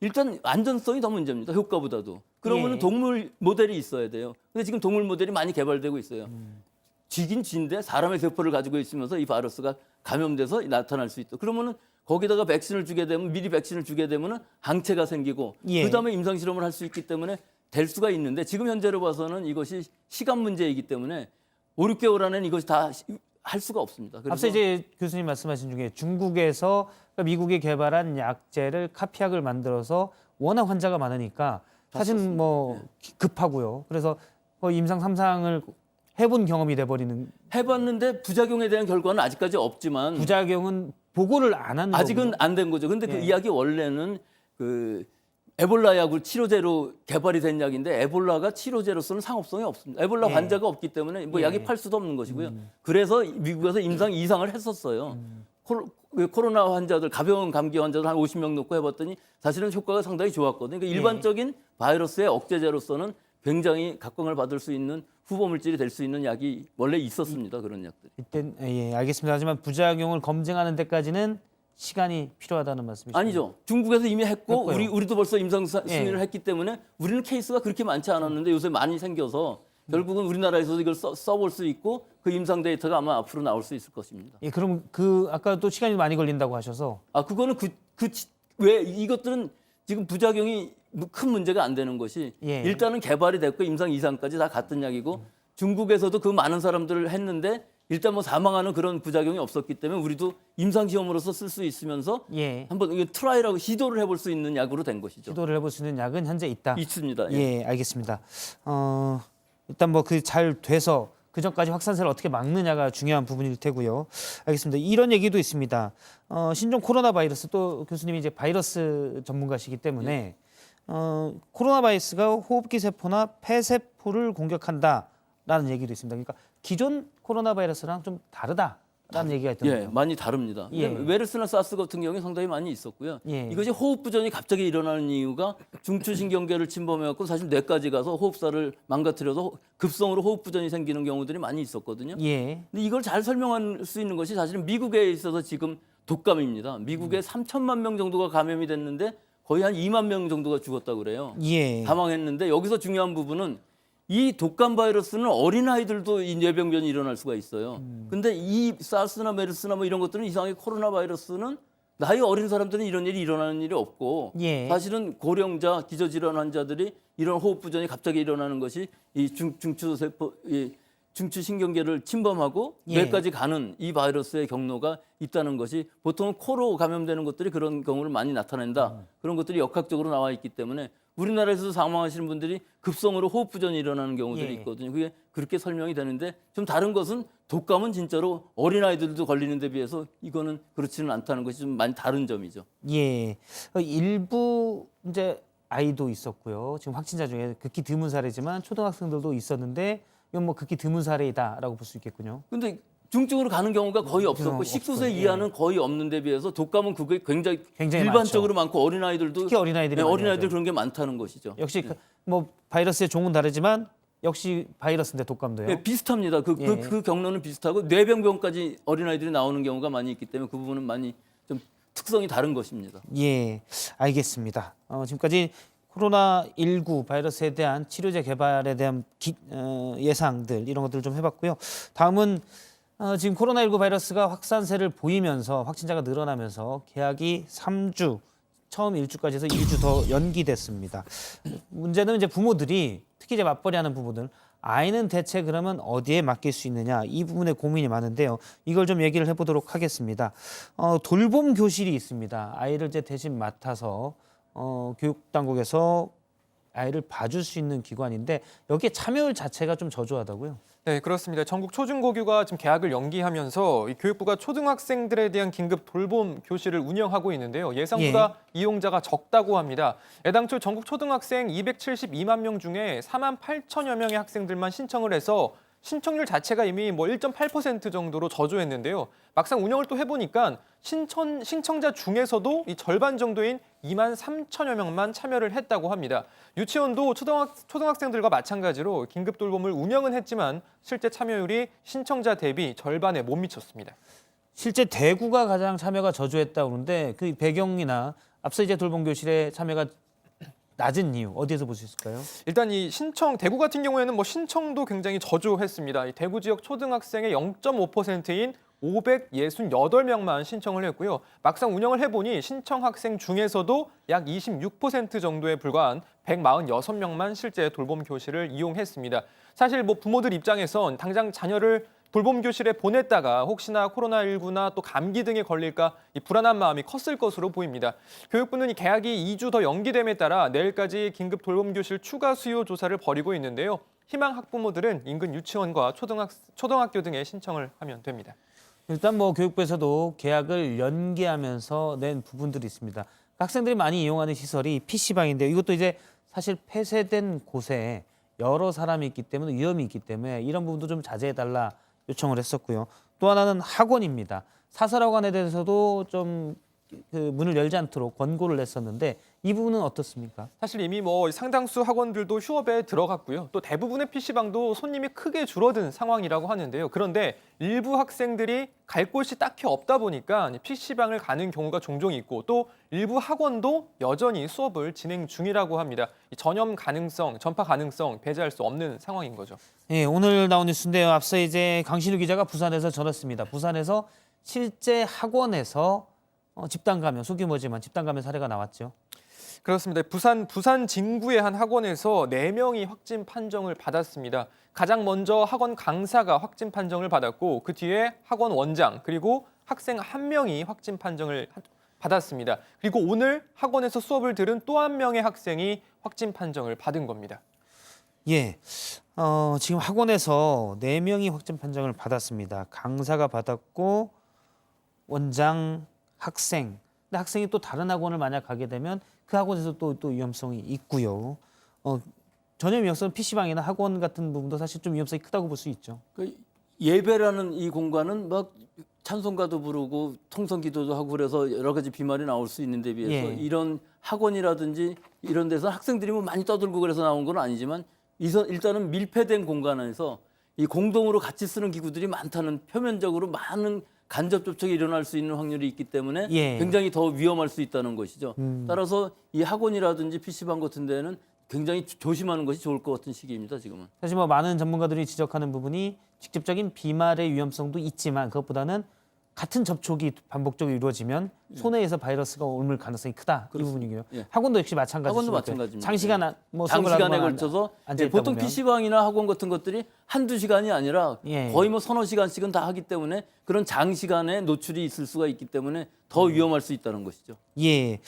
일단 안전성이 더 문제입니다. 효과보다도. 그러면은 동물 모델이 있어야 돼요. 근데 지금 동물 모델이 많이 개발되고 있어요. 쥐긴 쥐인데 사람의 세포를 가지고 있으면서 이 바이러스가 감염돼서 나타날 수 있다. 그러면은 거기다가 백신을 주게 되면 미리 백신을 주게 되면은 항체가 생기고 그다음에 임상 실험을 할 수 있기 때문에 될 수가 있는데 지금 현재로 봐서는 이것이 시간 문제이기 때문에 5, 6개월 안에는 이것이 다 할 수가 없습니다. 그래서 앞서 이제 교수님 말씀하신 중에 중국에서 그러니까 미국이 개발한 약제를 카피약을 만들어서 워낙 환자가 많으니까 사실 뭐 급하고요. 그래서 임상 3상을 해본 경험이 돼버리는. 해봤는데 부작용에 대한 결과는 아직까지 없지만 부작용은 보고를 안 한 아직은 안 된 거죠. 근데 그 이약이 원래는 그 에볼라 약을 치료제로 개발이 된 약인데 에볼라가 치료제로서는 상업성이 없습니다. 에볼라 환자가 없기 때문에 뭐 약이 팔 수도 없는 것이고요. 그래서 미국에서 임상 2상을 했었어요. 코로나 환자들, 가벼운 감기 환자들 한 50명 놓고 해봤더니 사실은 효과가 상당히 좋았거든요. 그러니까 일반적인 바이러스의 억제제로서는 굉장히 각광을 받을 수 있는 후보 물질이 될 수 있는 약이 원래 있었습니다. 그런 약들이. 이때 알겠습니다. 하지만 부작용을 검증하는 데까지는 시간이 필요하다는 말씀이시죠? 아니죠. 중국에서 이미 했고 우리도 벌써 임상 승인을 했기 때문에 우리는 케이스가 그렇게 많지 않았는데 요새 많이 생겨서 결국은 우리나라에서도 이걸 써볼 수 있고 그 임상 데이터가 아마 앞으로 나올 수 있을 것입니다. 예, 그럼 아까 또 시간이 많이 걸린다고 하셔서 그거는 왜 이것들은 지금 부작용이 큰 문제가 안 되는 것이 일단은 개발이 됐고 임상 2상까지 다 같은 약이고 중국에서도 그 많은 사람들을 했는데 일단 뭐 사망하는 그런 부작용이 없었기 때문에 우리도 임상 시험으로서 쓸 수 있으면서 한번 이게 트라이라고 시도를 해볼 수 있는 약으로 된 것이죠. 시도를 해볼 수 있는 약은 현재 있다. 있습니다. 예, 알겠습니다. 일단 뭐 잘 돼서 그 전까지 확산세를 어떻게 막느냐가 중요한 부분일 테고요. 알겠습니다. 이런 얘기도 있습니다. 신종 코로나 바이러스 또 교수님이 이제 바이러스 전문가시기 때문에 코로나 바이러스가 호흡기 세포나 폐세포를 공격한다라는 얘기도 있습니다. 그러니까 기존 코로나 바이러스랑 좀 다르다라는 얘기가 있던데요. 많이 다릅니다. 메르스나 사스 같은 경우에 상당히 많이 있었고요. 이것이 호흡 부전이 갑자기 일어나는 이유가 중추신경계를 침범해갖고 사실 뇌까지 가서 호흡사를 망가뜨려서 급성으로 호흡 부전이 생기는 경우들이 많이 있었거든요. 근데 이걸 잘 설명할 수 있는 것이 사실은 미국에 있어서 지금 독감입니다. 미국에 3천만 명 정도가 감염이 됐는데 거의 한 2만 명 정도가 죽었다고 그래요. 사망했는데 여기서 중요한 부분은 이 독감 바이러스는 어린아이들도 이 뇌병변이 일어날 수가 있어요. 근데 이 사스나 메르스나 뭐 이런 것들은 이상하게 코로나 바이러스는 나이 어린 사람들은 이런 일이 일어나는 일이 없고 사실은 고령자, 기저질환 환자들이 이런 호흡 부전이 갑자기 일어나는 것이 이 중추세포, 중추신경계를 침범하고 뇌까지 가는 이 바이러스의 경로가 있다는 것이 보통은 코로 감염되는 것들이 그런 경우를 많이 나타낸다. 그런 것들이 역학적으로 나와 있기 때문에 우리나라에서 사망하시는 분들이 급성으로 호흡 부전이 일어나는 경우들이 있거든요. 그게 그렇게 설명이 되는데 좀 다른 것은 독감은 진짜로 어린아이들도 걸리는 데 비해서 이거는 그렇지는 않다는 것이 좀 많이 다른 점이죠. 일부 이제 아이도 있었고요. 지금 확진자 중에 극히 드문 사례지만 초등학생들도 있었는데 이건 뭐 극히 드문 사례이다라고 볼 수 있겠군요. 근데 중증으로 가는 경우가 거의 없었고 19세 이하는 거의 없는 데 비해서 독감은 그게 굉장히 일반적으로 많고 어린아이들도 특히 어린아이들이 어린아이들 그런 게 많다는 것이죠. 역시 뭐 바이러스의 종은 다르지만 역시 바이러스인데 독감도요. 비슷합니다. 그 경로는 비슷하고 뇌병변까지 어린아이들이 나오는 경우가 많이 있기 때문에 그 부분은 많이 좀 특성이 다른 것입니다. 알겠습니다. 지금까지 코로나19 바이러스에 대한 치료제 개발에 대한 예상들 이런 것들을 좀 해봤고요. 다음은 지금 코로나19 바이러스가 확산세를 보이면서 확진자가 늘어나면서 개학이 3주, 처음 1주까지 해서 2주 더 연기됐습니다. 문제는 이제 부모들이 특히 이제 맞벌이하는 부부들 아이는 대체 그러면 어디에 맡길 수 있느냐 이 부분에 고민이 많은데요. 이걸 좀 얘기를 해보도록 하겠습니다. 돌봄 교실이 있습니다. 아이를 이제 대신 맡아서 교육당국에서 아이를 봐줄 수 있는 기관인데 여기에 참여율 자체가 좀 저조하다고요? 네, 그렇습니다. 전국 초중고교가 지금 개학을 연기하면서 이 교육부가 초등학생들에 대한 긴급 돌봄 교실을 운영하고 있는데요. 예상보다 이용자가 적다고 합니다. 애당초 전국 초등학생 272만 명 중에 4만 8천여 명의 학생들만 신청을 해서 신청률 자체가 이미 뭐 1.8% 정도로 저조했는데요. 막상 운영을 또 해보니까 신청자 중에서도 이 절반 정도인 2만 3천여 명만 참여를 했다고 합니다. 유치원도 초등학생들과 마찬가지로 긴급 돌봄을 운영은 했지만 실제 참여율이 신청자 대비 절반에 못 미쳤습니다. 실제 대구가 가장 참여가 저조했다고 그러는데 그 배경이나 앞서 이제 돌봄 교실에 참여가 낮은 이유 어디에서 볼 수 있을까요? 일단 이 대구 같은 경우에는 뭐 신청도 굉장히 저조했습니다. 이 대구 지역 초등학생의 0.5%인 568명만 신청을 했고요. 막상 운영을 해보니 신청 학생 중에서도 약 26% 정도에 불과한 146명만 실제 돌봄 교실을 이용했습니다. 사실 뭐 부모들 입장에선 당장 자녀를 돌봄 교실에 보냈다가 혹시나 코로나19나 또 감기 등에 걸릴까 이 불안한 마음이 컸을 것으로 보입니다. 교육부는 이 개학이 2주 더 연기됨에 따라 내일까지 긴급 돌봄 교실 추가 수요 조사를 벌이고 있는데요. 희망 학부모들은 인근 유치원과 초등학교 등에 신청을 하면 됩니다. 일단 뭐 교육부에서도 개학을 연기하면서 낸 부분들이 있습니다. 학생들이 많이 이용하는 시설이 PC방인데요. 이것도 이제 사실 폐쇄된 곳에 여러 사람이 있기 때문에 위험이 있기 때문에 이런 부분도 좀 자제해달라 요청을 했었고요. 또 하나는 학원입니다. 사설학원에 대해서도 좀 그 문을 열지 않도록 권고를 했었는데 이 부분은 어떻습니까? 사실 이미 뭐 상당수 학원들도 휴업에 들어갔고요. 또 대부분의 PC방도 손님이 크게 줄어든 상황이라고 하는데요. 그런데 일부 학생들이 갈 곳이 딱히 없다 보니까 PC방을 가는 경우가 종종 있고 또 일부 학원도 여전히 수업을 진행 중이라고 합니다. 이 전염 가능성, 전파 가능성 배제할 수 없는 상황인 거죠. 예, 오늘 나온 뉴스인데요. 앞서 이제 강신우 기자가 부산에서 전했습니다. 부산에서 실제 학원에서 집단 감염, 소규모지만 집단 감염 사례가 나왔죠. 그렇습니다. 부산 진구의 한 학원에서 4명이 확진 판정을 받았습니다. 가장 먼저 학원 강사가 확진 판정을 받았고 그 뒤에 학원 원장 그리고 학생 1명이 확진 판정을 받았습니다. 그리고 오늘 학원에서 수업을 들은 또 1명의 학생이 확진 판정을 받은 겁니다. 예, 지금 학원에서 4명이 확진 판정을 받았습니다. 강사가 받았고 원장, 학생. 근데 학생이 또 다른 학원을 만약 가게 되면 그 학원에서 또 위험성이 있고요. 전염 위험성은 PC방이나 학원 같은 부분도 사실 좀 위험성이 크다고 볼 수 있죠. 그 예배라는 이 공간은 막 찬송가도 부르고 통성기도도 하고 그래서 여러 가지 비말이 나올 수 있는 데 비해서 예. 이런 학원이라든지 이런 데서 학생들이 뭐 많이 떠들고 그래서 나온 건 아니지만 일단은 밀폐된 공간 안에서 이 공동으로 같이 쓰는 기구들이 많다는 표면적으로 많은 간접 접촉이 일어날 수 있는 확률이 있기 때문에 예. 굉장히 더 위험할 수 있다는 것이죠. 따라서 이 학원이라든지 PC방 같은 데는 굉장히 조심하는 것이 좋을 것 같은 시기입니다. 지금은. 사실 뭐 많은 전문가들이 지적하는 부분이 직접적인 비말의 위험성도 있지만 그것보다는 같은 접촉이 반복적으로 이루어지면 손에 의해서 바이러스가 옮을 가능성이 크다. 이 부분이고요. 예. 학원도 역시 마찬가지죠. 학원도 마찬가지입니다. 장시간 뭐 수업을 장시간에 하거나 걸쳐서 앉아 있다 보통 보면. PC방이나 학원 같은 것들이 한두 시간이 아니라 예. 거의 뭐 서너 시간씩은 다 하기 때문에 그런 장시간에 노출이 있을 수가 있기 때문에 더 위험할 수 있다는 것이죠. 예,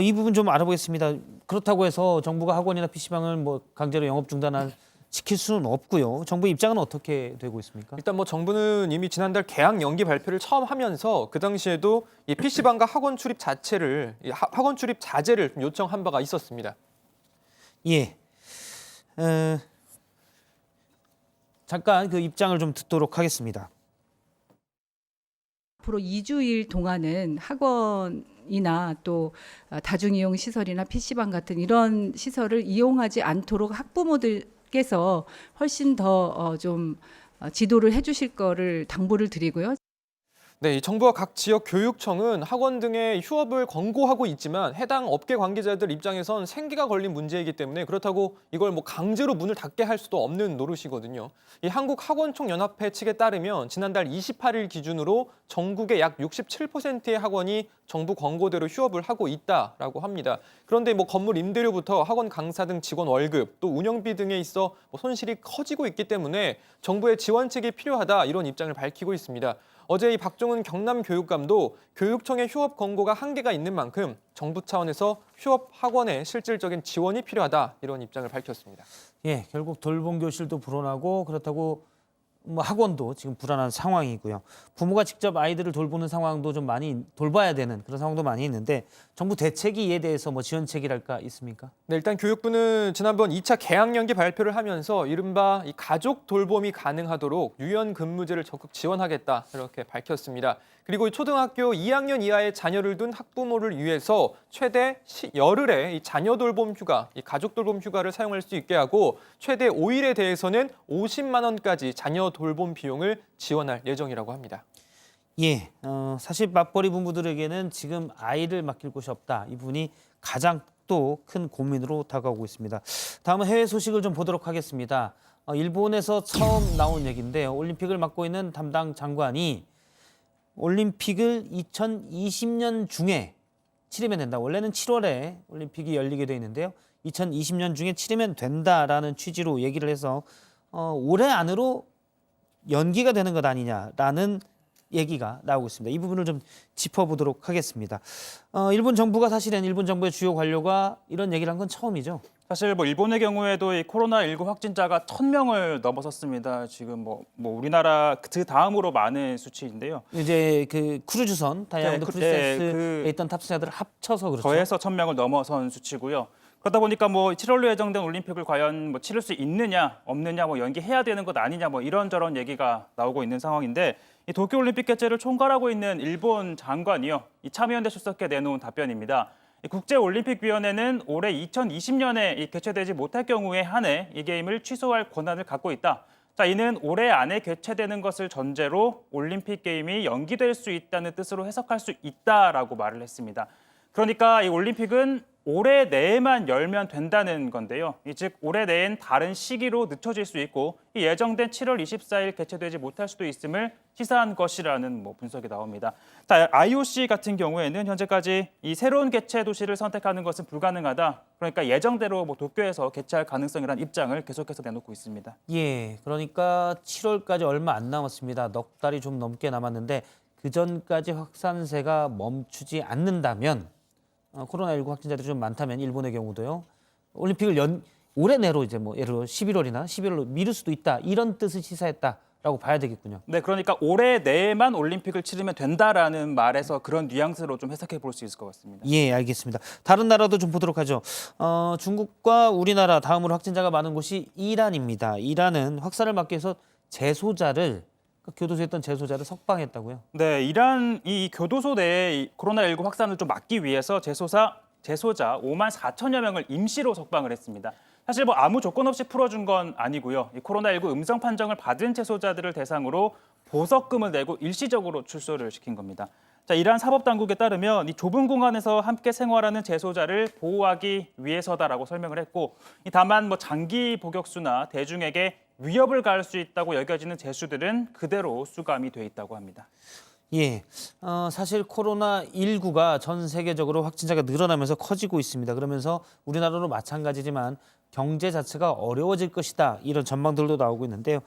이 부분 좀 알아보겠습니다. 그렇다고 해서 정부가 학원이나 PC방을 뭐 강제로 영업 중단한 시킬 수는 없고요. 정부 입장은 어떻게 되고 있습니까? 일단 뭐 정부는 이미 지난달 개학 연기 발표를 처음 하면서 그 당시에도 이 PC방과 학원 출입 학원 출입 자제를 요청한 바가 있었습니다. 예. 잠깐 그 입장을 좀 듣도록 하겠습니다. 앞으로 2주일 동안은 학원이나 또 다중이용 시설이나 PC방 같은 이런 시설을 이용하지 않도록 학부모들께서 훨씬 더 좀 지도를 해주실 거를 당부를 드리고요. 네, 정부와 각 지역 교육청은 학원 등의 휴업을 권고하고 있지만 해당 업계 관계자들 입장에선 생기가 걸린 문제이기 때문에 그렇다고 이걸 뭐 강제로 문을 닫게 할 수도 없는 노릇이거든요. 이 한국학원총연합회 측에 따르면 지난달 28일 기준으로 전국의 약 67%의 학원이 정부 권고대로 휴업을 하고 있다라고 합니다. 그런데 뭐 건물 임대료부터 학원 강사 등 직원 월급, 또 운영비 등에 있어 뭐 손실이 커지고 있기 때문에 정부의 지원책이 필요하다 이런 입장을 밝히고 있습니다. 어제 이 박종훈 경남교육감도 교육청의 휴업 권고가 한계가 있는 만큼 정부 차원에서 휴업 학원에 실질적인 지원이 필요하다 이런 입장을 밝혔습니다. 예, 결국 돌봄 교실도 불어나고 그렇다고 뭐 학원도 지금 불안한 상황이고요. 부모가 직접 아이들을 돌보는 상황도 좀 많이 돌봐야 되는 그런 상황도 많이 있는데 정부 대책이 이에 대해서 뭐 지원책이랄까 있습니까? 네, 일단 교육부는 지난번 2차 개학 연기 발표를 하면서 이른바 이 가족 돌봄이 가능하도록 유연 근무제를 적극 지원하겠다 이렇게 밝혔습니다. 그리고 초등학교 2학년 이하의 자녀를 둔 학부모를 위해서 최대 열흘의 이 자녀 돌봄 휴가, 이 가족 돌봄 휴가를 사용할 수 있게 하고 최대 5일에 대해서는 50만 원까지 자녀 돌봄 비용을 지원할 예정이라고 합니다. 예, 사실 맞벌이 부부들에게는 지금 아이를 맡길 곳이 없다. 이 부분이 가장 또 큰 고민으로 다가오고 있습니다. 다음은 해외 소식을 좀 보도록 하겠습니다. 일본에서 처음 나온 얘기인데요. 올림픽을 맡고 있는 담당 장관이 올림픽을 2020년 중에 치르면 된다. 원래는 7월에 올림픽이 열리게 돼 있는데요. 2020년 중에 치르면 된다라는 취지로 얘기를 해서 올해 안으로 연기가 되는 것 아니냐라는 얘기가 나오고 있습니다. 이 부분을 좀 짚어보도록 하겠습니다. 일본 정부가 사실은 일본 정부의 주요 관료가 이런 얘기를 한 건 처음이죠. 사실 뭐 일본의 경우에도 이 코로나19 확진자가 1,000명을 넘어섰습니다. 지금 뭐 우리나라 그 다음으로 많은 수치인데요. 이제 그 크루즈선 다이아몬드 프린세스에 있던 탑승자들을 합쳐서 그렇죠. 더해서 1,000명을 넘어선 수치고요. 그러다 보니까 뭐 7월로 예정된 올림픽을 과연 뭐 치를 수 있느냐 없느냐 뭐 연기해야 되는 것 아니냐 뭐 이런저런 얘기가 나오고 있는 상황인데 이 도쿄올림픽 개최를 총괄하고 있는 일본 장관이요. 이 참여연대 수석께 내놓은 답변입니다. 국제올림픽위원회는 올해 2020년에 이 개최되지 못할 경우에 한해 이 게임을 취소할 권한을 갖고 있다. 자, 이는 올해 안에 개최되는 것을 전제로 올림픽 게임이 연기될 수 있다는 뜻으로 해석할 수 있다라고 말을 했습니다. 그러니까 이 올림픽은 올해 내에만 열면 된다는 건데요. 즉 올해 내엔 다른 시기로 늦춰질 수 있고 이 예정된 7월 24일 개최되지 못할 수도 있음을 시사한 것이라는 분석이 나옵니다. 자, IOC 같은 경우에는 현재까지 이 새로운 개최 도시를 선택하는 것은 불가능하다. 그러니까 예정대로 도쿄에서 개최할 가능성이라는 입장을 계속해서 내놓고 있습니다. 예, 그러니까 7월까지 얼마 안 남았습니다. 넉 달이 좀 넘게 남았는데 그 전까지 확산세가 멈추지 않는다면 코로나19 확진자들이 좀 많다면 일본의 경우도요. 올림픽을 올해 내로 이제 예를 들어 11월이나 11월로 미룰 수도 있다. 이런 뜻을 시사했다라고 봐야 되겠군요. 네, 그러니까 올해 내에만 올림픽을 치르면 된다라는 말에서 그런 뉘앙스로 좀 해석해 볼 수 있을 것 같습니다. 예, 알겠습니다. 다른 나라도 좀 보도록 하죠. 중국과 우리나라 다음으로 확진자가 많은 곳이 이란입니다. 이란은 확산을 막기 위해서 교도소에 있던 재소자를 석방했다고요? 네, 이란 이 교도소 내에 코로나19 확산을 좀 막기 위해서 재소자 5만 4천여 명을 임시로 석방을 했습니다. 사실 아무 조건 없이 풀어준 건 아니고요. 이 코로나19 음성 판정을 받은 재소자들을 대상으로 보석금을 내고 일시적으로 출소를 시킨 겁니다. 자, 이란 사법당국에 따르면 이 좁은 공간에서 함께 생활하는 재소자를 보호하기 위해서다라고 설명을 했고, 다만 장기 복역수나 대중에게 위협을 가할 수 있다고 여겨지는 재수들은 그대로 수감이 돼 있다고 합니다. 예, 사실 코로나19가 전 세계적으로 확진자가 늘어나면서 커지고 있습니다. 그러면서 우리나라도 마찬가지지만 경제 자체가 어려워질 것이다. 이런 전망들도 나오고 있는데요.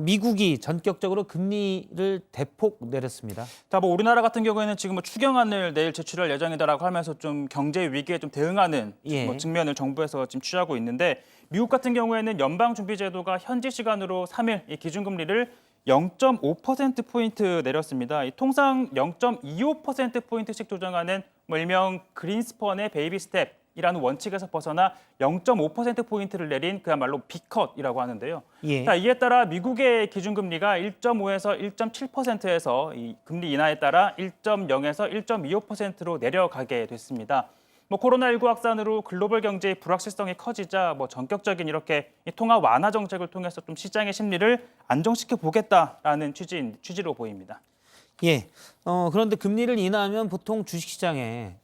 미국이 전격적으로 금리를 대폭 내렸습니다. 자, 우리나라 같은 경우에는 지금 추경안을 내일 제출할 예정이다라고 하면서 좀 경제 위기에 좀 대응하는 측면을 정부에서 지금 취하고 있는데 미국 같은 경우에는 연방준비제도가 현지 시간으로 3일 이 기준금리를 0.5%포인트 내렸습니다. 통상 0.25%포인트씩 조정하는 일명 그린스펀의 베이비 스텝이라는 원칙에서 벗어나 0.5%포인트를 내린 그야말로 B컷이라고 하는데요. 예. 자, 이에 따라 미국의 기준금리가 1.5에서 1.7%에서 이 금리 인하에 따라 1.0에서 1.25%로 내려가게 됐습니다. 코로나19 확산으로 글로벌 경제의 불확실성이 커지자 전격적인 이렇게 통화 완화 정책을 통해서 좀 시장의 심리를 안정시켜 보겠다라는 취지로 보입니다. 예. 그런데 금리를 인하하면 보통 주식시장에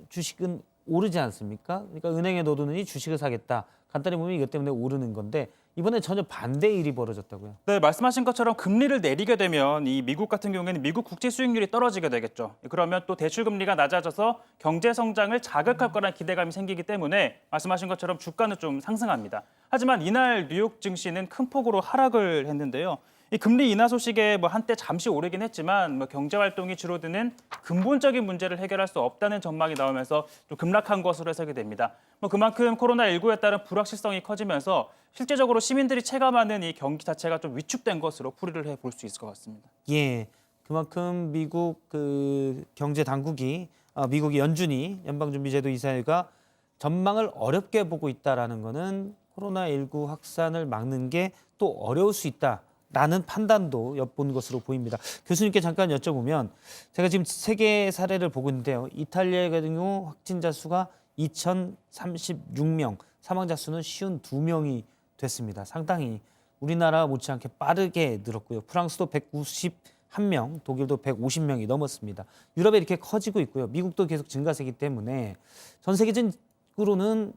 주식은 오르지 않습니까? 그러니까 은행에 넣어두느니 주식을 사겠다. 간단히 보면 이것 때문에 오르는 건데 이번에 전혀 반대의 일이 벌어졌다고요. 네, 말씀하신 것처럼 금리를 내리게 되면 이 미국 같은 경우에는 미국 국채 수익률이 떨어지게 되겠죠. 그러면 또 대출 금리가 낮아져서 경제 성장을 자극할 거라는 기대감이 생기기 때문에 말씀하신 것처럼 주가는 좀 상승합니다. 하지만 이날 뉴욕 증시는 큰 폭으로 하락을 했는데요. 이 금리 인하 소식에 한때 잠시 오르긴 했지만 경제 활동이 줄어드는 근본적인 문제를 해결할 수 없다는 전망이 나오면서 좀 급락한 것으로 해석이 됩니다. 그만큼 코로나19에 따른 불확실성이 커지면서 실제적으로 시민들이 체감하는 이 경기 자체가 좀 위축된 것으로 풀이를 해볼 수 있을 것 같습니다. 예, 그만큼 미국 경제 당국이 미국의 연방준비제도 이사회가 전망을 어렵게 보고 있다라는 거는 코로나19 확산을 막는 게 또 어려울 수 있다라는 판단도 엿본 것으로 보입니다. 교수님께 잠깐 여쭤보면 제가 지금 세계 사례를 보고 있는데요. 이탈리아의 경우 확진자 수가 2,036명, 사망자 수는 52명이 됐습니다. 상당히 우리나라 못지않게 빠르게 늘었고요. 프랑스도 191명, 독일도 150명이 넘었습니다. 유럽에 이렇게 커지고 있고요. 미국도 계속 증가세이기 때문에 전 세계적으로는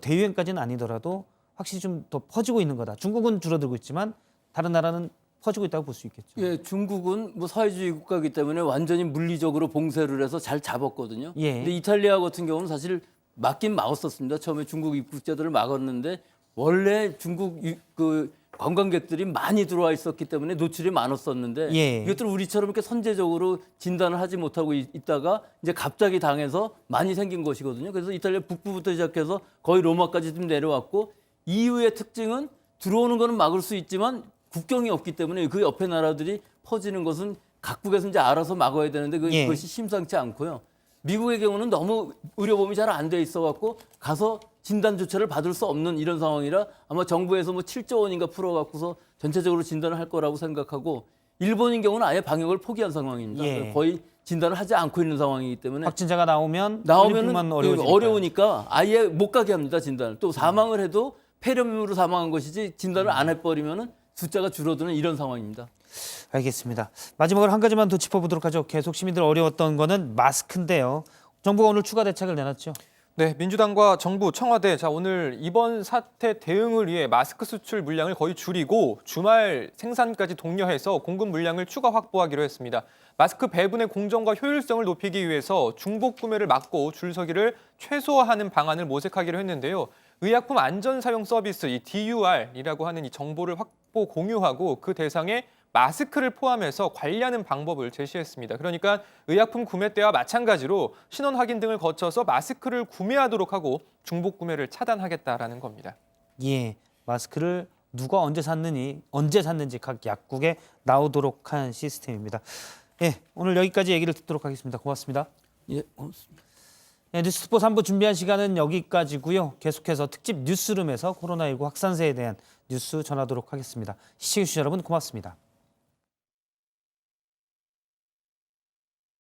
대유행까지는 아니더라도 확실히 좀 더 퍼지고 있는 거다. 중국은 줄어들고 있지만 다른 나라는 퍼지고 있다고 볼 수 있겠죠. 예, 중국은 뭐 사회주의 국가이기 때문에 완전히 물리적으로 봉쇄를 해서 잘 잡았거든요. 예. 근데 이탈리아 같은 경우는 사실 막긴 막았었습니다. 처음에 중국 입국자들을 막았는데 원래 중국 그 관광객들이 많이 들어와 있었기 때문에 노출이 많았었는데 예. 이것들을 우리처럼 이렇게 선제적으로 진단을 하지 못하고 있다가 이제 갑자기 당해서 많이 생긴 것이거든요. 그래서 이탈리아 북부부터 시작해서 거의 로마까지 좀 내려왔고 EU의 특징은 들어오는 거는 막을 수 있지만 국경이 없기 때문에 그 옆에 나라들이 퍼지는 것은 각국에서 이제 알아서 막아야 되는데 그것이 심상치 않고요. 미국의 경우는 너무 의료보험이 잘 안 돼 있어갖고 가서 진단조차를 받을 수 없는 이런 상황이라 아마 정부에서 뭐 7조 원인가 풀어갖고서 전체적으로 진단을 할 거라고 생각하고 일본인 경우는 아예 방역을 포기한 상황입니다. 예. 거의 진단을 하지 않고 있는 상황이기 때문에 확진자가 나오면 어려우니까 아예 못 가게 합니다. 진단을. 또 사망을 해도 폐렴으로 사망한 것이지 진단을 안 해버리면은 숫자가 줄어드는 이런 상황입니다. 알겠습니다. 마지막으로 한 가지만 더 짚어보도록 하죠. 계속 시민들 어려웠던 거는 마스크인데요. 정부가 오늘 추가 대책을 내놨죠. 네, 민주당과 정부, 청와대 오늘 이번 사태 대응을 위해 마스크 수출 물량을 거의 줄이고 주말 생산까지 독려해서 공급 물량을 추가 확보하기로 했습니다. 마스크 배분의 공정과 효율성을 높이기 위해서 중복 구매를 막고 줄서기를 최소화하는 방안을 모색하기로 했는데요. 의약품 안전 사용 서비스 이 DUR이라고 하는 이 정보를 확보 공유하고 그 대상에 마스크를 포함해서 관리하는 방법을 제시했습니다. 그러니까 의약품 구매 때와 마찬가지로 신원 확인 등을 거쳐서 마스크를 구매하도록 하고 중복 구매를 차단하겠다라는 겁니다. 예, 마스크를 누가 언제 샀는지 각 약국에 나오도록 한 시스템입니다. 예, 오늘 여기까지 얘기를 듣도록 하겠습니다. 고맙습니다. 예, 고맙습니다. 네, 뉴스스포츠 3부 준비한 시간은 여기까지고요. 계속해서 특집 뉴스룸에서 코로나19 확산세에 대한 뉴스 전하도록 하겠습니다. 시청해주신 여러분 고맙습니다.